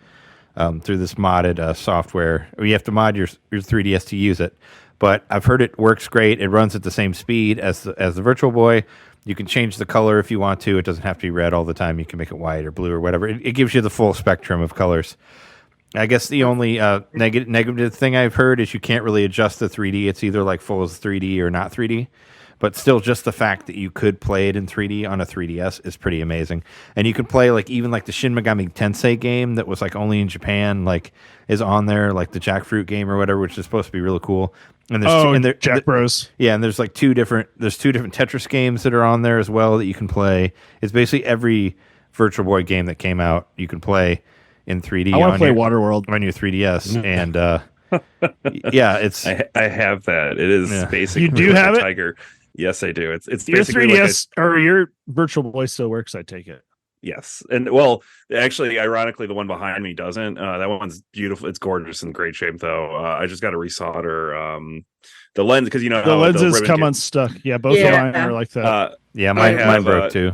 modded software. You have to mod your 3DS to use it. But I've heard it works great. It runs at the same speed as the Virtual Boy. You can change the color if you want to. It doesn't have to be red all the time. You can make it white or blue or whatever. It gives you the full spectrum of colors. I guess the only negative thing I've heard is you can't really adjust the 3D. It's either like full as 3D or not 3D. But still, just the fact that you could play it in 3D on a 3DS is pretty amazing. And you can play even the Shin Megami Tensei game that was only in Japan, is on there, like the Jackfruit game or whatever, which is supposed to be really cool. And there's Jack Bros. Yeah, and there's two different Tetris games that are on there as well that you can play. It's basically every Virtual Boy game that came out you can play in 3D. I want to play Waterworld on your 3DS, and yeah, it's. I have that. It is basically you do have it? Tiger. Yes, I do. It's your basically 3DS or your Virtual Boy still works. I take it. Yes, and actually, ironically, the one behind me doesn't. That one's beautiful. It's gorgeous and great shape, though. I just got to resolder the lens because the lenses come unstuck. Yeah, both of mine are like that. Mine broke too.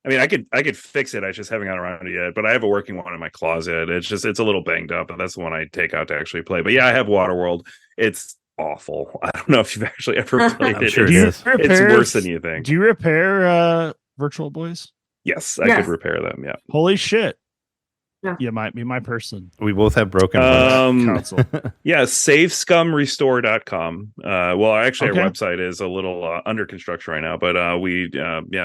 I mean, I could fix it. I just haven't gotten around to it yet. But I have a working one in my closet. It's a little banged up, but that's the one I take out to actually play. But yeah, I have Waterworld. It's awful. I don't know if you've actually ever played it. Sure it's worse than you think. Do you repair Virtual Boys? Yes, I could repair them. Yeah. Holy shit. Yeah. You might be my person. We both have broken console. Yeah, savescumrestore.com. Well, actually, our website is a little under construction right now, but we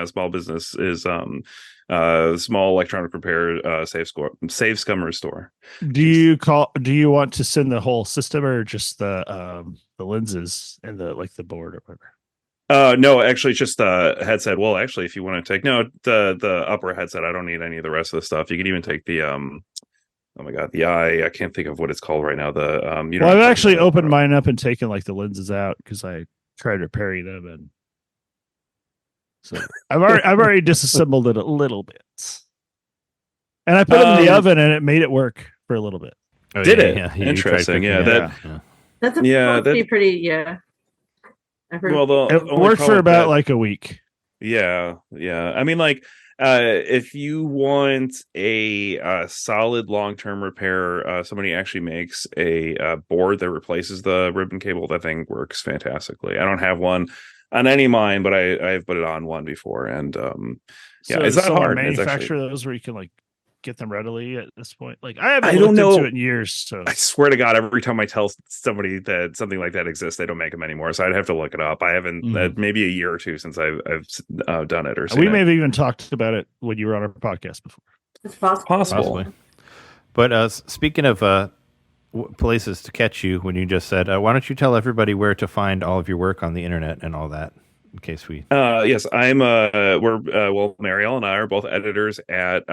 small business is small electronic repair Save Scum Restore. Do you want to send the whole system or just the lenses and the board or whatever? No, actually, it's just the headset. Well, actually, if you want to take the upper headset, I don't need any of the rest of the stuff. You can even take the oh my god, the eye. I can't think of what it's called right now. Well, I've actually opened mine up and taken the lenses out because I tried repairing them, and so I've already disassembled it a little bit, and I put it in the oven, and it made it work for a little bit. Oh, did it? Yeah, interesting. That's supposed to be pretty. Well, it worked for about a week. Yeah. I mean, if you want a solid long-term repair, somebody actually makes a board that replaces the ribbon cable. That thing works fantastically. I don't have one on any of mine, but I've put it on one before, and it's not hard. Manufacture those where you can get them readily at this point? Like I haven't I don't looked know. into it in years. So I swear to God, every time I tell somebody that something like that exists, they don't make them anymore. So I'd have to look it up. I haven't maybe a year or two since I've done it or seen we it. may have even talked about it when you were on our podcast before. It's possible. Possibly. But speaking of places to catch you, when you just said, why don't you tell everybody where to find all of your work on the internet and all that, in case we. Yes, I'm. Marielle and I are both editors at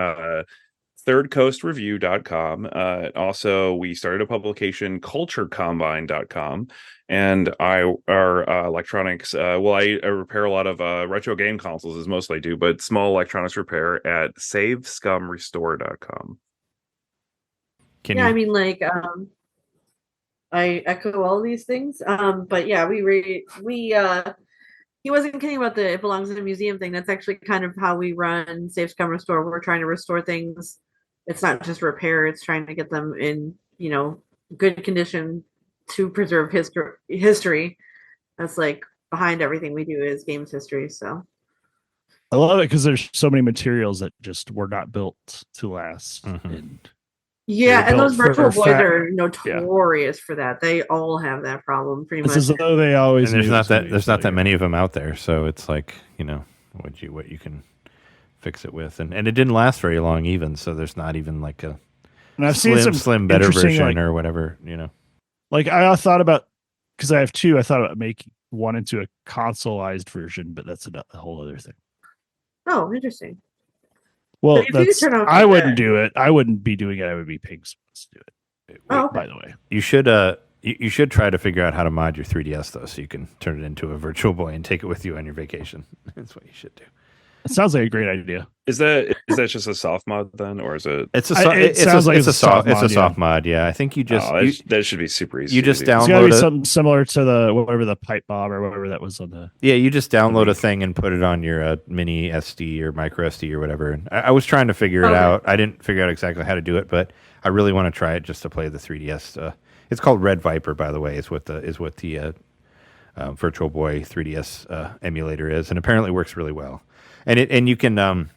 thirdcoastreview.com. Also, we started a publication, culturecombine.com, and our electronics. I repair a lot of retro game consoles, is mostly I do, but small electronics repair at savescumrestore.com. I mean, like, I echo all these things. But yeah, he wasn't kidding about the it belongs in a museum thing. That's actually kind of how we run Save Scum Restore. We're trying to restore things. It's not just repair, it's trying to get them in, good condition to preserve history. That's like behind everything we do is games history. So I love it because there's so many materials that just were not built to last. And those virtual boys are notorious for that. They all have that problem pretty much. It's as though they always. And there's not that many of them out there, so it's like what you can fix it with, and it didn't last very long even. So there's not even like a slim better version or whatever. Like I thought about, because I have two. I thought about making one into a consoleized version, but that's a whole other thing. Oh, interesting. Well, I wouldn't do it. I wouldn't be doing it. I would be paying someone to do it. By the way, you should try to figure out how to mod your 3DS though, so you can turn it into a Virtual Boy and take it with you on your vacation. That's what you should do. It sounds like a great idea. Is that just a soft mod then, or is it? It's a soft mod. Yeah, I think that should be super easy. You just download. It's gotta be something similar to the pipe bomb or whatever that was on the. Yeah, you just download a thing and put it on your mini SD or micro SD or whatever. And I was trying to figure it out. I didn't figure out exactly how to do it, but I really want to try it just to play the 3DS. It's called Red Viper, by the way. Is what the Virtual Boy 3DS emulator is, and apparently works really well. And you can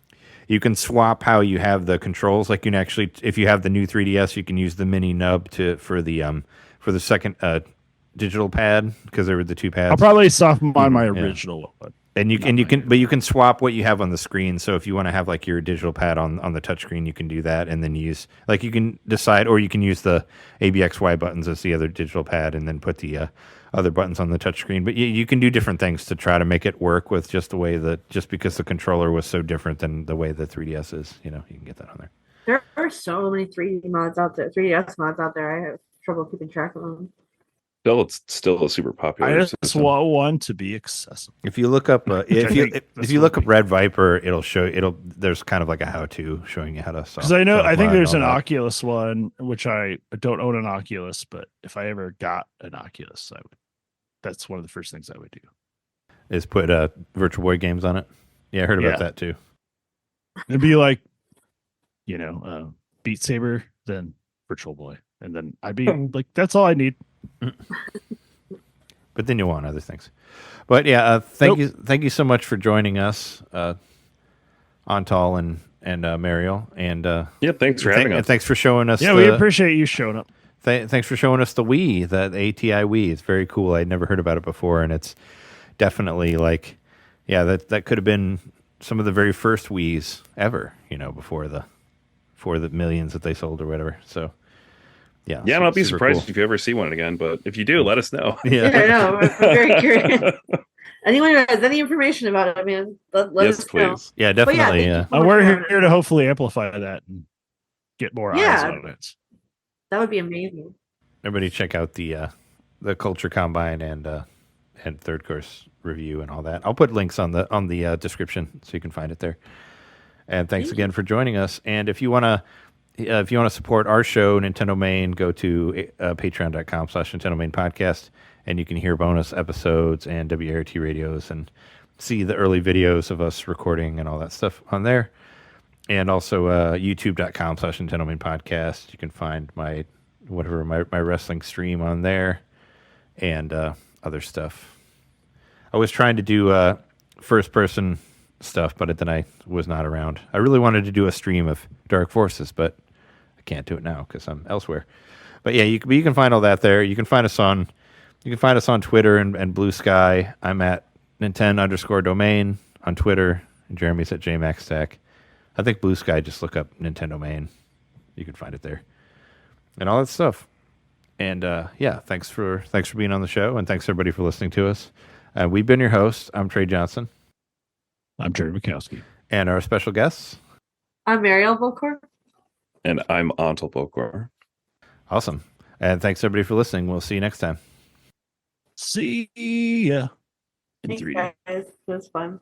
swap how you have the controls. Like you can actually, if you have the new 3DS, you can use the mini nub for the second digital pad, because there were the two pads. I'll probably soft mod my original one. And you can swap what you have on the screen. So if you want to have like your digital pad on the touchscreen, you can do that, and then use you can decide, or you can use the ABXY buttons as the other digital pad, and then put the other buttons on the touchscreen. But you can do different things to try to make it work with just because the controller was so different than the way the 3DS is. You can get that on there. There are so many 3D mods out there, 3DS mods out there. I have trouble keeping track of them. It's still a super popular. I just want one to be accessible. If you look up if you look up Red Viper, there's kind of like a how-to showing you how to solve. Because I think there's an Oculus one, which I don't own an Oculus, but if I ever got an Oculus, that's one of the first things I would do. Is put Virtual Boy games on it. Yeah, I heard about that too. It'd be like, Beat Saber, then Virtual Boy, and then I'd be like, that's all I need. But then you want other things. But yeah, thank you so much for joining us, Antal and Marielle, and thanks for having us. And thanks for showing us. Yeah, we appreciate you showing up. Thanks for showing us the Wii, the ATI Wii. It's very cool. I'd never heard about it before, and it's definitely that could have been some of the very first Wiis ever. Before the millions that they sold or whatever. So. Yeah, and I'll be surprised if you ever see one again. But if you do, let us know. Yeah, I know. I'm very curious. Anyone who has any information about it, man, let us please. know. Yeah, definitely. Yeah. We're here to hopefully amplify that and get more eyes on it. That would be amazing. Everybody, check out the Culture Combine and Third Course review and all that. I'll put links on the description so you can find it there. And thanks again for joining us. And if you want to support our show, NintenDomain, go to patreon.com/NintenDomain podcast, and you can hear bonus episodes and WRT radios and see the early videos of us recording and all that stuff on there. And also youtube.com/NintenDomain podcast. You can find my wrestling stream on there and other stuff. I was trying to do first person stuff, but then I was not around. I really wanted to do a stream of Dark Forces, but I can't do it now because I'm elsewhere. But yeah, you can find all that there. You can find us on Twitter and Blue Sky. I'm at Ninten_domain on Twitter, and Jeremy's at JMaxTech. I think Blue Sky, just look up NintenDomain. You can find it there. And all that stuff. And yeah, thanks for being on the show, and thanks everybody for listening to us. We've been your hosts. I'm Trey Johnson. I'm Jerry Mikowski. And our special guests. I'm Marielle Bokor. And I'm Antal Bokor. Awesome. And thanks everybody for listening. We'll see you next time. See ya. Thanks, guys. It was fun.